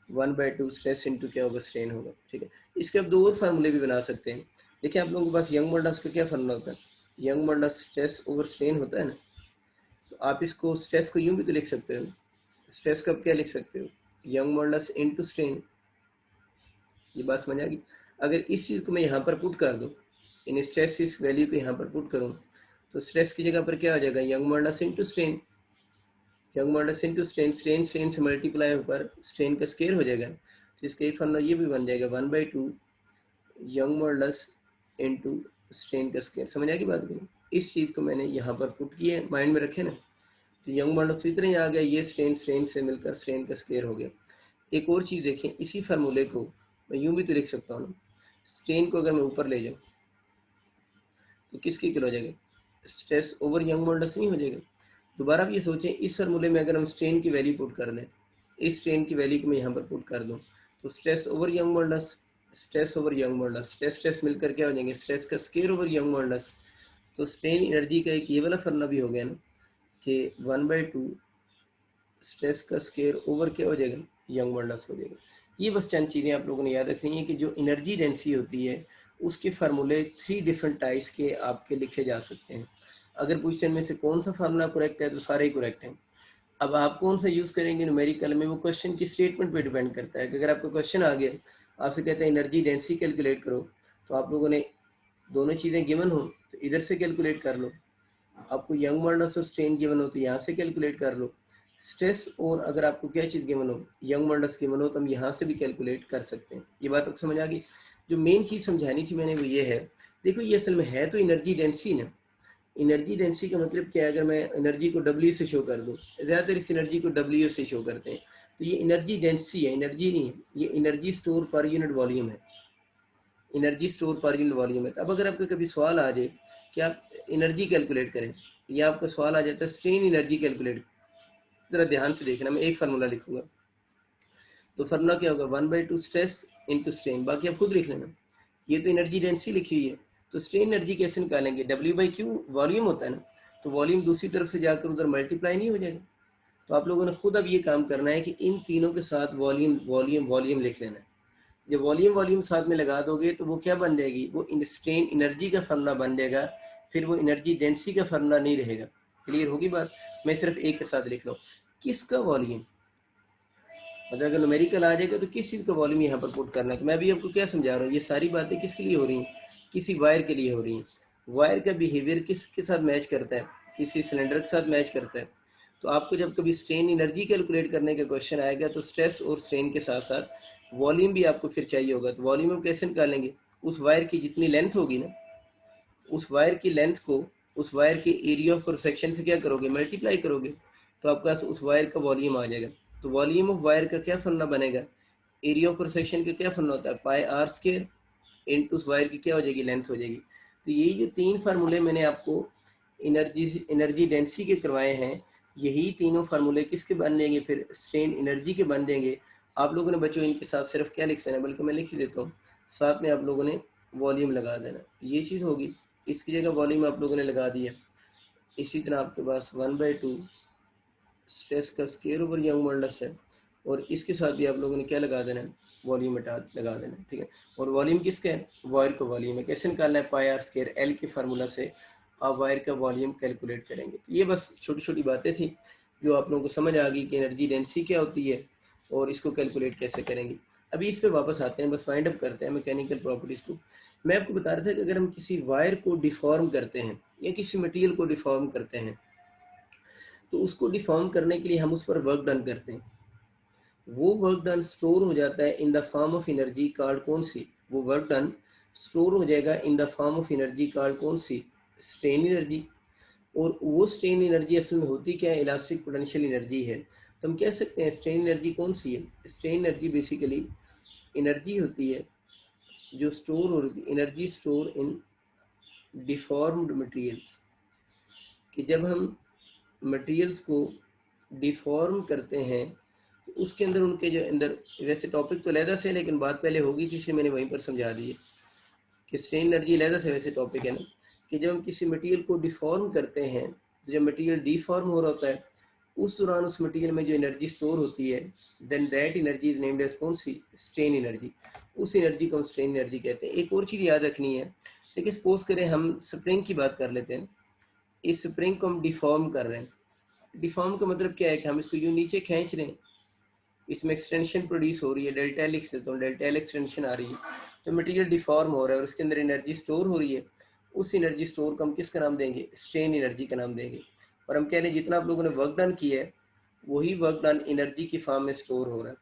1/2 स्ट्रेस इनटू क्या होगा, स्ट्रेन होगा, ठीक है। इसके अब दो और फार्मूले भी बना सकते हैं। देखिए आप लोगों के पास यंग मॉडल्स का क्या फार्मूला होता है, young models stress over strain होता है ना। तो आप इसको स्ट्रेस को यूं भी तो लिख सकते हो, स्ट्रेस का आप क्या लिख सकते हो, यंग मॉडल्स इनटू स्ट्रेन। ये बात समझ आ गई। अगर इस चीज़ को मैं यहाँ पर पुट कर दूँ, इन स्ट्रेस इस वैल्यू को यहाँ पर पुट करूँ, तो स्ट्रेस की जगह पर क्या हो जाएगा, young models into strain, young models into strain, strain strain से मल्टीप्लाई होकर स्ट्रेन का स्केयर हो जाएगा। तो इसका एक फॉर्मूला ये भी बन जाएगा 1/2 यंग मॉडल्स इनटू स्ट्रेन का स्केयर। समझ आएगी बात को। इस चीज़ को मैंने यहाँ पर पुट किया, माइंड में रखे ना। तो यंग मॉडल्स इतना ही आ गया, ये स्ट्रेन स्ट्रेन से मिलकर स्ट्रेन का स्केयर हो गया। एक और चीज़ देखें, इसी फार्मूले को मैं यूं भी तो लिख सकता हूँ ना, स्ट्रेन को अगर मैं ऊपर ले जाऊँ तो किसकी इक्वल हो जाएगा, स्ट्रेस ओवर यंग मॉडल्स नहीं हो जाएगा। दोबारा आप ये सोचें, इस फार्मूले में अगर हम स्ट्रेन की वैल्यू पुट कर दें, इस स्ट्रेन की वैल्यू को मैं यहाँ पर पुट कर दूँ, तो stress over young models, stress over young models, stress stress मिलकर क्या हो जाएंगे, स्ट्रेस का स्केयर ओवर यंग मॉडल्स। तो स्ट्रेन एनर्जी का एक ये वाला फार्मूला भी हो गया ना कि 1/2 स्ट्रेस का स्केयर ओवर क्या हो जाएगा, यंग मॉडल्स हो जाएगा। ये बस चंद चीज़ें आप लोगों ने याद रखनी है कि जो एनर्जी डेंसिटी होती है उसके फार्मूले 3 डिफरेंट टाइप्स के आपके लिखे जा सकते हैं। अगर पूछते हैं में से कौन सा फार्मूला करेक्ट है तो सारे ही करेक्ट हैं। अब आप कौन सा यूज़ करेंगे न्यूमेरिकल में, वो क्वेश्चन की स्टेटमेंट पे डिपेंड करता है कि अगर आपका क्वेश्चन आ गया, आपसे कहते हैं एनर्जी डेंसिटी कैलकुलेट करो, तो आप लोगों ने दोनों चीज़ें गिवन हो तो इधर से कैलकुलेट कर लो, आपको यंग मॉडल्स और स्ट्रेन गिवन हो तो यहाँ से कैलकुलेट कर लो, स्ट्रेस और अगर आपको क्या चीज़ गिवन हो, यंग मॉडल्स गिवन हो, तो हम यहाँ से भी कैलकुलेट कर सकते हैं। ये बात आपको समझ आ गई। जो मेन चीज़ समझानी थी मैंने वो ये है, देखो ये असल में है तो एनर्जी डेंसिटी ना। एनर्जी डेंसिटी का मतलब क्या है, अगर मैं एनर्जी को W से शो कर दूँ, ज़्यादातर इस एनर्जी को W से शो करते हैं, तो ये एनर्जी डेंसिटी है, एनर्जी नहीं है, ये energy store per unit volume है, energy store per unit volume है। तो अब अगर आपका कभी सवाल आ जाए कि आप एनर्जी कैलकुलेट करें, या आपका सवाल आ जाता है स्ट्रेन एनर्जी कैलकुलेट, जरा ध्यान से देखना, मैं एक फार्मूला लिखूंगा, तो फार्मूला क्या होगा, 1/2 स्ट्रेस इनटू स्ट्रेन, बाकी आप खुद लिख लेना। ये तो एनर्जी डेंसिटी लिखी हुई है, तो स्ट्रेन एनर्जी कैसे निकालेंगे, W/Q वॉल्यूम होता है ना, तो वॉल्यूम दूसरी तरफ से जाकर उधर मल्टीप्लाई नहीं हो जाएगा। तो आप लोगों ने खुद अब ये काम करना है कि इन तीनों के साथ वॉल्यूम वॉल्यूम वॉल्यूम लिख लेना है। जब वॉल्यूम वॉल्यूम साथ में लगा दोगे तो वो क्या बन जाएगी, वो स्ट्रेन एनर्जी का फार्मूला बन जाएगा, फिर वो एनर्जी डेंसिटी का फार्मूला नहीं रहेगा। क्लियर होगी बात। मैं सिर्फ एक के साथ लिख रहा हूँ, किसका वॉल्यूम, मतलब अगर न्यूमेरिकल आ जाएगा तो किस चीज़ का वॉल्यूम यहाँ पर पुट करना है। तो मैं भी आपको क्या समझा रहा हूँ, ये सारी बातें किसके लिए हो रही हैं, किसी वायर के लिए हो रही हैं। वायर का बिहेवियर किसके साथ मैच करता है, किसी सिलेंडर के साथ मैच करता है। तो आपको जब कभी स्ट्रेन एनर्जी कैलकुलेट करने का क्वेश्चन आएगा तो स्ट्रेस और स्ट्रेन के साथ साथ वॉल्यूम भी आपको फिर चाहिए होगा। तो वॉल्यूम हम कैसे निकालेंगे, उस वायर की जितनी लेंथ होगी ना, उस वायर की लेंथ को उस वायर के एरिया ऑफ क्रॉस सेक्शन से क्या करोगे, मल्टीप्लाई करोगे, तो आपके पास उस वायर का वॉल्यूम आ जाएगा। तो वॉल्यूम ऑफ वायर का क्या फॉर्मूला बनेगा, एरिया ऑफ क्रॉस सेक्शन का क्या फॉर्मूला होता है, πr² इनटू उस वायर की क्या हो जाएगी, लेंथ हो जाएगी। तो ये जो तीन फार्मूले मैंने आपको एनर्जी डेंसिटी के करवाए हैं, यही तीनों फार्मूले किसके बन जाएंगे, फिर स्ट्रेन एनर्जी के बन जाएंगे। आप लोगों ने बच्चों इनके साथ सिर्फ क्या लिख देना, बल्कि मैं लिख ही देता हूँ, साथ में आप लोगों ने वॉल्यूम लगा देना, ये चीज़ होगी। इसकी जगह वॉल्यूम आप लोगों ने लगा दिया। इसी तरह आपके पास 1/2 स्ट्रेस का स्केयर ओवर यंग मॉडल्स है, और इसके साथ भी आप लोगों ने क्या लगा देना है, वॉल्यूम लगा देना है, ठीक है। और वॉल्यूम किसका है, वायर का वॉल्यूम है। कैसे निकालना है, πr² L के फार्मूला से आप वायर का वॉल्यूम कैलकुलेट करेंगे। तो ये बस छोटी छोटी बातें थी जो आप लोगों को समझ आ गई कि एनर्जी डेंसिटी क्या होती है और इसको कैलकुलेट कैसे करेंगे। अभी इस पर वापस आते हैं, बस फाइंड अप करते हैं मैकेनिकल प्रॉपर्टीज़ को। मैं आपको बता रहा था कि अगर हम किसी वायर को डिफॉर्म करते हैं या किसी मटेरियल को डिफॉर्म करते हैं, तो उसको डिफॉर्म करने के लिए हम उस पर वर्क डन करते हैं। वो वर्क डन स्टोर हो जाता है in the form of energy called कौन सी, वो वर्क डन स्टोर हो जाएगा इन the form of energy called कौन सी, स्ट्रेन एनर्जी। और वो स्ट्रेन एनर्जी असल में होती क्या है, इलास्टिक पोटेंशियल एनर्जी है। तो हम कह सकते हैं स्ट्रेन एनर्जी कौन सी है, स्ट्रेन एनर्जी बेसिकली एनर्जी होती है जो स्टोर हो रही थी, energy store in deformed materials, कि जब हम मटेरियल्स को डिफॉर्म करते हैं तो उसके अंदर उनके जो अंदर, वैसे टॉपिक तो लहदा से है लेकिन बात पहले होगी थी इसलिए मैंने वहीं पर समझा दी है कि स्ट्रेन एनर्जी लहदा से वैसे टॉपिक है ना, कि जब हम किसी मटेरियल को डिफॉर्म करते हैं तो जब मटेरियल डिफॉर्म हो रहा होता है उस दौरान उस मटेरियल में जो एनर्जी स्टोर होती है, then that energy is named as कौन सी, स्ट्रेन एनर्जी। उस एनर्जी को हम स्ट्रेन एनर्जी कहते हैं। एक और चीज़ याद रखनी है, देखिए सपोज करें हम स्प्रिंग की बात कर लेते हैं, इस स्प्रिंग को हम डिफॉर्म कर रहे हैं। डिफॉर्म का मतलब क्या है कि हम इसको यूँ नीचे खींच रहे हैं, इसमें एक्सटेंशन प्रोड्यूस हो रही है, डेल्टा एल लिख देता हूँ, डेल्टा एल एक्सटेंशन आ रही है, तो मटेरियल डिफॉर्म हो रहा है और उसके अंदर एनर्जी स्टोर हो रही है। उस एनर्जी स्टोर को हम किसका नाम देंगे, स्ट्रेन एनर्जी का नाम देंगे। और हम कह रहे हैं जितना आप लोगों ने वर्क डन किया है वही वर्क डन एनर्जी की फॉर्म में स्टोर हो रहा है।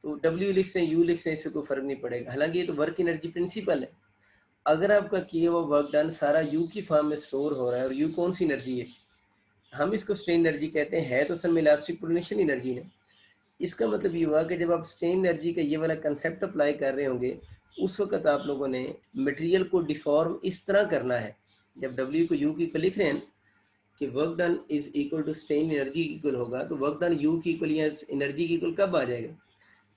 तो डब्ल्यू लिख से यू लिख से इससे कोई फर्क नहीं पड़ेगा, हालांकि ये तो वर्क एनर्जी प्रिंसिपल है। अगर आपका किया हुआ वर्क डन सारा यू की फॉर्म में स्टोर हो रहा है और यू कौन सी एनर्जी है, हम इसको स्ट्रेन एनर्जी कहते हैं, है तो असल में इलास्टिक पोटेंशियल एनर्जी है। इसका मतलब ये हुआ कि जब आप स्ट्रेन एनर्जी का ये वाला कंसेप्ट अप्लाई कर रहे होंगे उस वक्त आप लोगों ने मटेरियल को डिफॉर्म इस तरह करना है, जब डब्ल्यू को यू की इक्वल लिख रहे हैं कि work done is equal to strain energy की इक्वल होगा, तो वर्क डन यू की इक्वल या एनर्जी की इक्वल कब आ जाएगा,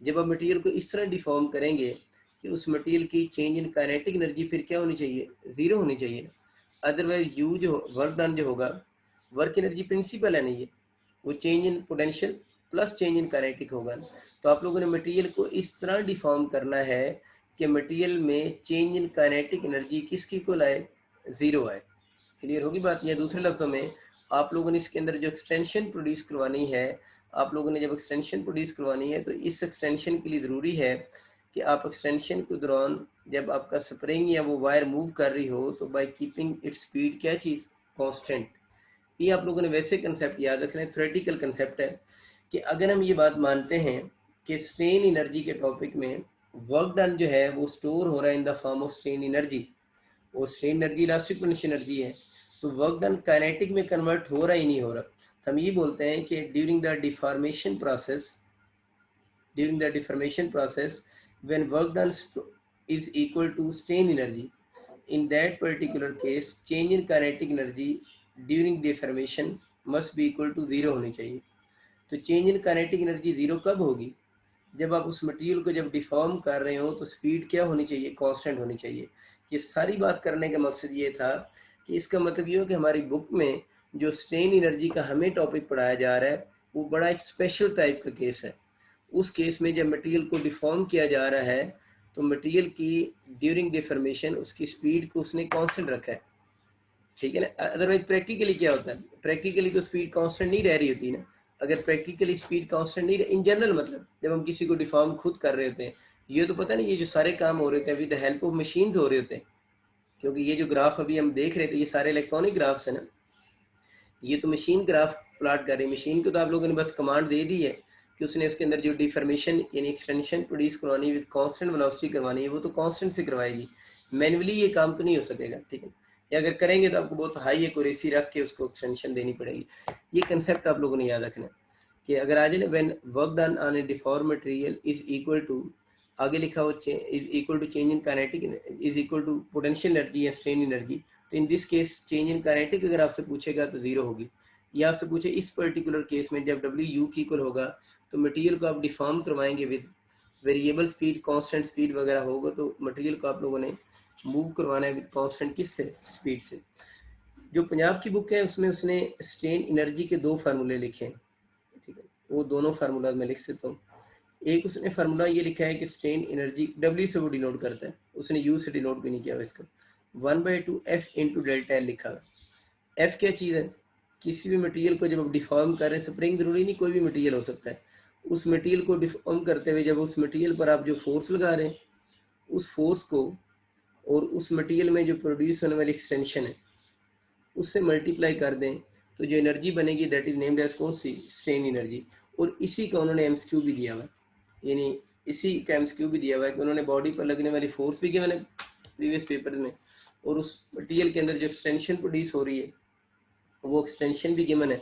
जब आप मटेरियल को इस तरह डिफॉर्म करेंगे कि उस मटेरियल की चेंज इन काइनेटिक एनर्जी फिर क्या होनी चाहिए, ज़ीरो होनी चाहिए। अदरवाइज यू जो वर्क डन जो होगा, वर्क एनर्जी प्रिंसिपल है नहीं है, वो change in potential plus change in kinetic होगा। तो आप लोगों ने मटेरियल को इस तरह डिफॉर्म करना है कि मटेरियल में चेंज इन काइनेटिक एनर्जी किसकी इक्वल आए, ज़ीरो आए। क्लियर होगी बात। या दूसरे लफ्ज़ों में आप लोगों ने इसके अंदर जो एक्सटेंशन प्रोड्यूस करवानी है, आप लोगों ने जब एक्सटेंशन प्रोड्यूस करवानी है तो इस एक्सटेंशन के लिए ज़रूरी है कि आप एक्सटेंशन के दौरान जब आपका स्प्रिंग या वो वायर मूव कर रही हो तो बाय कीपिंग इट्स स्पीड क्या चीज़, कांस्टेंट। ये आप लोगों ने वैसे कंसेप्ट याद रखना है, थ्योरेटिकल कंसेप्ट है कि अगर हम ये बात मानते हैं कि स्ट्रेन एनर्जी के टॉपिक में वर्क डन जो है वो स्टोर हो रहा है in the form of strain energy, वो strain energy elastic potential energy है, तो वर्क डन काइनेटिक में कन्वर्ट हो रहा ही नहीं हो रहा, तो हम ये बोलते हैं कि during the deformation process when work done is equal to strain energy, in that particular case change in kinetic energy during deformation must be equal to zero होनी चाहिए। तो change in kinetic energy zero कब होगी, जब आप उस material को जब डिफॉर्म कर रहे हो तो स्पीड क्या होनी चाहिए, कांस्टेंट होनी चाहिए। ये सारी बात करने का मकसद ये था कि इसका मतलब ये हो कि हमारी बुक में जो स्ट्रेन एनर्जी का हमें टॉपिक पढ़ाया जा रहा है वो बड़ा एक स्पेशल टाइप का केस है। उस केस में जब मटेरियल को डिफॉर्म किया जा रहा है तो मटेरियल की ड्यूरिंग डिफॉर्मेशन उसकी स्पीड को उसने कांस्टेंट रखा है, ठीक है ना। अदरवाइज प्रैक्टिकली क्या होता है, प्रैक्टिकली तो स्पीड कांस्टेंट नहीं रह रही होती ना। अगर प्रैक्टिकली स्पीड कांस्टेंट नहीं इन जनरल, मतलब जब हम किसी को डिफॉर्म खुद कर रहे होते हैं, ये तो पता नहीं, ये जो सारे काम हो रहे होते हैं with the help of machine हो रहे होते हैं, क्योंकि ये जो ग्राफ अभी हम देख रहे थे ये सारे इलेक्ट्रॉनिक ग्राफ्स है ना, ये तो मशीन ग्राफ प्लॉट कर रही है। मशीन को तो आप लोगों ने बस कमांड दे दी है कि उसने उसके अंदर जो डिफॉर्मेशन यानी एक्सटेंशन प्रोड्यूस करवानी है विद कांस्टेंट वेलोसिटी करवानी है वो तो कांस्टेंट से करवाएगी, मैन्युअली ये काम तो नहीं हो सकेगा, ठीक है। या अगर करेंगे तो आपको बहुत हाई एक्यूरेसी रख के उसको एक्सटेंशन देनी पड़ेगी। ये कंसेप्ट आप लोगों ने याद रखना है कि अगर आ जाए ना when work done on a deform material is equal to, आगे लिखा हो is equal to change in kinetic is equal to potential energy या स्ट्रेन एनर्जी, तो in this case change in kinetic अगर आपसे पूछेगा तो जीरो होगी। या आपसे पूछे इस पर्टिकुलर केस में जब डब्ल्यू यू की इक्वल होगा तो मटेरियल को आप डिफॉर्म करवाएंगे with variable speed, constant speed वगैरह होगा, तो मटेरियल को आप लोगों ने मूव करवाना है विद कांस्टेंट किससे, स्पीड से। जो पंजाब की बुक है उसमें उसने स्ट्रेन एनर्जी के दो फार्मूले लिखे हैं, ठीक है, वो दोनों फार्मूला मैं लिख सकता हूँ। एक उसने फार्मूला ये लिखा है कि स्ट्रेन एनर्जी डब्ल्यू से वो डिनोट करता है, उसने यू से डिनोट भी नहीं किया इसका, 1/2 एफ इंटू डेल्टा एल लिखा है। एफ क्या चीज़ है, किसी भी मटेरियल को जब आप डिफॉर्म कर रहे हैं, स्प्रिंग जरूरी नहीं कोई भी मटेरियल हो सकता है, उस मटेरियल को डिफॉर्म करते हुए जब उस मटेरियल पर आप जो फोर्स लगा रहे हैं उस फोर्स को और उस मटेरियल में जो प्रोड्यूस होने वाली एक्सटेंशन है उससे मल्टीप्लाई कर दें तो जो एनर्जी बनेगी दैट इज नेम्ड एज कौन सी, स्ट्रेन एनर्जी। और इसी का उन्होंने एमसीक्यू भी दिया हुआ है। यानी इसी का एमसीक्यू भी दिया हुआ है कि उन्होंने बॉडी पर लगने वाली फोर्स भी गिवन है प्रीवियस पेपर में, और उस मटेरियल के अंदर जो एक्सटेंशन प्रोड्यूस हो रही है वो एक्सटेंशन भी गिवन है।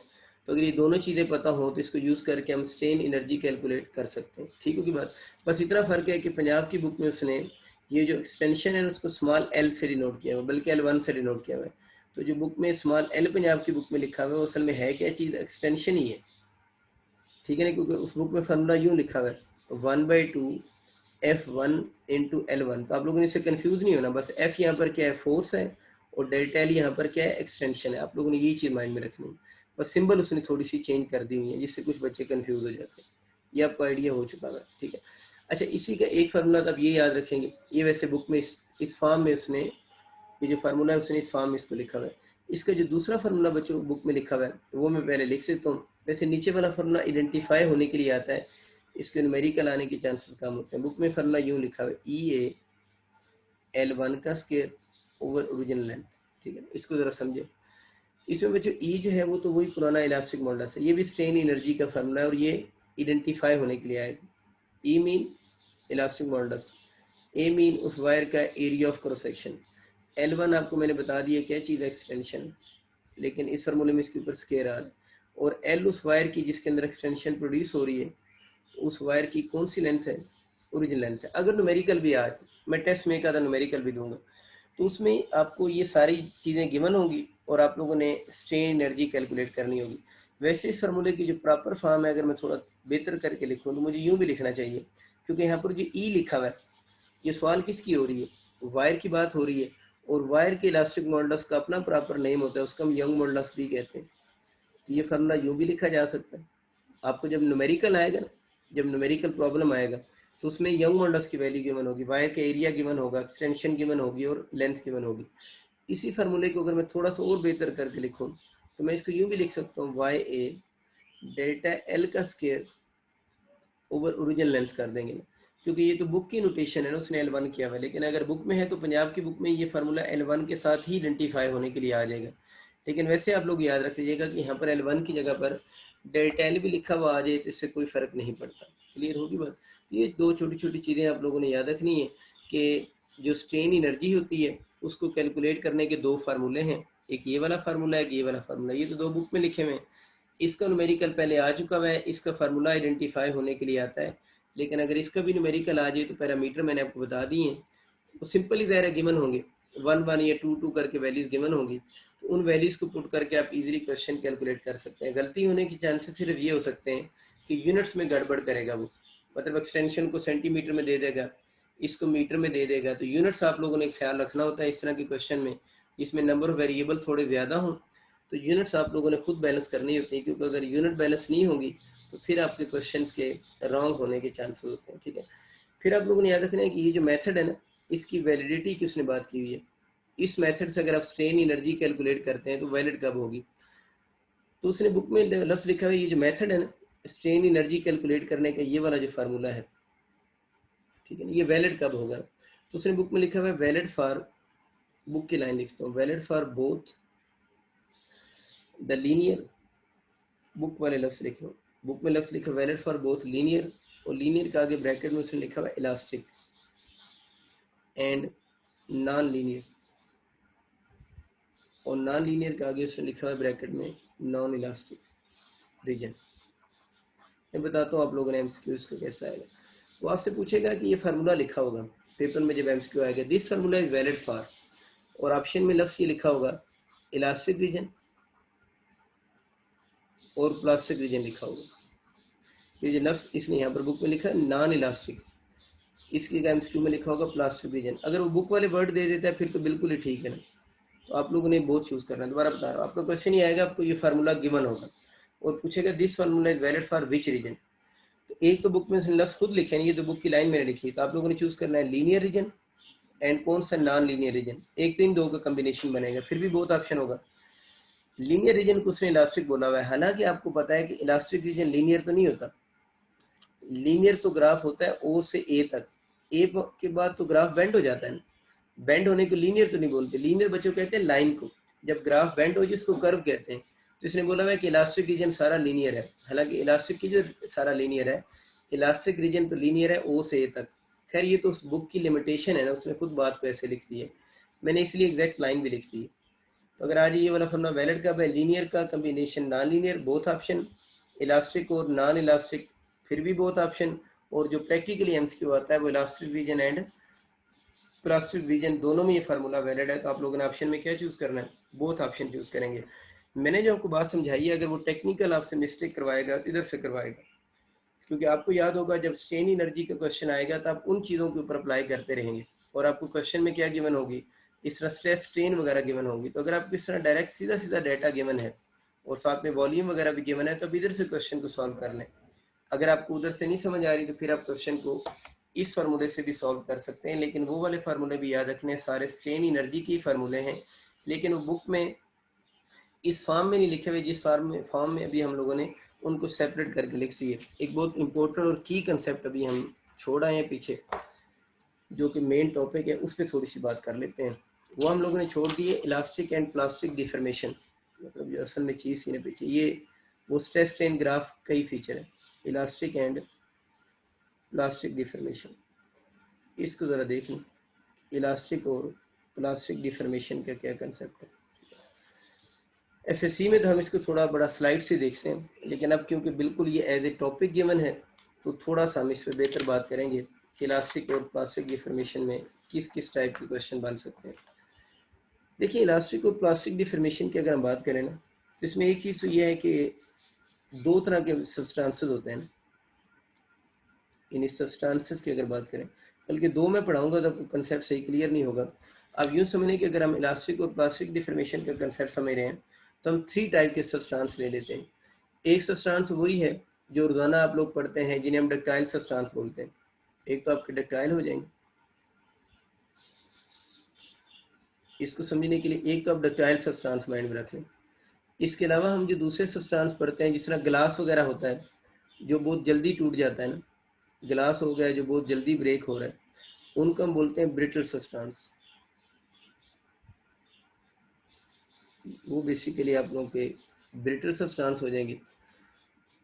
तो अगर ये दोनों चीज़ें पता हो तो इसको यूज़ करके हम स्ट्रेन एनर्जी कैलकुलेट कर सकते हैं। ठीक होगी बात। बस इतना फ़र्क है कि पंजाब की बुक में उसने ये जो एक्सटेंशन है उसको स्मॉल एल से डिनोट किया हुआ है, बल्कि L1 से डिनोट किया हुआ है। तो जो बुक में स्मॉल एल पंजाब की बुक में लिखा हुआ है वो असल में है क्या चीज़, एक्सटेंशन ही है। ठीक है ना, क्योंकि उस बुक में फार्मूला यूँ लिखा हुआ है 1/2 F1 इंटू L1। तो आप लोगों ने इससे कंफ्यूज नहीं होना, बस F यहाँ पर क्या है, फोर्स है, और डेल्टा एल यहाँ पर क्या है, एक्सटेंशन है। आप लोगों ने यही चीज़ माइंड में रखनी है। बस सिंबल उसने थोड़ी सी चेंज कर दी हुई है जिससे कुछ बच्चे कंफ्यूज हो जाते हैं। ये आपको आइडिया हो चुका है, ठीक है। अच्छा, इसी का एक फार्मूला तो आप ये याद रखेंगे, ये वैसे बुक में इस फॉर्म में उसने, ये जो फार्मूला है उसने इस फॉर्म में इसको लिखा हुआ है। इसका जो दूसरा फार्मूला बच्चों बुक में लिखा हुआ है वो मैं पहले लिख सकता हूँ। वैसे नीचे वाला फार्मूला आइडेंटिफाई होने के लिए आता है, इसके न्यूमेरिकल आने के चांसेस कम होते हैं। बुक में फार्मूला यूँ लिखा हुआ है EA L1 का स्क्वायर ओवर ओरिजिनल लेंथ। ठीक है, इसको ज़रा समझे। इसमें बच्चों E जो है वो तो वही पुराना इलास्टिक मॉडुलस है, ये भी स्ट्रेन एनर्जी का फार्मूला है और ये आइडेंटिफाई होने के लिए आएगा। E mean elastic modulus, A mean उस वायर का area of cross section, L1 आपको मैंने बता दिया क्या चीज़ है, एक्सटेंशन, लेकिन इस फार्मूले में इसके ऊपर स्केयर आ रहा है, और L उस वायर की जिसके अंदर एक्सटेंशन प्रोड्यूस हो रही है, उस वायर की कौन सी लेंथ है, ओरिजिनल लेंथ है। अगर न्यूमेरिकल भी आज मैं टेस्ट में एक आधा न्यूमेरिकल भी दूंगा तो उसमें आपको ये सारी चीज़ें गिवन होंगी और आप लोगों ने स्ट्रेन एनर्जी कैलकुलेट करनी होगी। वैसे इस फार्मूले की जो प्रॉपर फॉर्म है अगर मैं थोड़ा बेहतर करके लिखूँ तो मुझे यूँ भी लिखना चाहिए, क्योंकि यहाँ पर जो ई लिखा हुआ है ये सवाल किसकी हो रही है, वायर की बात हो रही है, और वायर के इलास्टिक मॉडुलस का अपना प्रॉपर नेम होता है, उसका हम यंग मॉडुलस भी कहते हैं। तो ये फार्मूला यूँ भी लिखा जा सकता है। आपको जब न्यूमेरिकल आएगा ना, जब न्यूमेरिकल प्रॉब्लम आएगा तो उसमें यंग मॉडुलस की वैल्यू गिवन होगी, वायर का एरिया गिवन होगा, एक्सटेंशन गिवन होगी और लेंथ गिवन होगी। इसी फार्मूले को अगर मैं थोड़ा सा और बेहतर करके लिखूँ तो मैं इसको यूँ भी लिख सकता हूँ YA डेल्टा एल का स्क्वायर ओवर ओरिजिनल लेंथ कर देंगे ना, क्योंकि ये तो बुक की नोटेशन है ना, उसने L1 किया हुआ है। लेकिन अगर बुक में है तो पंजाब की बुक में ये फार्मूला L1 के साथ ही आइडेंटिफाई होने के लिए आ जाएगा। लेकिन वैसे आप लोग याद रख लीजिएगा कि यहाँ पर L1 की जगह पर डेल्टा एल भी लिखा हुआ आ जाए तो इससे कोई फ़र्क नहीं पड़ता। क्लियर होगी बात। तो ये दो छोटी छोटी चीज़ें आप लोगों ने याद रखनी है कि जो स्ट्रेन एनर्जी होती है उसको कैलकुलेट करने के दो फार्मूले हैं, एक ये वाला फार्मूला है, एक ये वाला फार्मूला। ये तो दो बुक में लिखे हुए हैं। इसका न्यूमेरिकल पहले आ चुका हुआ है, इसका फार्मूला आइडेंटिफाई होने के लिए आता है। लेकिन अगर इसका भी न्यूमेरिकल आ जाए तो पैरामीटर मैंने आपको बता दिए हैं, वो सिंपल ही ज़ाहिर गिवन होंगे, 1 1 या 2 2 करके वैल्यूज़ गिवन होंगी। तो उन वैल्यूज़ को पुट करके आप इजीली क्वेश्चन कैलकुलेट कर सकते हैं। गलती होने के चांसेस सिर्फ ये हो सकते हैं कि यूनिट्स में गड़बड़ करेगा वो, मतलब एक्सटेंशन को सेंटीमीटर में दे देगा, इसको मीटर में दे देगा। तो यूनिट्स आप लोगों ने ख्याल रखना होता है इस तरह के क्वेश्चन में, जिसमें नंबर ऑफ वेरिएबल थोड़े ज़्यादा हों। तो यूनिट्स आप लोगों ने खुद बैलेंस करनी होती है, क्योंकि अगर यूनिट बैलेंस नहीं होगी तो फिर आपके क्वेश्चंस के रॉन्ग होने के चांसेस होते हैं। ठीक है, फिर आप लोगों ने याद रखना है कि ये जो मेथड है ना, इसकी वैलिडिटी की उसने बात की हुई है। इस मेथड से अगर आप स्ट्रेन एनर्जी कैलकुलेट करते हैं तो वैलिड कब होगी, तो उसने बुक में लफ्ज़ लिखा है ये जो मेथड है ना स्ट्रेन एनर्जी कैलकुलेट करने का, ये वाला जो फार्मूला है, ठीक है ना, ये वैलिड कब होगा। तो उसने बुक में लिखा हुआ है वैलिड फॉर, बुक की लाइन लिखता हूँ, valid for both the linear, book वाले लफ्ज़ लिखे, बुक में लफ्ज़ लिखा वैलिड फॉर बोथ लीनियर, और लीनियर का आगे ब्रैकेट में उसने लिखा हुआ है इलास्टिक एंड नॉन लीनियर, और नॉन लीनियर का आगे उसने लिखा हुआ है ब्रैकेट में नॉन इलास्टिक रीजन। मैं बताता हूँ आप लोगों ने एमसीक्यू इसको कैसा आएगा। वो आपसे पूछेगा कि ये फार्मूला लिखा होगा पेपर में जब एमसीक्यू आएगा, this formula is valid for, और ऑप्शन में लफ्ज़ ये लिखा होगा इलास्टिक रीजन और प्लास्टिक रीजन लिखा होगा। ये जो लफ्ज़ इसने यहाँ पर बुक में लिखा है नॉन इलास्टिक, इसके एमसीक्यू में लिखा होगा प्लास्टिक रीजन। अगर वो बुक वाले वर्ड दे देता है फिर तो बिल्कुल ही ठीक है ना। तो आप लोगों ने बहुत चूज़ करना है। दोबारा बता रहा हूँ, आपका क्वेश्चन ही आएगा, आपको ये फार्मूला गिवन होगा और पूछेगा this formula is valid for which region. तो एक तो बुक में लफ्ज़ खुद लिखे हैं, ये तो बुक की लाइन मैंने लिखी है, तो आप लोगों ने चूज़ करना है लीनियर रीजन एंड कौन सा नॉन लीनियर रीजन। एक तो इन दो का कम्बिनेशन बनेगा, फिर भी बहुत ऑप्शन होगा। लीनियर रीजन को उसने इलास्टिक बोला हुआ है, हालांकि आपको पता है कि इलास्टिक रीजन लीनियर तो नहीं होता। लीनियर तो ग्राफ होता है ओ से ए तक, ए के बाद तो ग्राफ बेंड हो जाता है ना, बेंड होने को लीनियर तो नहीं बोलते। लीनियर बच्चों कहते हैं लाइन को, जब ग्राफ बेंड हो जिसको कर्व कहते हैं। तो इसने बोला हुआ है कि इलास्टिक रीजन सारा लीनियर है, हालांकि इलास्टिक की जो सारा लीनियर है, इलास्टिक रीजन तो लीनियर है ओ से ए तक। खैर ये तो उस बुक की लिमिटेशन है ना, उसने खुद बात को ऐसे लिख दी है, मैंने इसलिए एग्जैक्ट लाइन भी लिख दी है। तो अगर आज ये वाला फॉर्मूला वैलिड कब है, लीनियर का combination non linear both option, elastic और नॉन इलास्टिक फिर भी बोथ ऑप्शन, और जो प्रैक्टिकली एमसीक्यू आता है वो elastic region and plastic region दोनों में ये फार्मूला वैलिड है। तो आप लोगों ने ऑप्शन में क्या चूज़ करना है, बोथ ऑप्शन चूज़ करेंगे। मैंने जो आपको बात समझाई है, अगर वो टेक्निकल आपसे मिस्टेक करवाएगा तो इधर से करवाएगा, क्योंकि आपको याद होगा जब स्ट्रेन एनर्जी का क्वेश्चन आएगा तो आप उन चीज़ों के ऊपर अप्लाई करते रहेंगे, और आपको क्वेश्चन में क्या गिवन होगी, इस तरह स्ट्रेस स्ट्रेन वगैरह गिवन होगी। तो अगर आपको इस तरह डायरेक्ट सीधा सीधा डाटा गिवन है और साथ में वॉल्यूम वगैरह भी गिवन है, तो आप इधर से क्वेश्चन को सॉल्व कर लें। अगर आपको उधर से नहीं समझ आ रही तो फिर आप क्वेश्चन को इस फार्मूले से भी सॉल्व कर सकते हैं, लेकिन वो वाले फार्मूले भी याद रखने, सारे स्ट्रेन एनर्जी के फार्मूले हैं, लेकिन वो बुक में इस फॉर्म में नहीं लिखे हुए, जिस फॉर्म में अभी हम लोगों ने उनको सेपरेट करके लिख सी है। एक बहुत इंपॉर्टेंट और की कंसेप्ट अभी हम छोड़ आए हैं पीछे, जो कि मेन टॉपिक है, उस पर थोड़ी सी बात कर लेते हैं। वो हम लोगों ने छोड़ दिए इलास्टिक एंड प्लास्टिक डिफॉर्मेशन, मतलब जो असल में चीज़ ही पीछे ये वो स्ट्रेस स्ट्रेन ग्राफ का ही फीचर है, इलास्टिक एंड प्लास्टिक डिफॉर्मेशन। इसको ज़रा देख लें, इलास्टिक और प्लास्टिक डिफॉर्मेशन का क्या कंसेप्ट है। एफएससी में तो हम इसको थोड़ा बड़ा स्लाइड से देखते हैं, लेकिन अब क्योंकि बिल्कुल ये एज ए टॉपिक गिवन है तो थोड़ा सा हम इस पर बेहतर बात करेंगे कि इलास्टिक और प्लास्टिक डिफॉर्मेशन में किस किस टाइप के क्वेश्चन बन सकते हैं। देखिए इलास्टिक और प्लास्टिक डिफॉर्मेशन की अगर हम बात करें ना, तो इसमें एक चीज़ तो ये है कि दो तरह के सब्सटेंसेस होते हैं। इन सब्सटेंसेस की अगर बात करें, बल्कि दो मैं पढ़ाऊंगा तो आपको कंसेप्ट सही क्लियर नहीं होगा। अब यूँ समझने कि अगर हम इलास्टिक और प्लास्टिक डिफॉर्मेशन का कंसेप्ट समझ रहे हैं तो हम थ्री टाइप के सब्सटेंस ले लेते हैं। एक सब्सटेंस वही है जो रोज़ाना आप लोग पढ़ते हैं, जिन्हें हम डक्टाइल सब्सटेंस बोलते हैं। एक तो आपके डक्टाइल हो जाएंगे, इसको समझने के लिए एक तो आप डक्टाइल सब्सटेंस माइंड में रख लें। इसके अलावा हम जो दूसरे सब्सटेंस पढ़ते हैं, जिस तरह गिलास वगैरह होता है जो बहुत जल्दी टूट जाता है ना, गिलास हो गया जो बहुत जल्दी ब्रेक हो रहा है, उनको हम बोलते हैं ब्रिटल सब्सटेंस। वो बेसिकली आप लोगों के ब्रिटल सब्सटेंस हो जाएंगे।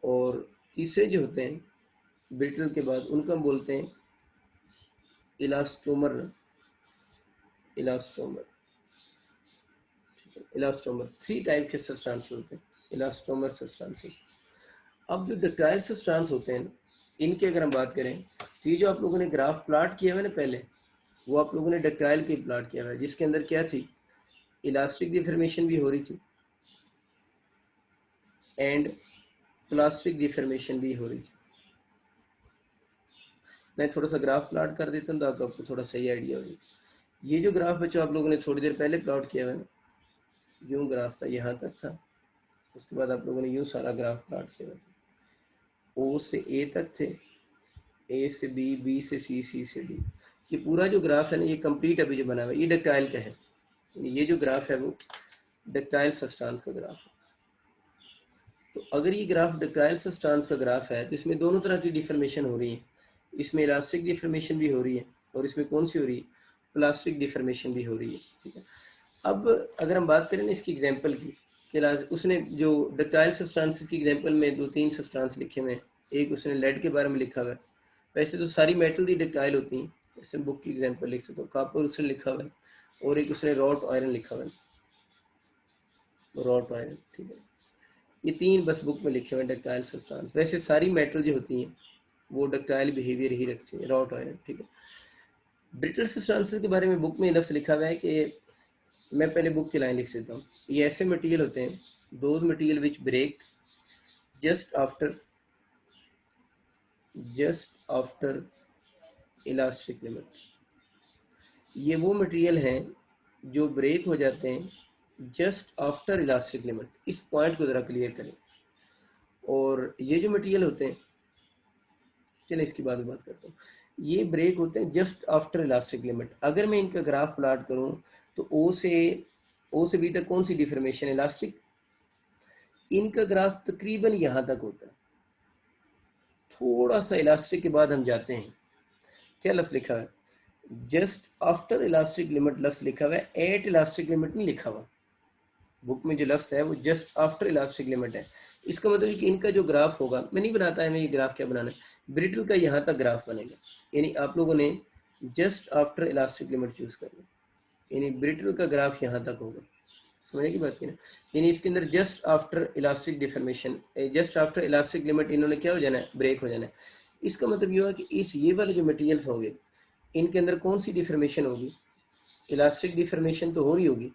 और तीसरे जो होते हैं ब्रिटल के बाद, उनको हम बोलते हैं elastomer. Elastomer elastomer three type के सब्सटेंस होते हैं, इलास्टोमर सब्सटेंसेस। अब जो डक्टाइल सब्सटेंस होते हैं इनकी अगर हम बात करें, तो ये जो आप लोगों ने ग्राफ प्लाट किया हुआ है ना पहले, वो आप लोगों ने डक्टाइल के प्लाट किया हुआ है, जिसके अंदर क्या थी, इलास्टिक डिफॉर्मेशन भी हो रही थी एंड प्लास्टिक डिफॉर्मेशन भी हो रही थी। मैं थोड़ा सा ग्राफ प्लाट कर देता हूँ तो आपको थोड़ा सही आइडिया हो जाए। ये जो ग्राफ बच्चों आप लोगों ने थोड़ी देर पहले प्लॉट किया हुआ है, यूँ ग्राफ था, यहाँ तक था, उसके बाद आप लोगों ने यूँ सारा ग्राफ प्लॉट किया हुआ था, ओ से ए तक थे, ए से बी, बी से सी, सी से डी। ये पूरा जो ग्राफ है ना, ये कंप्लीट अभी जो बना हुआ है, ये डक्टाइल का है। ये जो ग्राफ है वो डक्टाइल सब्सटेंस का ग्राफ है। तो अगर ये ग्राफ डक्टाइल सब्सटेंस का ग्राफ है तो इसमें दोनों तरह की डिफॉर्मेशन हो रही है। इसमें इलास्टिक डिफॉर्मेशन भी हो रही है और इसमें कौन सी हो रही है, प्लास्टिक डिफॉर्मेशन भी हो रही है। ठीक है, अब अगर हम बात करें ना इसकी एग्जांपल की, कि उसने जो डक्टाइल सब्सटेंसेस की एग्जांपल में दो तीन सब्सटेंस लिखे हुए हैं। एक उसने लेड के बारे में लिखा हुआ है, वैसे तो सारी मेटल दी डक्टाइल होती हैं, जैसे बुक की एग्जांपल लिख सकते हो, कॉपर उसने लिखा हुआ है, और एक उसने रॉट आयरन लिखा हुआ है, रॉट आयरन। ठीक है, ये तीन बस बुक में लिखे हुए हैं डक्टाइल सब्सटेंस। वैसे सारी मेटल जो होती हैं वो डक्टाइल बिहेवियर ही रखती है, रॉट आयरन। ठीक है, ब्रिटल सब्सटेंसेस के बारे में बुक में लफ्ज़ लिखा हुआ है कि, मैं पहले बुक की लाइन लिख देता हूँ, ये ऐसे मटेरियल होते हैं, those material which break just after elastic limit. ये वो मटेरियल हैं जो ब्रेक हो जाते हैं जस्ट आफ्टर इलास्टिक लिमिट। इस पॉइंट को ज़रा क्लियर करें। और ये जो मटेरियल होते हैं, चलिए इसके बाद में बात करता हूँ, ये ब्रेक होते हैं जस्ट आफ्टर इलास्टिक लिमिट। अगर मैं इनका ग्राफ प्लाट करूँ तो ओ से बी तक कौन सी डिफॉर्मेशन, इलास्टिक, इनका ग्राफ तकरीबन यहाँ तक होता है। थोड़ा सा इलास्टिक के बाद हम जाते हैं, क्या लफ्ज़ लिखा है, जस्ट आफ्टर इलास्टिक लिमिट लफ्ज़ लिखा हुआ है, एट इलास्टिक लिमिट नहीं लिखा हुआ। बुक में जो लफ्ज़ है वो जस्ट आफ्टर इलास्टिक लिमिट है। इसका मतलब कि इनका जो ग्राफ होगा, मैं नहीं बनाता है मैं ये ग्राफ क्या बनाना है, ब्रिटल का यहाँ तक ग्राफ बनेगा, यानी आप लोगों ने just after elastic limit choose करना, यानी ब्रिटल का ग्राफ यहाँ तक होगा, समझने की बात की ना, यानी इसके अंदर just after elastic deformation, just after elastic limit इन्होंने क्या हो जाना है, ब्रेक हो जाना है। इसका मतलब ये हुआ कि इस ये वाले जो मटेरियल्स होंगे इनके अंदर कौन सी डिफॉर्मेशन होगी, इलास्टिक डिफॉर्मेशन तो हो रही होगी,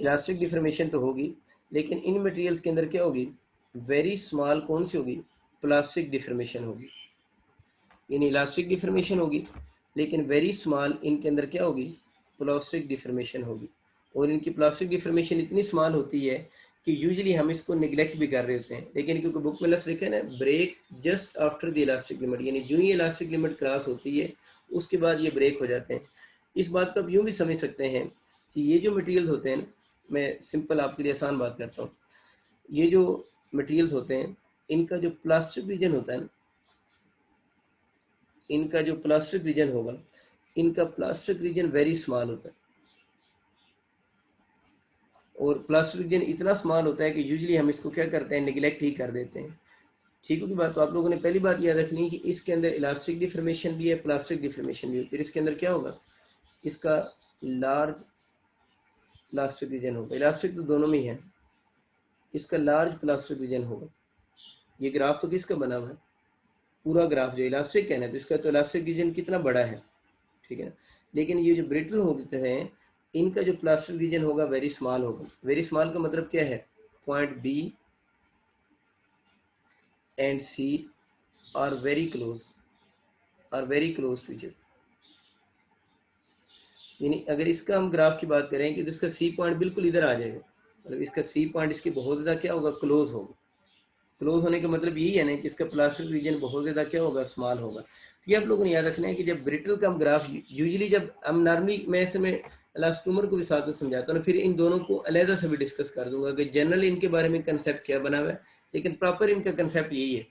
इलास्टिक डिफॉर्मेशन तो होगी, लेकिन इन मटेरियल्स के अंदर क्या होगी, वेरी स्मॉल कौन सी होगी, प्लास्टिक डिफॉर्मेशन होगी, यानी इलास्टिक डिफॉर्मेशन होगी लेकिन वेरी स्मॉल इनके अंदर क्या होगी, प्लास्टिक डिफॉर्मेशन होगी। और इनकी प्लास्टिक डिफॉर्मेशन इतनी स्मॉल होती है कि यूजुअली हम इसको निगलेक्ट भी कर रहे होते हैं, लेकिन क्योंकि बुक में लफ्ज़ लिखा है ना, break just after the elastic limit, यानी जो ही इलास्टिक लिमिट क्रॉस होती है उसके बाद ये ब्रेक हो जाते हैं। इस बात को आप यूँ भी समझ सकते हैं कि ये जो मटेरियल्स होते हैं ना, मैं सिंपल आपके लिए आसान बात करता हूँ, ये जो मटेरियल्स होते हैं इनका जो प्लास्टिक रीजन होता है ना, इनका जो प्लास्टिक रीजन होगा, इनका प्लास्टिक रीजन वेरी स्मॉल होता है, और प्लास्टिक रीजन इतना स्मॉल होता है कि यूजुअली हम इसको क्या करते हैं, निगलेक्ट ही कर देते हैं। ठीक होगी बात। तो आप लोगों ने पहली बात याद रखनी है कि इसके अंदर इलास्टिक डिफॉर्मेशन भी है, प्लास्टिक डिफॉर्मेशन भी है, फिर इसके अंदर क्या होगा, इसका लार्ज प्लास्टिक रीजन होगा, इलास्टिक तो दोनों में ही है, इसका लार्ज प्लास्टिक रीजन होगा। ये ग्राफ तो किसका बना हुआ है, पूरा ग्राफ जो इलास्टिक है ना, तो इसका तो इलास्टिक रीजन कितना बड़ा है, ठीक है ना। लेकिन ये जो ब्रिटल होते हैं इनका जो प्लास्टिक रीजन होगा वेरी स्मॉल होगा। वेरी स्मॉल का मतलब क्या है, point B and C are very close, are very close to each other. यानी अगर इसका हम ग्राफ की बात करें कि तो इसका सी पॉइंट बिल्कुल इधर आ जाएगा, मतलब इसका सी पॉइंट इसके बहुत ज़्यादा क्या होगा, क्लोज होगा। क्लोज होने का मतलब यही है ना कि इसका प्लास्टिक रीजन बहुत ज़्यादा क्या होगा, स्मॉल होगा। तो ये आप लोगों ने याद रखना है कि जब ब्रिटल का हम ग्राफ यूजुअली जब हम नॉर्मली, मैं ऐसे में इलास्टोमर को भी साथ में समझाता हूँ, फिर इन दोनों को अलहदा से भी डिस्कस कर दूंगा कि जनरल इनके बारे में कंसेप्ट क्या बना हुआ है, लेकिन प्रॉपर इनका कंसेप्ट यही है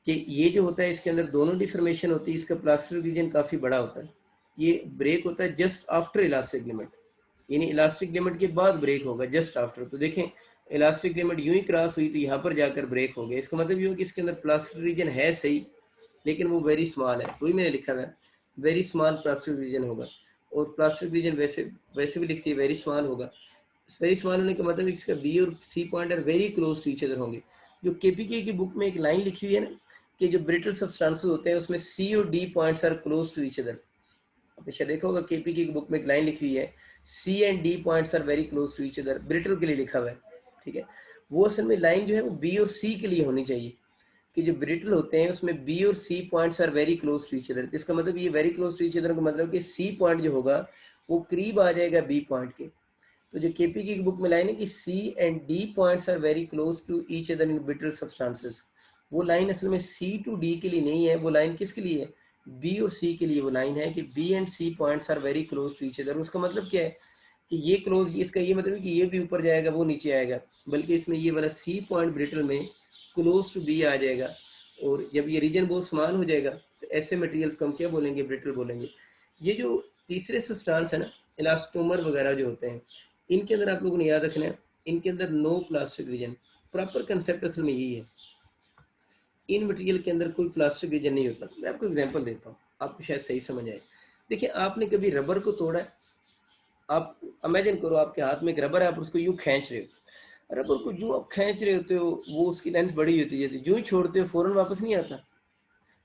कि ये जो होता है इसके अंदर दोनों डिफॉर्मेशन होती है, इसका प्लास्टिक रीजन काफ़ी बड़ा होता है, ये ब्रेक होता है जस्ट आफ्टर इलास्टिक लिमिट, यानी इलास्टिक लिमिट के बाद ब्रेक होगा जस्ट आफ्टर। तो देखें इलास्टिक लिमिट यूं ही क्रॉस हुई तो यहाँ पर जाकर ब्रेक हो गया, इसका मतलब ये हो कि इसके अंदर प्लास्टिक रीजन है सही लेकिन वो वेरी स्मॉल है, वही मैंने लिखा है वेरी स्मॉल प्लास्टिक रीजन होगा। और प्लास्टिक रीजन वैसे वैसे भी लिखिए वेरी स्मॉल होगा। वेरी स्मॉल होने का मतलब इसका बी और C point are very close to each other होंगे। जो केपीके की बुक में एक लाइन लिखी हुई है ना कि जो ब्रिटल सब्सटेंसेस होते हैं उसमें सी और D points are close to each other. आपने शायद देखा होगा केपीके की बुक में एक लाइन लिखी हुई है, C and D points are very close to each other, brittle के लिए लिखा हुआ है, ठीक है। वो असल में लाइन जो है वो बी और सी के लिए होनी चाहिए कि जो ब्रिटल होते हैं उसमें बी और C points are very close to each other. तो इसका मतलब ये very close to each other का मतलब कि सी पॉइंट जो होगा वो करीब आ जाएगा बी पॉइंट के। तो जो केपीके की बुक में लाइन है कि C and D points are very close to each other in brittle substances, वो लाइन असल में सी टू डी के लिए नहीं है, वो लाइन किसके लिए है, बी और सी के लिए वो लाइन है कि B and C points are very close to each other. उसका मतलब क्या है कि ये क्लोज, इसका ये मतलब है कि ये भी ऊपर जाएगा वो नीचे आएगा, बल्कि इसमें ये वाला सी पॉइंट ब्रिटल में क्लोज टू बी आ जाएगा। और जब ये रीजन बहुत समान हो जाएगा तो ऐसे मटेरियल्स को हम क्या बोलेंगे, ब्रिटल बोलेंगे। ये जो तीसरे सब्सटेंस है ना, इलास्टोमर वगैरह जो होते हैं इनके अंदर आप लोगों ने याद रखना है इनके अंदर no plastic region. Proper concept असल में यही है, इन मटेरियल के अंदर कोई प्लास्टिक रीजन नहीं होता। मैं आपको एग्जांपल देता हूँ, आपको शायद सही समझ आए। देखिए आपने कभी रबर को तोड़ा है, आप इमेजिन करो आपके हाथ में एक रबर है, आप उसको यूं खींच रहे हो, रबर को जो आप खींच रहे होते हो वो उसकी लेंथ बड़ी होती जाती है, जो ही छोड़ते हो फौरन वापस नहीं आता।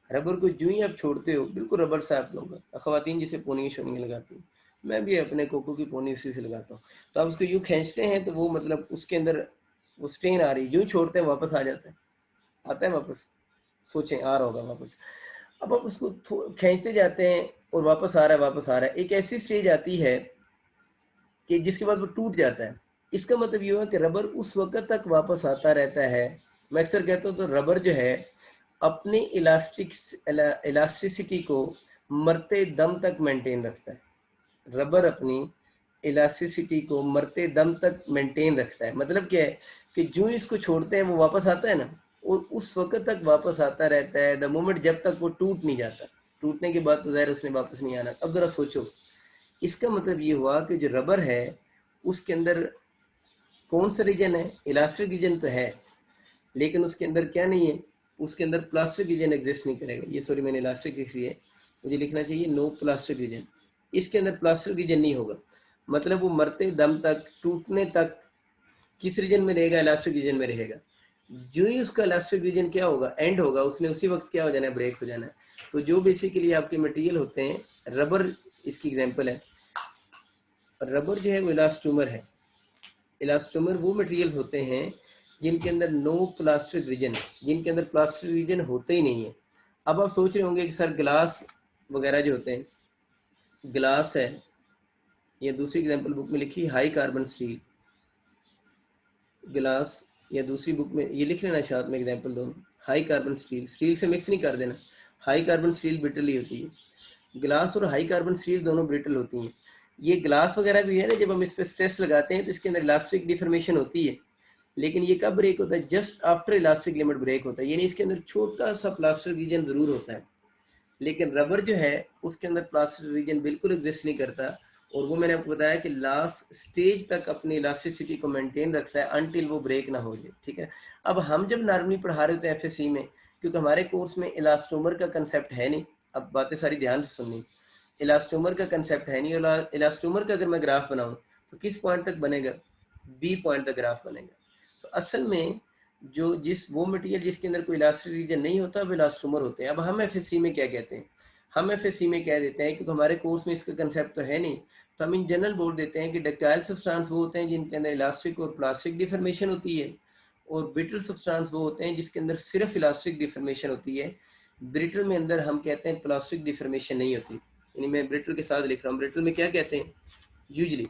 रबर को जो ही आप छोड़ते हो बिल्कुल रबर सा आप लोग, खवातीन जिसे पोनी शोनी लगाती हैं, मैं भी अपने कोको की पोनी उसी से लगाता हूँ। तो आप उसको यूं खींचते हैं तो वो मतलब उसके अंदर वो स्ट्रेन आ रही है, यूं छोड़ते हैं वापस आ जाता है, आता है वापस, सोचें आ रहा होगा वापस। अब आप उसको खींचते जाते हैं और वापस आ रहा है, वापस आ रहा है, एक ऐसी स्टेज आती है कि जिसके बाद वो टूट जाता है। इसका मतलब ये हुआ कि रबर उस वक्त तक वापस आता रहता है। मैं अक्सर कहता हूँ तो रबर जो है अपनी इलास्टिसिटी को मरते दम तक मेंटेन रखता है। रबर अपनी इलास्टिसिटी को मरते दम तक मेंटेन रखता है। मतलब क्या है कि जो इसको छोड़ते हैं वो वापस आता है ना, और उस वक्त तक वापस आता रहता है, द मोमेंट जब तक वो टूट नहीं जाता। टूटने के बाद तो ज़ाहिर उसने वापस नहीं आना। अब ज़रा सोचो, इसका मतलब ये हुआ कि जो रबर है उसके अंदर कौन सा रीजन है? इलास्टिक रीजन तो है, लेकिन उसके अंदर क्या नहीं है, उसके अंदर प्लास्टिक रीजन एग्जिस्ट नहीं करेगा। ये सॉरी मैंने इलास्टिक लिखी है, मुझे लिखना चाहिए नो प्लास्टिक रीजन। इसके अंदर प्लास्टिक रीजन नहीं होगा, मतलब वो मरते दम तक, टूटने तक किस रीजन में रहेगा? इलास्टिक रीजन में रहेगा। जो ही उसका इलास्टिक रीजन क्या होगा, एंड होगा, उसने उसी वक्त क्या हो जाना है? ब्रेक हो जाना है। तो जो बेसिकली आपके मटेरियल होते हैं, रबर इसकी एग्जांपल है। रबर जो है वो इलास्टोमर है। इलास्टोमर वो मटेरियल होते हैं जिनके अंदर नो प्लास्टिक रीजन, जिनके अंदर प्लास्टिक रीजन होते ही नहीं है। अब आप सोच रहे होंगे कि सर ग्लास वगैरह जो होते हैं, ग्लास है, या दूसरी एग्जांपल बुक में लिखी हाई कार्बन स्टील, ग्लास, या दूसरी बुक में ये लिख लेना साथ में एग्जांपल दोनों, हाई कार्बन स्टील, स्टील से मिक्स नहीं कर देना। हाई कार्बन स्टील ब्रिटल ही होती है। ग्लास और हाई कार्बन स्टील दोनों ब्रिटल होती हैं। ये ग्लास वगैरह भी है ना, जब हम इस पर स्ट्रेस लगाते हैं तो इसके अंदर इलास्टिक डिफॉर्मेशन होती है, लेकिन ये कब ब्रेक होता है? Just after elastic limit break होता है, यानी इसके अंदर छोटा सा प्लास्टिक रीजन जरूर होता है। लेकिन रबर जो है उसके अंदर प्लास्टिक रीजन बिल्कुल एग्जिस्ट नहीं करता, और वो मैंने आपको बताया कि लास्ट स्टेज तक अपनी इलास्टिसिटी को मेंटेन रखता है अनटिल वो ब्रेक ना हो जाए। ठीक है। अब हम जब नॉर्मली पढ़ा रहे होते हैं एफएससी में, क्योंकि हमारे कोर्स में इलास्टोमर का कंसेप्ट है नहीं, अब बातें सारी ध्यान से सुननी, इलास्टोमर का कंसेप्ट है नहीं, और इलास्टोमर का अगर मैं ग्राफ बनाऊं तो किस पॉइंट तक बनेगा? बी पॉइंट तक ग्राफ बनेगा। तो असल में जो जिस वो मटेरियल जिसके अंदर कोई इलास्टिक रीजन नहीं होता वो इलास्टोमर होते हैं। अब हम एफएससी में क्या कहते हैं? हम एफएससी में कह देते हैं, क्योंकि हमारे कोर्स में इसका कंसेप्ट तो है नहीं, तो हम इन जनरल बोल देते हैं कि डक्टाइल सब्सटेंस वो होते हैं जिनके अंदर इलास्टिक और प्लास्टिक डिफॉर्मेशन होती है, और ब्रिटल सब्सटेंस वो होते हैं जिसके अंदर सिर्फ इलास्टिक डिफॉर्मेशन होती है। ब्रिटल में अंदर हम कहते हैं प्लास्टिक डिफॉर्मेशन नहीं होती। यानी मैं ब्रिटल के साथ लिख रहा हूँ, ब्रिटल में क्या कहते हैं? यूजली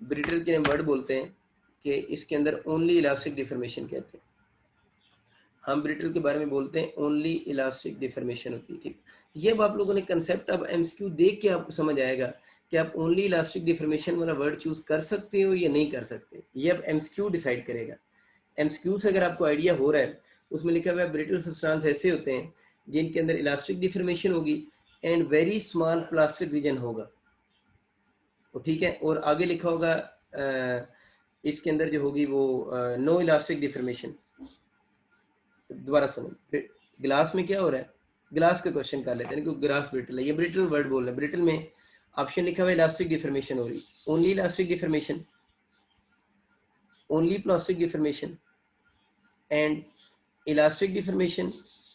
ब्रिटल के वर्ड बोलते हैं कि इसके अंदर ओनली इलास्टिक डिफॉर्मेशन कहते हैं। हम ब्रिटल के बारे में बोलते हैं ओनली इलास्टिक डिफॉर्मेशन होती है। ठीक, ये अब आप लोगों ने कंसेप्ट, अब एमसीक्यू देख के आपको समझ आएगा कि आप ओनली इलास्टिक डिफॉर्मेशन वाला वर्ड चूज कर सकते हो या नहीं कर सकते। ये अब एमसीक्यू डिसाइड करेगा। एमसीक्यू से अगर आपको आइडिया हो रहा है, उसमें लिखा हुआ है ब्रिटल सब्सटेंस ऐसे होते हैं जिनके अंदर इलास्टिक डिफॉर्मेशन होगी and very small plastic region होगा, तो ठीक है। और आगे लिखा होगा इसके अंदर जो होगी वो नो इलास्टिक डिफॉर्मेशन। दोबारा सुनो, ग्लास में क्या हो रहा है? ग्लास का क्वेश्चन कर लेते हैं, क्योंकि ग्लास ब्रिटल है, ये ब्रिटल वर्ड बोल रहे हैं। ब्रिटल में ऑप्शन लिखा हुआ है इलास्टिक डिफॉर्मेशन हो रही, only elastic deformation, only plastic deformation and elastic deformation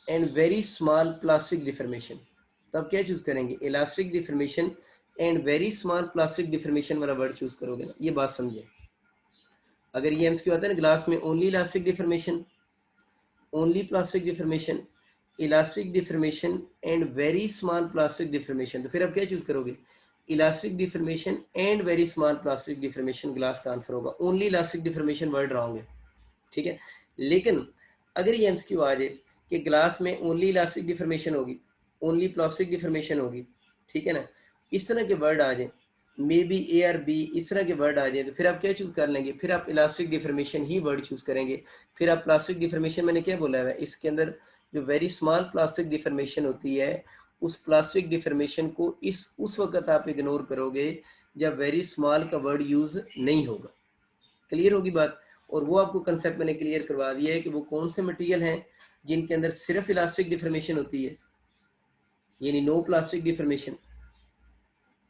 and very small plastic deformation. तो आप क्या चूज करेंगे? Elastic deformation and very small plastic deformation वाला वर्ड चूज करोगे ना, ये बात समझे। अगर ये एम्स क्यों आता है ना, ग्लास में only elastic deformation, only plastic deformation, elastic deformation and very small plastic deformation, तो फिर आप क्या चूज करोगे? Elastic deformation and very small plastic deformation glass का आंसर होगा। Only elastic deformation word wrong है। ठीक है। लेकिन अगर ये एमसीक्यू आ जाए कि ग्लास में ओनली इलास्टिक डिफॉर्मेशन होगी, ओनली प्लास्टिक डिफॉर्मेशन होगी, ठीक है ना, इस तरह के वर्ड आ जाए, maybe A R B, इस तरह के वर्ड आ जाए, तो फिर आप क्या चूज कर लेंगे? फिर आप इलास्टिक डिफॉर्मेशन ही वर्ड चूज करेंगे। फिर आप प्लास्टिक डिफॉर्मेशन, मैंने क्या बोला है, इसके अंदर जो वेरी स्मॉल प्लास्टिक डिफॉर्मेशन होती है, उस प्लास्टिक डिफॉर्मेशन को इस उस वक्त आप इग्नोर करोगे जब वेरी स्मॉल का वर्ड यूज नहीं होगा। क्लियर होगी बात। और वो आपको कंसेप्ट मैंने क्लियर करवा दिया है कि वो कौन से मटेरियल हैं जिनके अंदर सिर्फ इलास्टिक डिफॉर्मेशन होती है, यानी नो प्लास्टिक डिफॉर्मेशन,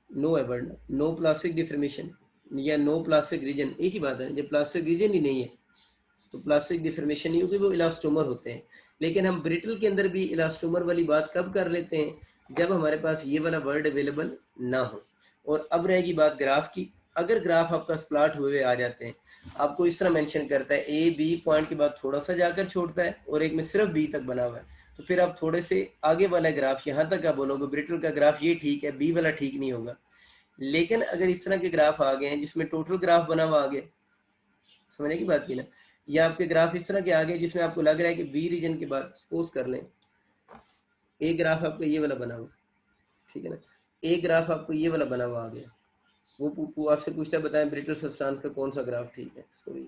नो है वर्ड, नो प्लास्टिक डिफॉर्मेशन या नो प्लास्टिक रीजन, एक ही बात है। जब प्लास्टिक रीजन ही नहीं है तो प्लास्टिक डिफॉर्मेशन नहीं होगी, वो इलास्टोमर होते हैं। लेकिन हम ब्रिटल के अंदर भी इलास्टोमर वाली बात कब कर लेते हैं? जब हमारे पास ये वाला वर्ड अवेलेबल ना हो। और अब रहेगी बात ग्राफ की। अगर ग्राफ आपका स्प्लॉट हुए आ जाते हैं, आपको इस तरह मेंशन करता है ए बी पॉइंट के बाद थोड़ा सा जाकर छोड़ता है और एक में सिर्फ बी तक बना हुआ है, तो फिर आप थोड़े से आगे वाला ग्राफ यहाँ तक आप बोलोगे ब्रिटल का ग्राफ ये ठीक है, बी वाला ठीक नहीं होगा। लेकिन अगर इस तरह के ग्राफ आ गए हैं जिसमें टोटल ग्राफ बना हुआ आ गया, समझने की बात की ना, या आपके ग्राफ इस तरह के आ गए जिसमें आपको लग रहा है कि बी रीजन के बाद सपोज कर लें एक ग्राफ आपका ये वाला बना हुआ, ठीक है ना, एक ग्राफ आपको ये वाला बना हुआ आ गया, वो आपसे पूछता है बताएं ब्रिटल सब्सटेंस का कौन सा ग्राफ ठीक है। सॉरी,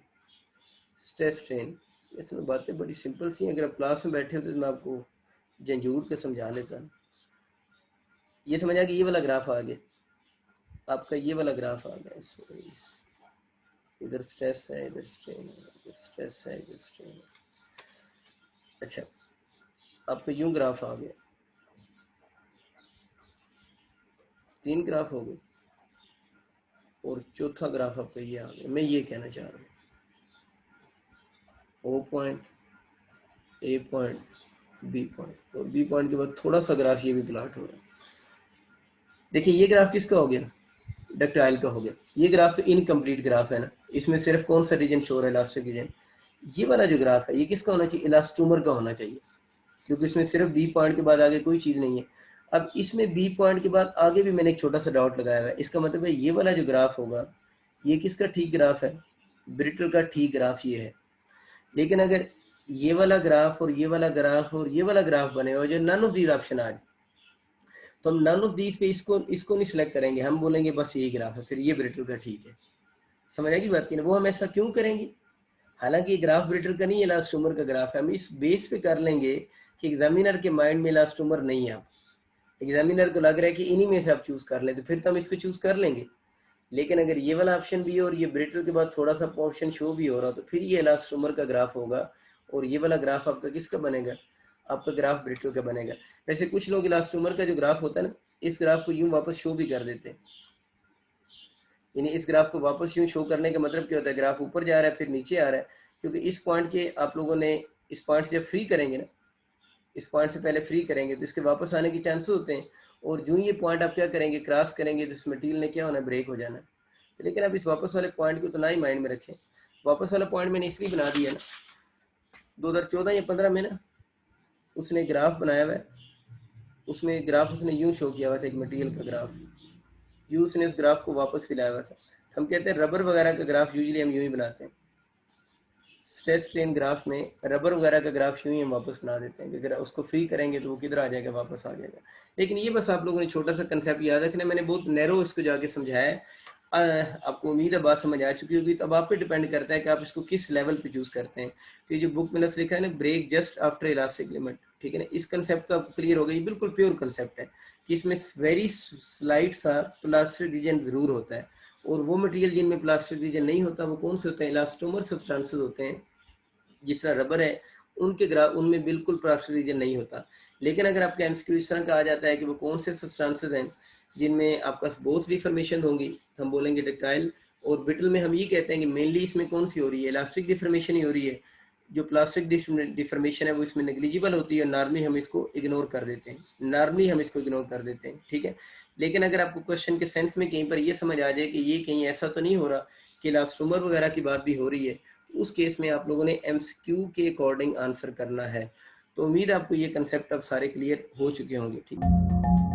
स्ट्रेस स्ट्रेन, इसमें बातें बड़ी सिंपल सी हैं, अगर आप क्लास में बैठे होते तो मैं आपको झंझूर के समझा लेता। ये समझ आ कि ये वाला ग्राफ आ गया, आपका ये वाला ग्राफ आ गया। सॉरी, इधर स्ट्रेस है, इधर स्ट्रेन है, इधर स्ट्रेस है, इधर स्ट्रेन है। अच्छा, अब तो यूं ग्राफ आ गया, 3 ग्राफ हो गए, और चौथा ग्राफ आपका ये आ गया। मैं ये कहना चाह रहा हूँ, ओ पॉइंट, ए पॉइंट, बी पॉइंट, और बी पॉइंट के बाद थोड़ा सा ग्राफ ये भी प्लॉट हो रहा है। देखिए ये ग्राफ किसका हो गया, डक्टाइल का हो गया। ये ग्राफ तो इनकम्प्लीट ग्राफ है ना, इसमें सिर्फ कौन सा रीजन शोर है, इलास्टिक रीजन। ये वाला जो ग्राफ है ये किसका होना चाहिए, इलास्टोमर का होना चाहिए, क्योंकि इसमें सिर्फ बी पॉइंट के बाद आगे कोई चीज़ नहीं है। अब इसमें बी पॉइंट के बाद आगे भी मैंने एक छोटा सा डॉट लगाया हुआ है, इसका मतलब है ये वाला जो ग्राफ होगा ये किसका ठीक ग्राफ है, ब्रिटल का ठीक ग्राफ ये है। लेकिन अगर ये वाला ग्राफ और ये वाला ग्राफ और ये वाला ग्राफ बने हुए जो नन ऑफ दीज ऑप्शन आ जाए, तो हम नन ऑफ दीज पे इसको नहीं सिलेक्ट करेंगे, हम बोलेंगे बस यही ग्राफ है, फिर ये ब्रिटल का ठीक है। समझ आएगी बात की ना, वो हम ऐसा क्यों करेंगे, हालांकि ये ग्राफ ब्रिटल का नहीं है, इलास्टोमर का ग्राफ है। हम इस बेस पे कर लेंगे कि एग्जामिनर के माइंड में इलास्टोमर नहीं है, एग्जामिनर को लग रहा है कि इन्हीं में से आप चूज कर लें, तो फिर तो हम इसको चूज कर लेंगे। लेकिन अगर ये वाला ऑप्शन भी है और ये ब्रिटल के बाद थोड़ा सा ऑप्शन शो भी हो रहा, तो फिर ये इलास्टोमर का ग्राफ होगा, और ये वाला ग्राफ आपका किसका बनेगा, आपका ग्राफ ब्रिटल का बनेगा। वैसे कुछ लोग इलास्टोमर का जो ग्राफ होता है ना, इस ग्राफ को यूं वापस शो भी कर देते हैं, यानी इस ग्राफ को वापस यूं शो करने का मतलब क्या होता है, ग्राफ ऊपर जा रहा है फिर नीचे आ रहा है, क्योंकि इस पॉइंट के आप लोगों ने इस पॉइंट से जब फ्री करेंगे ना, इस पॉइंट से पहले फ्री करेंगे तो इसके वापस आने के चांसेस होते हैं, और जो ये पॉइंट आप क्या करेंगे, क्रॉस करेंगे, तो इस मटीरियल ने क्या होना, ब्रेक हो जाना। लेकिन आप इस वापस वाले पॉइंट को तो ना ही माइंड में रखें। वापस वाला पॉइंट मैंने इसलिए बना दिया ना, 2014 या 15 में ना उसने ग्राफ बनाया हुआ है, उसमें ग्राफ उसने यूं शो किया हुआ था, एक मटेरियल का ग्राफ, यूं उसने उस ग्राफ को वापस भी लाया हुआ था। हम कहते हैं रबर वगैरह का ग्राफ यूजली हम यूं ही बनाते हैं, स्ट्रेस स्ट्रेन ग्राफ में रबर वगैरह का ग्राफ यूं ही हम वापस बना देते हैं कि अगर उसको फ्री करेंगे तो वो किधर आ जाएगा, वापस आ जाएगा। लेकिन ये बस आप लोगों ने छोटा सा कंसेप्ट याद रखना, मैंने बहुत नैरो इसको जाके समझाया है। आपको उम्मीद है बात समझ आ चुकी होगी। तो अब आप पे डिपेंड करता है कि आप इसको किस लेवल पे चूज करते हैं। तो ये जो बुक में लिखा है ना, break just after elastic limit, ठीक है ना, इस कंसेप्ट का क्लियर हो गई, बिल्कुल प्योर कंसेप्ट है कि इसमें वेरी स्लाइट सा प्लास्टिक रीजन जरूर होता है, और वो मटेरियल जिनमें प्लास्टिक रीजन नहीं होता वो कौन से होते हैं, इलास्टोमर सब्सटेंसेस होते हैं। जिस तरह रबर है उनके ग्राफ उनमें बिल्कुल प्लास्टिक रीजन नहीं होता। लेकिन अगर आपके एमसीक्यू इस तरह का आ जाता है कि वो कौन से सब्सटेंसेस हैं जिनमें आपका बहुत डिफॉर्मेशन होंगी, तो हम बोलेंगे डक्टाइल। और ब्रिटल में हम ये कहते हैं कि मेनली इसमें कौन सी हो रही है, इलास्टिक डिफॉर्मेशन ही हो रही है। जो प्लास्टिक डिफॉर्मेशन है वो इसमें नेग्लिजिबल होती है, नॉर्मली हम इसको इग्नोर कर देते हैं, नॉर्मली हम इसको इग्नोर कर देते हैं, ठीक है। लेकिन अगर आपको क्वेश्चन के सेंस में कहीं पर ये समझ आ जाए कि ये कहीं ऐसा तो नहीं हो रहा कि इलास्टोमर वगैरह की बात भी हो रही है, उस केस में आप लोगों ने एमसीक्यू के अकॉर्डिंग आंसर करना है। तो उम्मीद है आपको ये कंसेप्ट अब सारे क्लियर हो चुके होंगे, ठीक है।